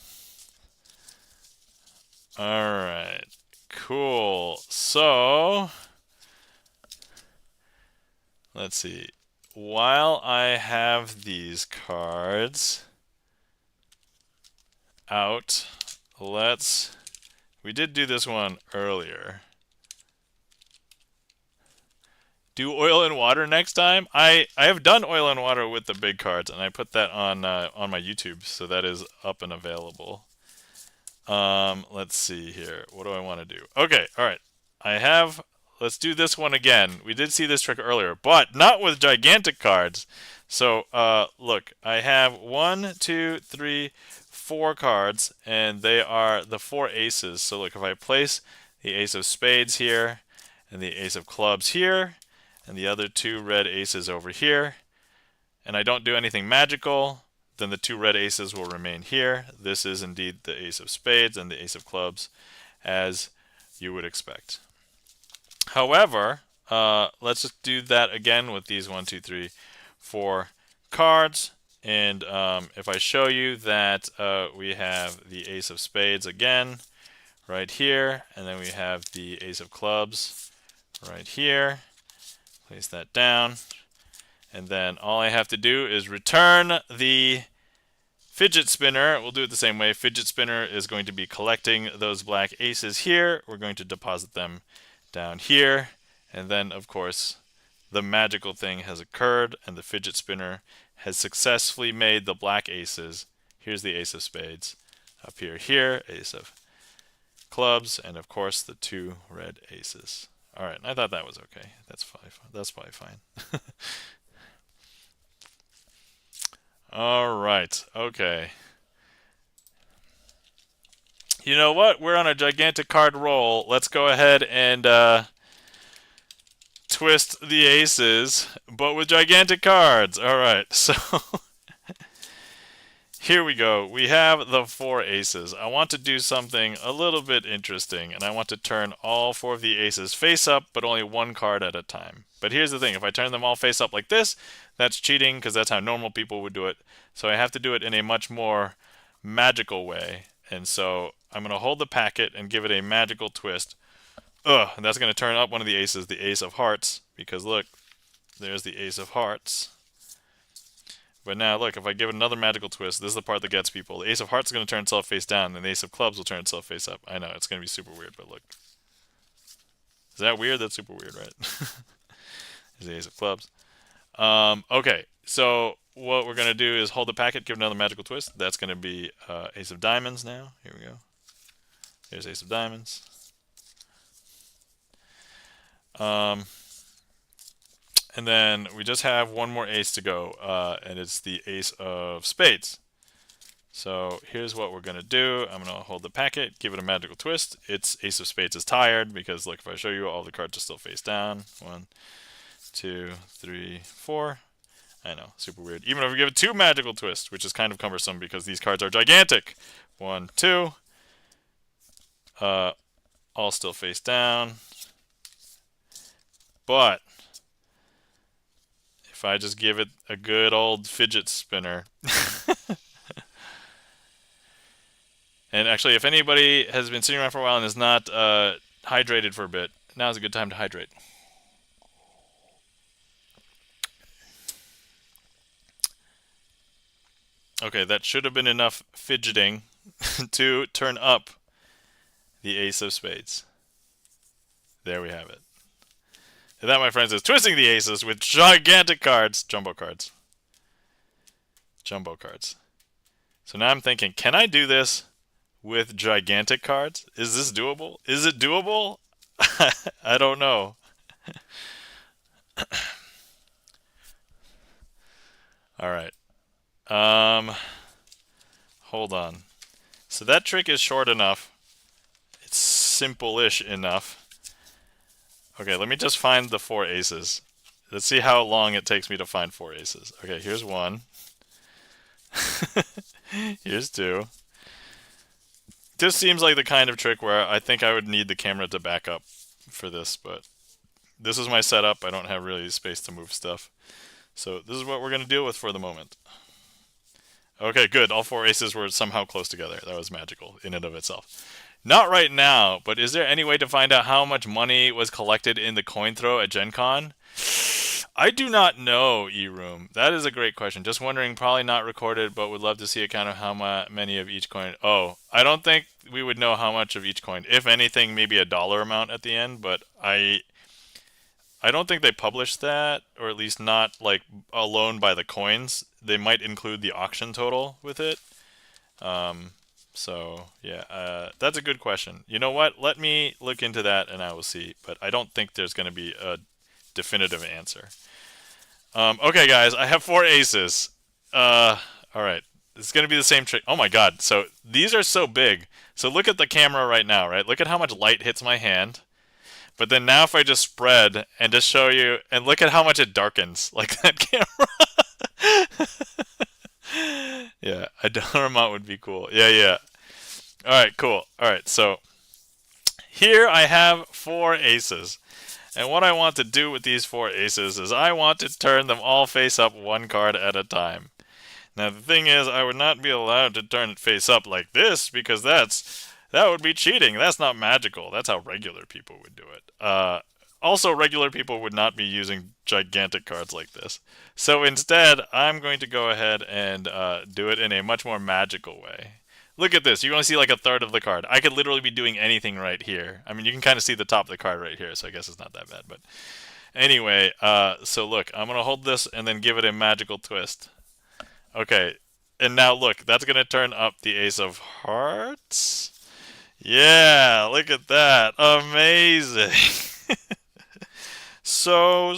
Alright, cool. So, let's see. While I have these cards out, we did do this one earlier. Do oil and water next time. I have done oil and water with the big cards, and I put that on my YouTube, so that is up and available. Let's see here. What do I want to do? Okay, all right. Let's do this one again. We did see this trick earlier, but not with gigantic cards. So look, I have 1, 2, 3, 4 cards, and they are the 4 aces. So look, if I place the ace of spades here, and the ace of clubs here, and the other 2 red aces over here, and I don't do anything magical, then the 2 red aces will remain here. This is indeed the ace of spades and the ace of clubs, as you would expect. However, let's just do that again with these 1, 2, 3, 4 cards. And if I show you that we have the ace of spades again right here, and then we have the ace of clubs right here, place that down, and then all I have to do is return the fidget spinner. We'll do it the same way. Fidget spinner is going to be collecting those black aces here. We're going to deposit them down here, and then of course the magical thing has occurred, and the fidget spinner has successfully made the black aces. Here's the ace of spades. Up here, ace of clubs, and of course the 2 red aces. All right, I thought that was okay. That's probably fine. All right, okay. You know what? We're on a gigantic card roll. Let's go ahead and twist the aces, but with gigantic cards. All right, so here we go. We have the 4 aces. I want to do something a little bit interesting, and I want to turn all 4 of the aces face up, but only 1 card at a time. But here's the thing. If I turn them all face up like this, that's cheating because that's how normal people would do it. So I have to do it in a much more magical way. And so I'm going to hold the packet and give it a magical twist. And that's going to turn up one of the aces, the ace of hearts, because look, there's the ace of hearts. But now look, if I give it another magical twist, this is the part that gets people. The ace of hearts is going to turn itself face down, and the ace of clubs will turn itself face up. I know, it's going to be super weird, but look. Is that weird? That's super weird, right? There's the ace of clubs. Okay, so what we're going to do is hold the packet, give it another magical twist. That's going to be ace of diamonds now. Here we go. Here's ace of diamonds. And then we just have one more ace to go, and it's the ace of spades. So here's what we're going to do. I'm going to hold the packet, give it a magical twist. Its ace of spades is tired because, look, if I show you, all the cards are still face down. 1, 2, 3, 4. I know, super weird. Even if we give it 2 magical twists, which is kind of cumbersome because these cards are gigantic. 1, 2. All still face down. But if I just give it a good old fidget spinner. And actually, if anybody has been sitting around for a while and is not hydrated for a bit, now's a good time to hydrate. Okay, that should have been enough fidgeting to turn up the ace of spades. There we have it. And that, my friends, is twisting the aces with gigantic cards. Jumbo cards. Jumbo cards. So now I'm thinking, can I do this with gigantic cards? Is this doable? Is it doable? I don't know. All right. Hold on. So that trick is short enough. It's simple-ish enough. Okay, let me just find the 4 aces. Let's see how long it takes me to find 4 aces. Okay, here's 1. Here's 2. This seems like the kind of trick where I think I would need the camera to back up for this, but this is my setup. I don't have really space to move stuff. So this is what we're going to deal with for the moment. Okay, good. All 4 aces were somehow close together. That was magical in and of itself. Not right now, but is there any way to find out how much money was collected in the coin throw at Gen Con? I do not know, E-Room. That is a great question. Just wondering, probably not recorded, but would love to see a count of how many of each coin. Oh, I don't think we would know how much of each coin. If anything, maybe a dollar amount at the end, but I don't think they published that, or at least not like alone by the coins. They might include the auction total with it. So yeah, that's a good question. You know what? Let me look into that and I will see. But I don't think there's going to be a definitive answer. Okay, guys, I have 4 aces. All right, it's going to be the same trick. Oh my God! So these are so big. So look at the camera right now, right? Look at how much light hits my hand. But then now if I just spread and just show you, and look at how much it darkens, like that camera. Yeah, a dollar amount would be cool. Yeah. All right, cool. All right, so here I have 4 aces. And what I want to do with these 4 aces is I want to turn them all face up 1 card at a time. Now the thing is, I would not be allowed to turn it face up like this because that would be cheating. That's not magical. That's how regular people would do it. Also, regular people would not be using gigantic cards like this. So instead, I'm going to go ahead and do it in a much more magical way. Look at this. You want to see like a third of the card. I could literally be doing anything right here. I mean, you can kind of see the top of the card right here, so I guess it's not that bad. But anyway, so look, I'm going to hold this and then give it a magical twist. Okay, and now look, that's going to turn up the Ace of Hearts. Yeah, look at that. Amazing. So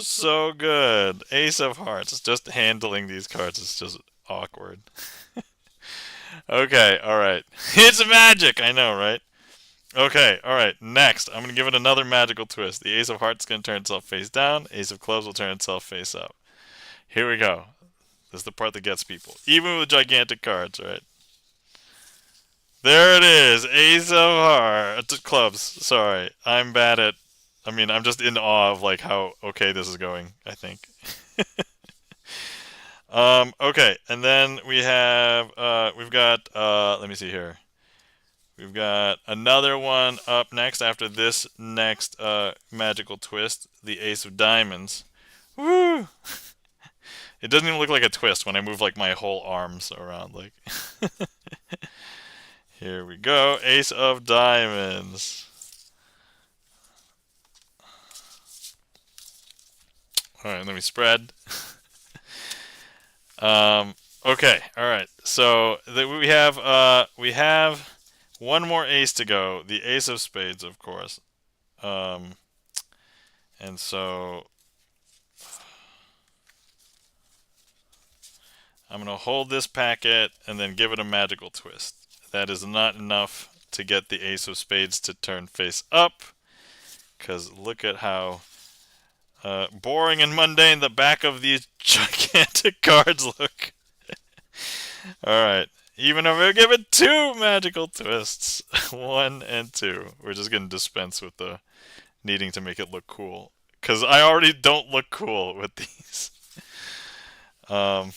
good. Ace of Hearts. Just handling these cards is just awkward. Okay, alright. It's magic! I know, right? Okay, alright. Next, I'm going to give it another magical twist. The Ace of Hearts is going to turn itself face down. Ace of Clubs will turn itself face up. Here we go. This is the part that gets people. Even with gigantic cards, right? There it is. Ace of Hearts. Clubs. Sorry. I'm bad at... I mean, I'm just in awe of like how okay this is going, I think. Okay, and then we've got, let me see here. We've got another one up next after this next magical twist, the Ace of Diamonds. Woo! It doesn't even look like a twist when I move like my whole arms around. Like, here we go, Ace of Diamonds. All right, let me spread. Okay, all right. So we have one more ace to go. The Ace of Spades, of course. And so I'm gonna hold this packet and then give it a magical twist. That is not enough to get the Ace of Spades to turn face up, because look at how boring and mundane the back of these gigantic cards look. Alright, even if we give it two magical twists, 1 and 2, we're just going to dispense with the needing to make it look cool. Because I already don't look cool with these. Okay,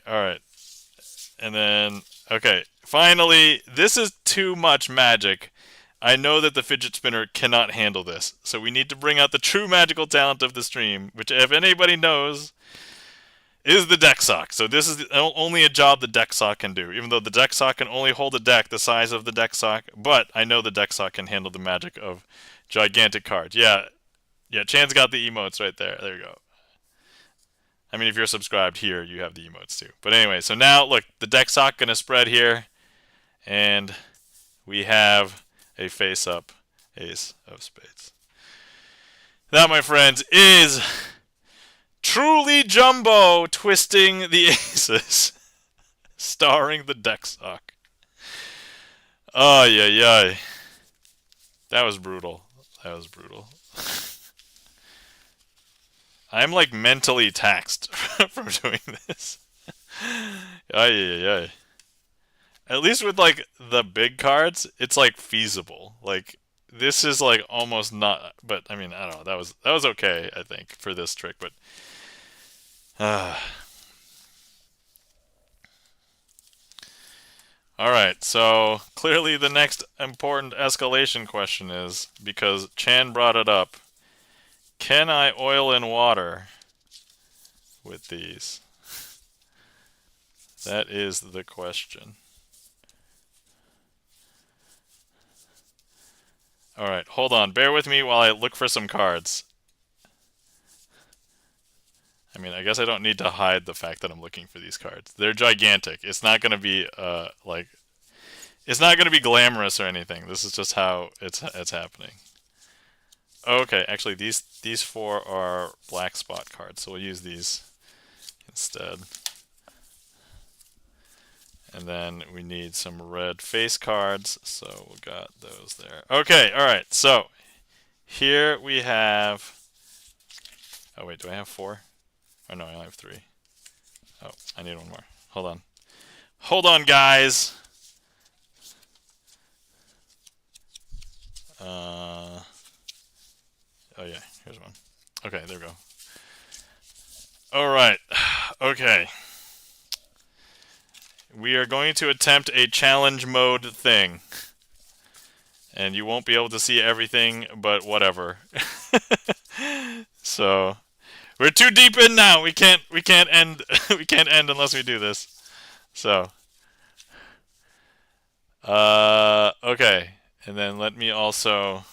alright. And then, okay, finally, this is too much magic. I know that the fidget spinner cannot handle this, so we need to bring out the true magical talent of the stream, which, if anybody knows, is the deck sock. So this is only a job the deck sock can do, even though the deck sock can only hold a deck the size of the deck sock, but I know the deck sock can handle the magic of gigantic cards. Yeah, Chan's got the emotes right there. There you go. I mean, if you're subscribed here, you have the emotes too. But anyway, so now, look, the deck sock going to spread here, and we have a face-up Ace of Spades. That, my friends, is truly Jumbo twisting the aces, starring the deck sock. Oh, yeah. That was brutal. I'm like mentally taxed from doing this. Yeah. At least with like the big cards, it's like feasible. Like this is like almost not. But I mean, I don't know. That was okay, I think, for this trick. But all right. So clearly, the next important escalation question is, because Chan brought it up. Can I oil in water with these? That is the question. Alright, hold on. Bear with me while I look for some cards. I mean, I guess I don't need to hide the fact that I'm looking for these cards. They're gigantic. It's not going to be, it's not going to be glamorous or anything. This is just how it's happening. Okay, actually, these 4 are black spot cards, so we'll use these instead. And then we need some red face cards, so we got those there. Okay, alright, so here we have... Oh wait, do I have 4? Oh no, I only have 3. Oh, I need one more. Hold on. Hold on, guys! Oh yeah, here's one. Okay, there we go. Alright, okay. we are going to attempt a challenge mode thing. And you won't be able to see everything, but whatever. So we're too deep in now. We can't end we can't end unless we do this. So okay. And then let me also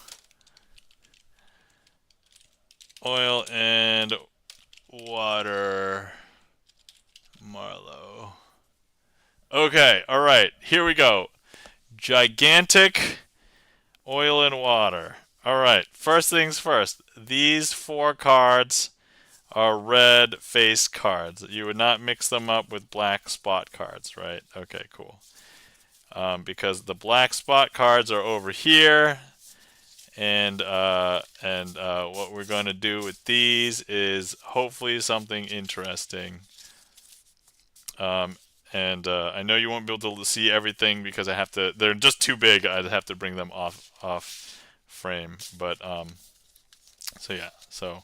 oil and water Marlowe. Okay, alright, here we go. Gigantic oil and water. Alright, first things first. These 4 cards are red face cards. You would not mix them up with black spot cards, right? Okay, cool. Because the black spot cards are over here, and what we're going to do with these is hopefully something interesting. I know you won't be able to see everything because I have to. They're just too big. I'd have to bring them off frame. But so yeah. So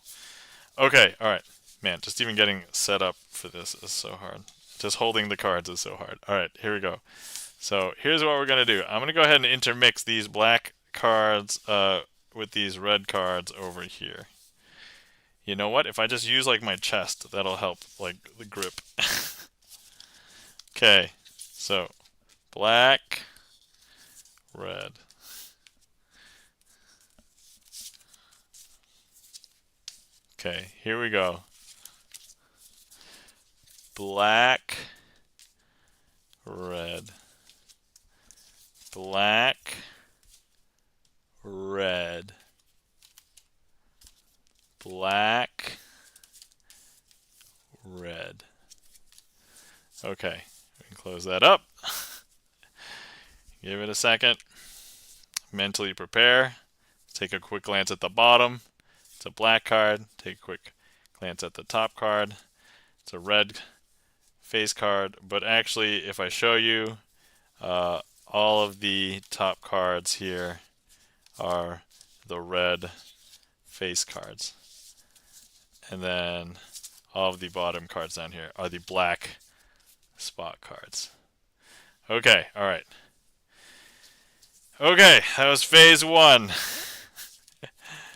okay. All right. Man, just even getting set up for this is so hard. Just holding the cards is so hard. All right. Here we go. So here's what we're gonna do. I'm gonna go ahead and intermix these black cards with these red cards over here. You know what? If I just use like my chest, that'll help like the grip. Okay, so black, red. Okay, here we go. Black, red. Black, red. Black, red. Okay. Close that up. Give it a second. Mentally prepare. Take a quick glance at the bottom. It's a black card. Take a quick glance at the top card. It's a red face card. But actually, if I show you, all of the top cards here are the red face cards. And then all of the bottom cards down here are the black spot cards. Okay, alright. Okay, that was phase 1.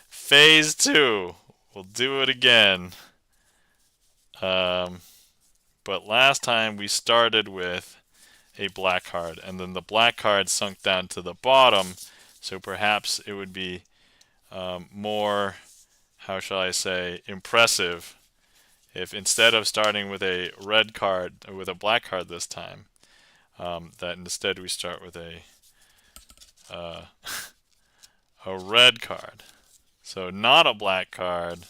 Phase 2. We'll do it again. But last time we started with a black card, and then the black card sunk down to the bottom, so perhaps it would be more, how shall I say, impressive if instead of starting with a red card, or with a black card this time, that instead we start with a red card. So not a black card,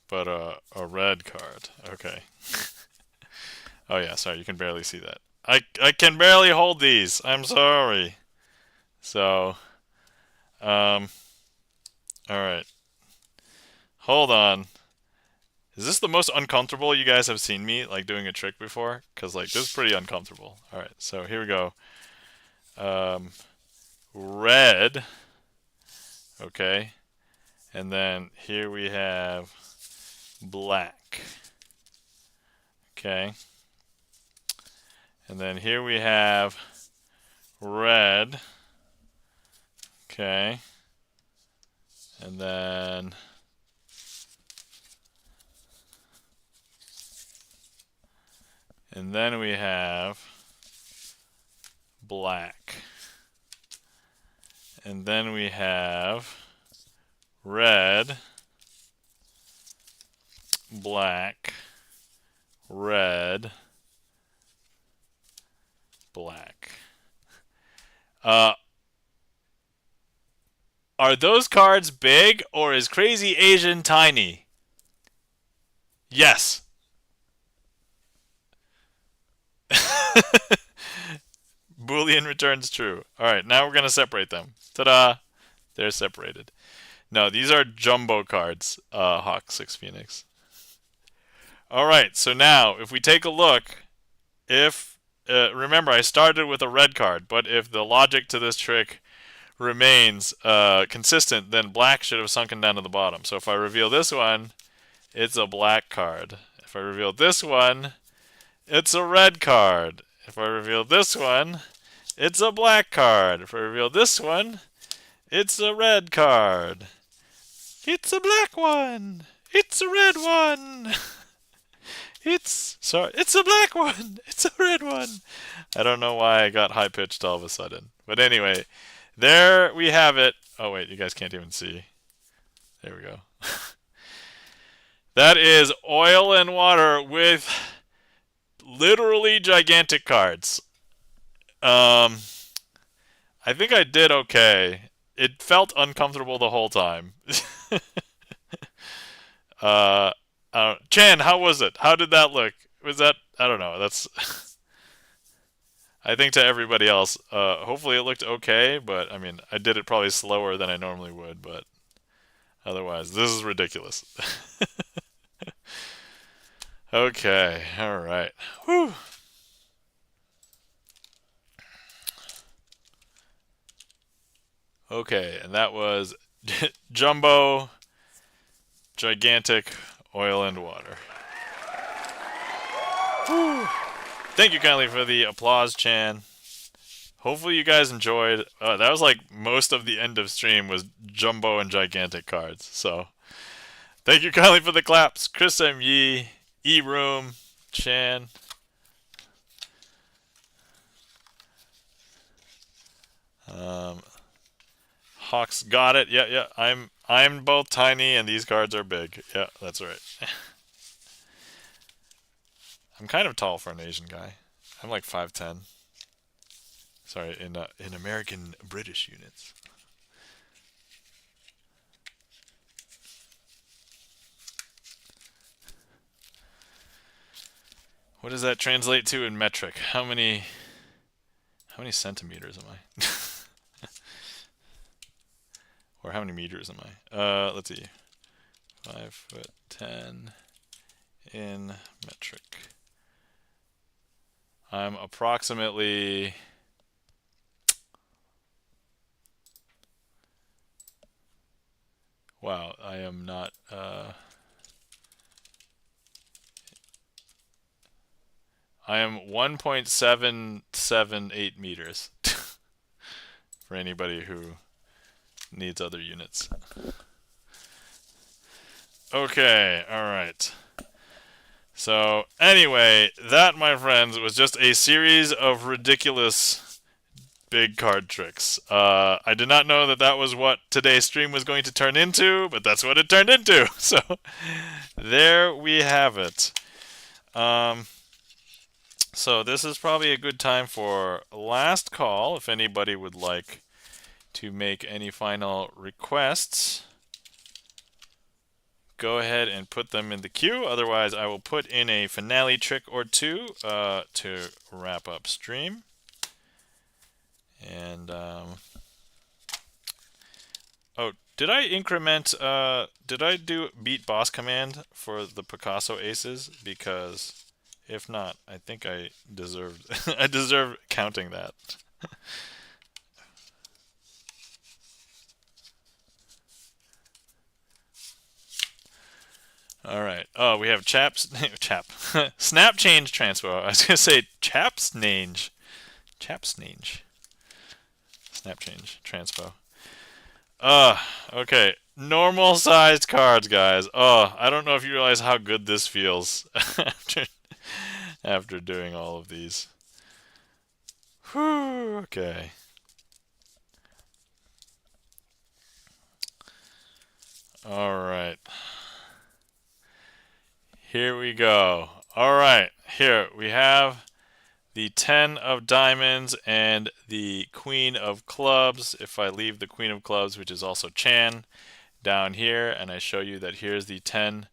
but a red card. Okay. Oh yeah, sorry, you can barely see that. I can barely hold these. I'm sorry. So, all right. Hold on. Is this the most uncomfortable you guys have seen me like doing a trick before? Because like this is pretty uncomfortable. All right, so here we go. Red. Okay. And then here we have black. Okay. And then here we have red. Okay. And then we have black. And then we have red, black, red, black. Are those cards big or is Crazy Asian tiny? Yes. Boolean returns true. Alright, now we're going to separate them. Ta-da! They're separated. No, these are jumbo cards, Hawk 6 Phoenix. Alright, so now, if we take a look, if, remember I started with a red card, but if the logic to this trick remains consistent, then black should have sunken down to the bottom. So if I reveal this one, it's a black card. If I reveal this one, it's a red card. If I reveal this one, it's a black card. If I reveal this one, it's a red card. It's a black one. It's a red one. It's a black one. It's a red one. I don't know why I got high pitched all of a sudden. But anyway, there we have it. Oh wait, you guys can't even see. There we go. That is oil and water with literally gigantic cards. I think I did okay. It felt uncomfortable the whole time. Chan, how was it? How did that look? Was that, I don't know. That's I think to everybody else, hopefully it looked okay, but I mean, I did it probably slower than I normally would, but otherwise, this is ridiculous. Okay, all right. Whew. Okay, and that was Jumbo, Gigantic, Oil and Water. Whew. Thank you kindly for the applause, Chan. Hopefully you guys enjoyed. That was like most of the end of stream was Jumbo and Gigantic cards. So thank you kindly for the claps. Chris M. Yee, E-Room, Chan. Hawks got it. Yeah. I'm both tiny and these cards are big. Yeah, that's right. I'm kind of tall for an Asian guy. I'm like 5'10". Sorry, in American British units. What does that translate to in metric? How many centimeters am I? Or how many meters am I? Let's see. 5'10" in metric. I'm approximately wow, I am not I am 1.778 meters for anybody who needs other units. Okay, alright. So, anyway, that, my friends, was just a series of ridiculous big card tricks. I did not know that that was what today's stream was going to turn into, but that's what it turned into. So, there we have it. So, this is probably a good time for last call, if anybody would like to make any final requests. Go ahead and put them in the queue. Otherwise, I will put in a finale trick or two to wrap up stream. And oh, did I increment? Did I do beat boss command for the Picasso aces? Because if not, I think I deserved. I deserve counting that. All right. Oh, we have chap snap change transpo. I was gonna say chaps change, snap change transpo. Okay. Normal sized cards, guys. I don't know if you realize how good this feels after doing all of these. Whew. Okay. All right. Here we go. All right, here we have the 10 of diamonds and the queen of clubs. If I leave the queen of clubs, which is also Chan, down here, and I show you that here's the 10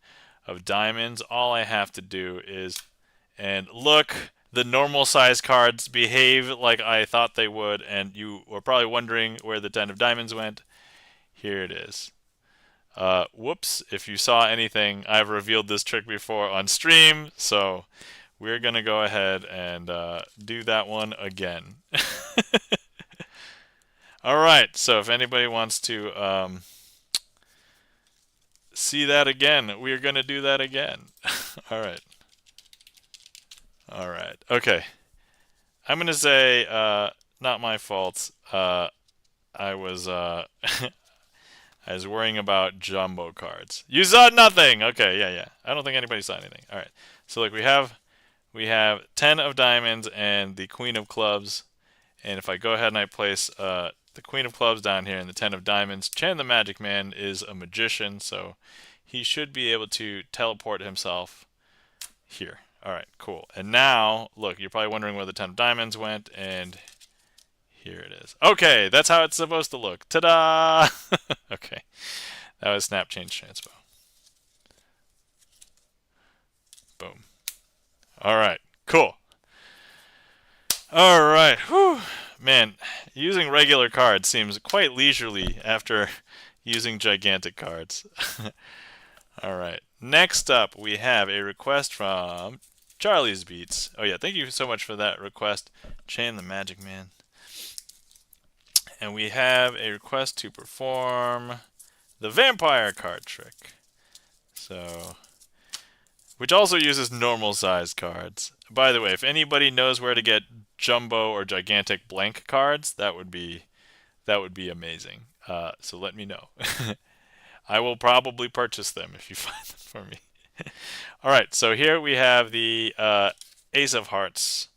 of diamonds, all I have to do is, and look, the normal size cards behave like I thought they would, and you were probably wondering where the 10 of diamonds went. Here it is. Whoops, if you saw anything, I've revealed this trick before on stream, so we're going to go ahead and do that one again. Alright, so if anybody wants to see that again, we're going to do that again. Alright. All right. Okay. I'm gonna say not my fault. I was I was worrying about jumbo cards. You saw nothing. Okay, yeah, yeah. I don't think anybody saw anything. All right. So look, we have 10 of diamonds and the queen of clubs. And if I go ahead and I place the queen of clubs down here and the 10 of diamonds, Chan the Magic Man is a magician, so he should be able to teleport himself here. All right, cool. And now, look, you're probably wondering where the 10 of diamonds went, and here it is. Okay, that's how it's supposed to look. Ta-da! Okay, that was snap, change, transpo. Boom. All right, cool. All right, whew. Man, using regular cards seems quite leisurely after using gigantic cards. All right, next up we have a request from Charlie's Beats. Oh yeah, thank you so much for that request, Chan the Magic Man. And we have a request to perform the vampire card trick. So, which also uses normal sized cards. By the way, if anybody knows where to get jumbo or gigantic blank cards, that would be amazing. So let me know. I will probably purchase them if you find them for me. All right, so here we have the Ace of Hearts,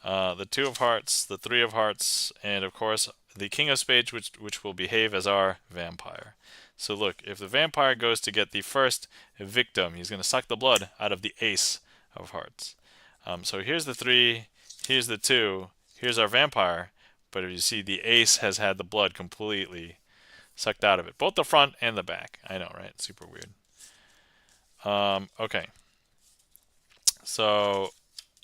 the Two of Hearts, the Three of Hearts, and of course the King of Spades, which will behave as our vampire. So look, if the vampire goes to get the first victim, he's going to suck the blood out of the Ace of Hearts. So here's the 3, here's the 2, here's our vampire, but if you see, the Ace has had the blood completely sucked out of it, both the front and the back. I know, right? Super weird. Okay. So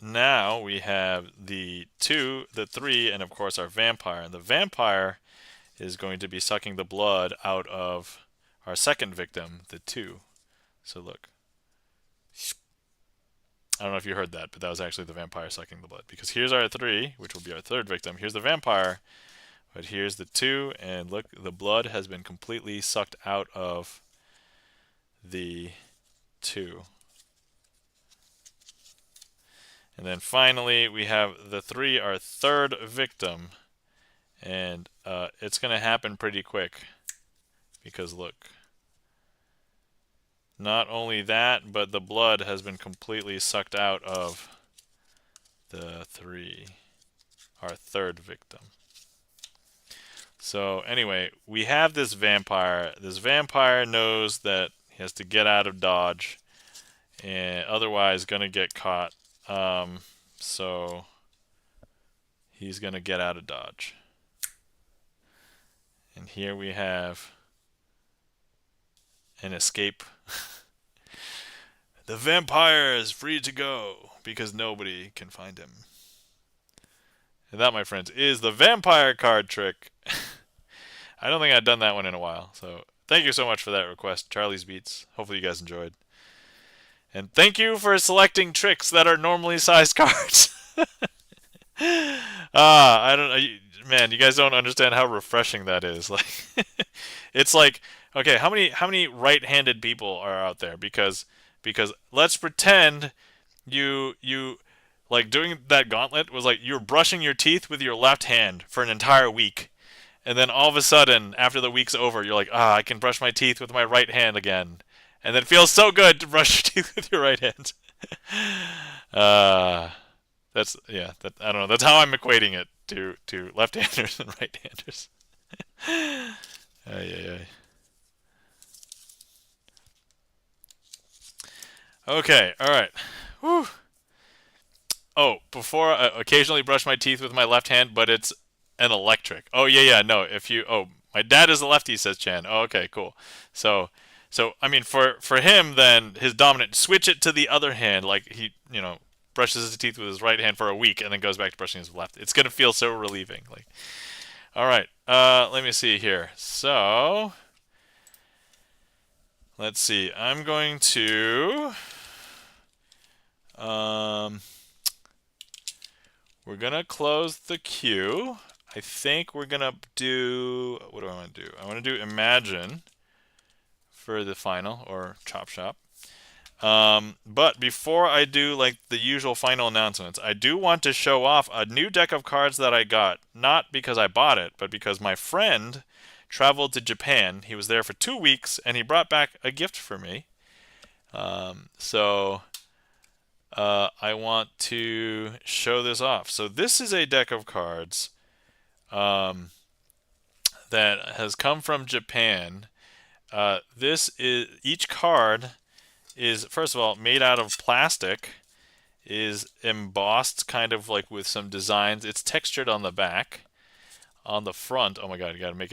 now we have the 2, the 3, and of course our vampire. And the vampire is going to be sucking the blood out of our second victim, the 2. So look. I don't know if you heard that, but that was actually the vampire sucking the blood. Because here's our 3, which will be our third victim. Here's the vampire, but here's the 2, and look, the blood has been completely sucked out of the 2. And then finally, we have the 3, our third victim. And it's going to happen pretty quick. Because look. Not only that, but the blood has been completely sucked out of the 3, our third victim. So anyway, we have this vampire. This vampire knows that he has to get out of dodge, and otherwise gonna get caught. So he's gonna get out of dodge. And here we have an escape. The vampire is free to go because nobody can find him. And that, my friends, is the vampire card trick. I don't think I've done that one in a while. So thank you so much for that request, Charlie's Beats. Hopefully you guys enjoyed. And thank you for selecting tricks that are normally sized cards. I don't. Man, you guys don't understand how refreshing that is. Like, it's like, okay, how many right-handed people are out there? Because let's pretend you like doing that gauntlet was like you're brushing your teeth with your left hand for an entire week. And then all of a sudden, after the week's over, you're like, I can brush my teeth with my right hand again. And then it feels so good to brush your teeth with your right hand. That's, yeah, I don't know. That's how I'm equating it to left-handers and right-handers. Ay, ay, ay. Okay, all right. Whew. Oh, before I occasionally brush my teeth with my left hand, but it's an electric. Oh yeah, no. My dad is a lefty, says Chan. Oh, okay, cool. So I mean, for him, then his dominant, switch it to the other hand. Like he, brushes his teeth with his right hand for a week and then goes back to brushing his left. It's gonna feel so relieving. Like, all right. Let me see here. So let's see. I'm going to we're gonna close the queue. I think we're gonna do, what do I want to do? I want to do Imagine for the final, or Chop Shop. But before I do like the usual final announcements, I do want to show off a new deck of cards that I got, not because I bought it, but because my friend traveled to Japan. He was there for 2 weeks, and he brought back a gift for me. So I want to show this off. So this is a deck of cards um, that has come from Japan. This is each card is first of all made out of plastic, is embossed kind of like with some designs. It's textured on the back. On the front, oh my god, you gotta make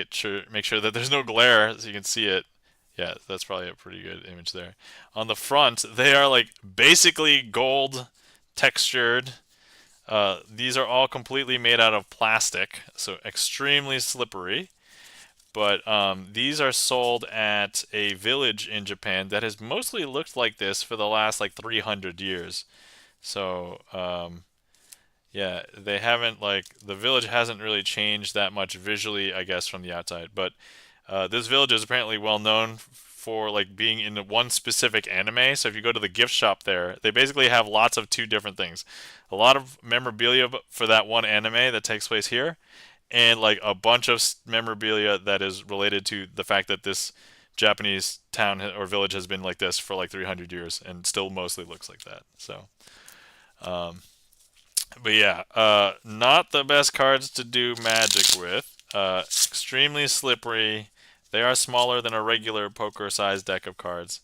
sure that there's no glare so you can see it. Yeah, that's probably a pretty good image there. On the front, they are like basically gold textured. These are all completely made out of plastic, so extremely slippery. But these are sold at a village in Japan that has mostly looked like this for the last like 300 years. So yeah, they haven't like the village hasn't really changed that much visually, I guess, from the outside. But this village is apparently well known for like being in one specific anime. So if you go to the gift shop there, they basically have lots of two different things. A lot of memorabilia for that one anime that takes place here, and like a bunch of memorabilia that is related to the fact that this Japanese town or village has been like this for like 300 years and still mostly looks like that. So, but yeah, not the best cards to do magic with. Extremely slippery. They are smaller than a regular poker-sized deck of cards.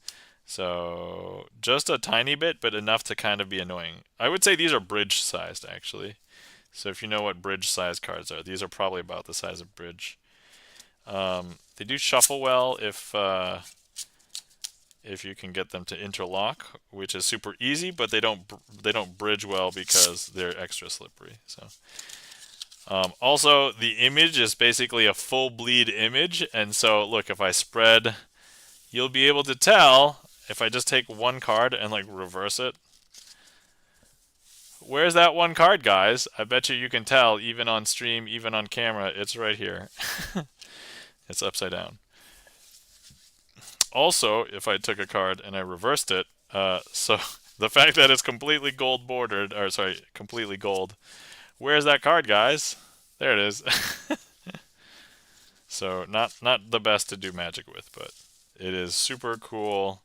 So just a tiny bit, but enough to kind of be annoying. I would say these are bridge-sized, actually. So if you know what bridge-sized cards are, these are probably about the size of bridge. They do shuffle well if you can get them to interlock, which is super easy, but they don't bridge well because they're extra slippery. So also the image is basically a full bleed image, and so look, if I spread, you'll be able to tell if I just take one card and like reverse it. Where's that one card, guys? I bet you can tell even on stream, even on camera. It's right here. It's upside down. Also, if I took a card and I reversed it, so the fact that it's completely gold bordered, or sorry, completely gold. Where's that card, guys? There it is. So not the best to do magic with, but it is super cool.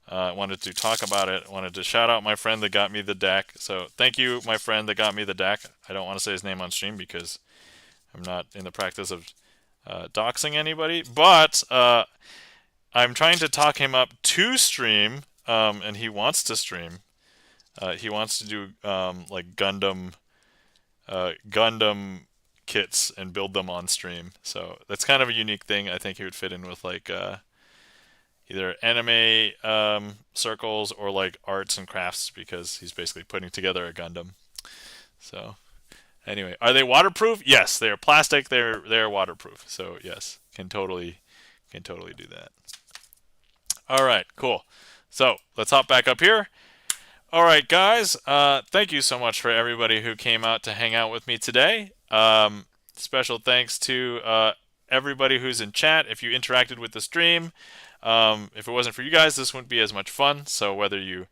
I wanted to talk about it. I wanted to shout out my friend that got me the deck. So thank you, my friend that got me the deck. I don't want to say his name on stream because I'm not in the practice of doxing anybody. But I'm trying to talk him up to stream, and he wants to stream. He wants to do like Gundam kits and build them on stream. So that's kind of a unique thing. I think he would fit in with like either anime circles or like arts and crafts because he's basically putting together a Gundam. So anyway, are they waterproof? Yes, they are plastic. They're waterproof. So yes, can totally do that. All right, cool. So let's hop back up here. All right, guys. Thank you so much for everybody who came out to hang out with me today. Special thanks to everybody who's in chat. If you interacted with the stream, if it wasn't for you guys, this wouldn't be as much fun. So whether you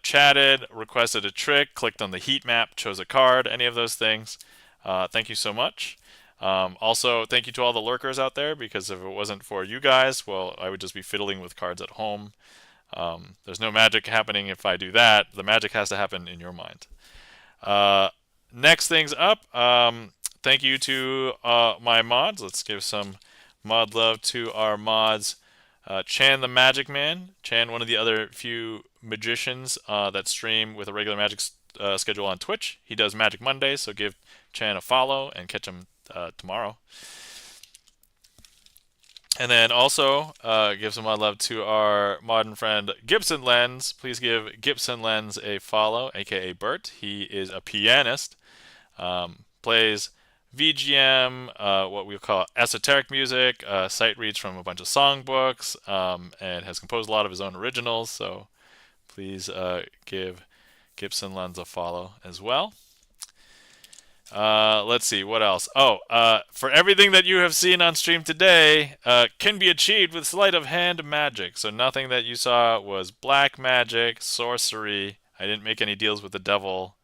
chatted, requested a trick, clicked on the heat map, chose a card, any of those things, thank you so much. Also, thank you to all the lurkers out there, because if it wasn't for you guys, well, I would just be fiddling with cards at home. There's no magic happening if I do that. The magic has to happen in your mind. Next things up, thank you to my mods. Let's give some mod love to our mods. Chan the Magic Man. Chan, one of the other few magicians that stream with a regular magic schedule on Twitch. He does Magic Mondays, so give Chan a follow and catch him tomorrow. And then also give some mod love to our modern friend Gibson Lens. Please give Gibson Lens a follow, aka Bert. He is a pianist, plays VGM, what we call esoteric music, sight reads from a bunch of songbooks, and has composed a lot of his own originals. So please give Gibson Lens a follow as well. Let's see, what else? Oh, for everything that you have seen on stream today, can be achieved with sleight of hand magic. So nothing that you saw was black magic, sorcery. I didn't make any deals with the devil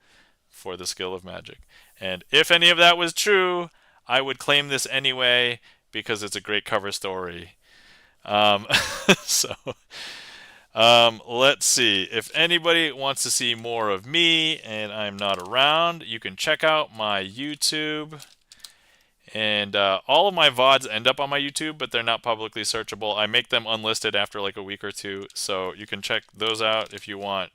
for the skill of magic. And if any of that was true, I would claim this anyway because it's a great cover story. Um, so let's see. If anybody wants to see more of me and I'm not around, you can check out my YouTube. And all of my VODs end up on my YouTube, but they're not publicly searchable. I make them unlisted after like a week or two, so you can check those out if you want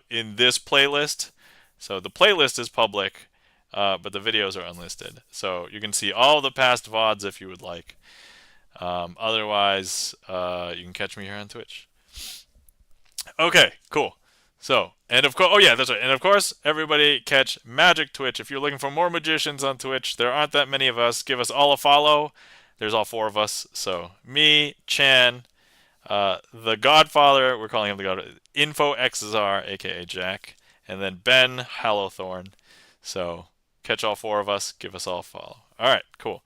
in this playlist. So the playlist is public, but the videos are unlisted. So you can see all the past VODs if you would like. Otherwise, you can catch me here on Twitch. Okay, cool. So, and of course, oh yeah, that's right. And of course, everybody catch Magic Twitch. If you're looking for more magicians on Twitch, there aren't that many of us. Give us all a follow. There's all four of us. So, me, Chan, the Godfather, we're calling him the God, Info XZR, aka Jack, and then Ben Hallowthorn. So, catch all four of us. Give us all a follow. All right, cool.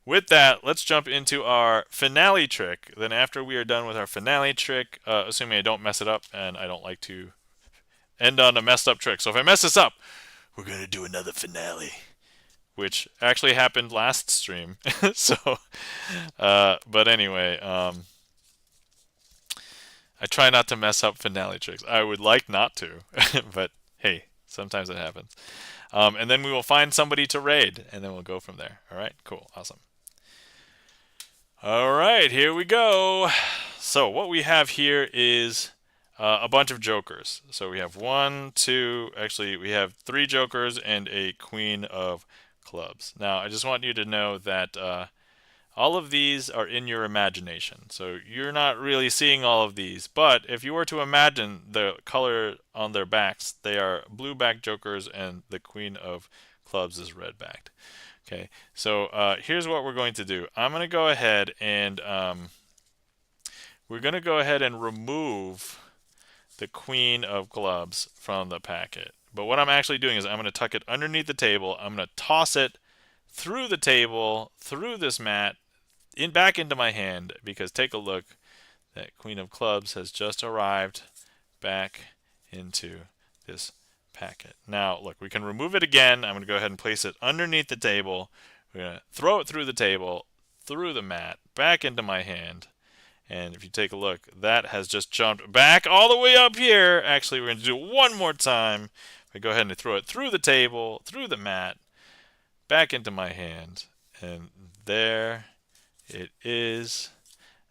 With that, let's jump into our finale trick. Then after we are done with our finale trick, assuming I don't mess it up, and I don't like to end on a messed up trick. So if I mess this up, we're going to do another finale, which actually happened last stream. So, but anyway, I try not to mess up finale tricks. I would like not to, but hey, sometimes it happens. And then we will find somebody to raid, and then we'll go from there. All right, cool, awesome. All right, here we go. So what we have here is a bunch of jokers. So we have one, two, actually we have three jokers and a queen of clubs. Now I just want you to know that all of these are in your imagination. So you're not really seeing all of these, but if you were to imagine the color on their backs, they are blue-backed jokers and the queen of clubs is red-backed. Okay, so here's what we're going to do. I'm going to go ahead and we're going to go ahead and remove the queen of clubs from the packet. But what I'm actually doing is I'm going to tuck it underneath the table. I'm going to toss it through the table, through this mat, back into my hand, because take a look. That queen of clubs has just arrived back into this packet. Now, look, we can remove it again. I'm going to go ahead and place it underneath the table. We're going to throw it through the table, through the mat, back into my hand. And if you take a look, that has just jumped back all the way up here. Actually, we're going to do it one more time. We go ahead and throw it through the table, through the mat, back into my hand. And there it is.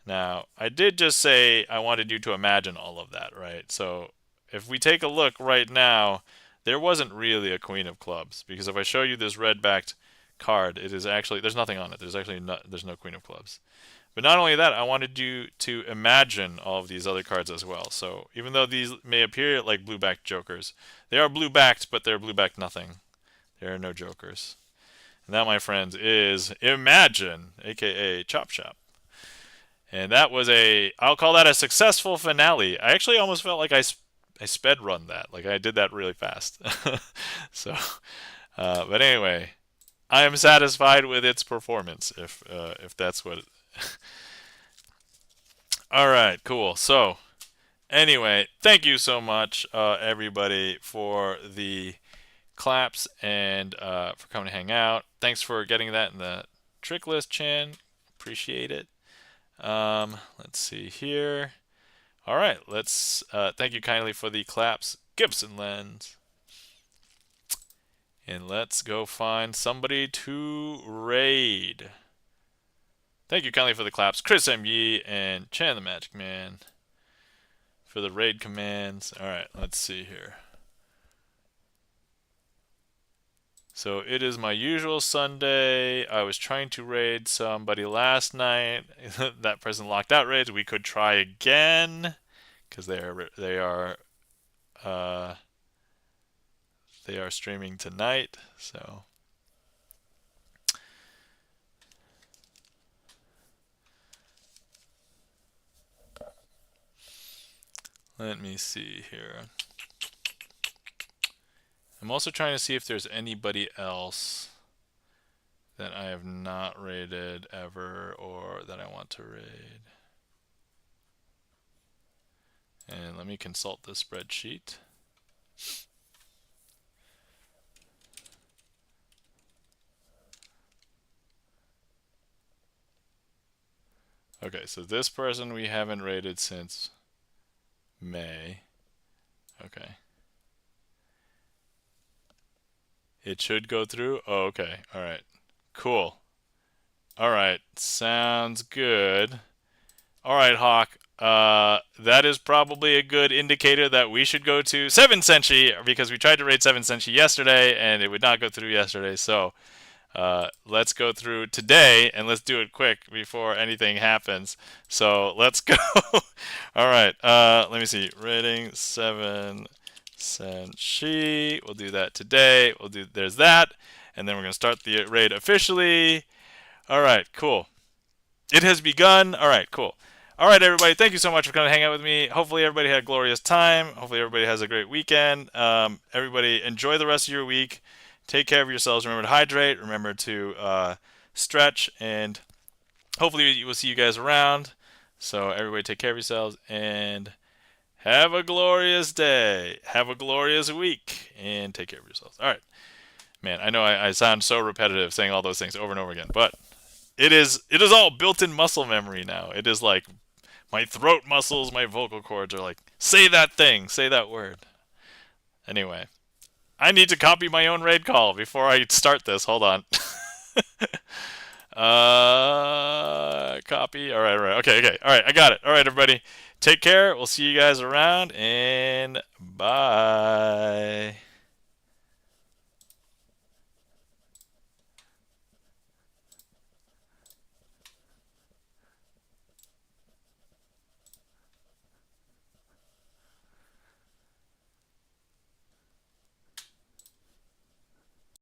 Now, I did just say I wanted you to imagine all of that, right? So if we take a look right now, there wasn't really a queen of clubs, because if I show you this red-backed card, it is actually, there's nothing on it. There's actually there's no queen of clubs. But not only that, I wanted you to imagine all of these other cards as well. So even though these may appear like blue-backed jokers, they are blue-backed, but they're blue-backed nothing. There are no jokers. And that, my friends, is Imagine, aka Chop Chop. And that was I'll call that a successful finale. I actually almost felt like I sped run that. Like I did that really fast. So, but anyway, I am satisfied with its performance, if that's what. All right, cool. So, anyway, thank you so much, everybody, for the claps and for coming to hang out. Thanks for getting that in the trick list, Chan. Appreciate it. Let's see here. All right, let's thank you kindly for the claps, Gibson Lens. And let's go find somebody to raid. Thank you kindly for the claps, Chris M. Yee and Chan the Magic Man for the raid commands. All right, let's see here. So it is my usual Sunday. I was trying to raid somebody last night. That person locked out raids. We could try again because they are streaming tonight. So let me see here. I'm also trying to see if there's anybody else that I have not raided ever or that I want to raid. And let me consult the spreadsheet. Okay, so this person we haven't raided since May. Okay. It should go through? Oh, okay. All right. Cool. All right. Sounds good. All right, Hawk. That is probably a good indicator that we should go to 7 Senshi because we tried to raid 7 Senshi yesterday and it would not go through yesterday. So let's go through today and let's do it quick before anything happens. So let's go. All right. Let me see. Rating 7 Senshi. We'll do that today. There's that. And then we're going to start the raid officially. All right. Cool. It has begun. All right. Cool. All right, everybody. Thank you so much for coming to hang out with me. Hopefully, everybody had a glorious time. Hopefully, everybody has a great weekend. Everybody, enjoy the rest of your week. Take care of yourselves. Remember to hydrate. Remember to stretch. And hopefully, we'll see you guys around. So, everybody, take care of yourselves and have a glorious day. Have a glorious week. And take care of yourselves. All right. Man, I know I sound so repetitive saying all those things over and over again, but it is all built-in muscle memory now. It is like my throat muscles, my vocal cords are like, say that thing, say that word. Anyway, I need to copy my own raid call before I start this. Hold on. Copy. All right, all right. Okay. All right, I got it. All right, everybody. Take care. We'll see you guys around, and bye.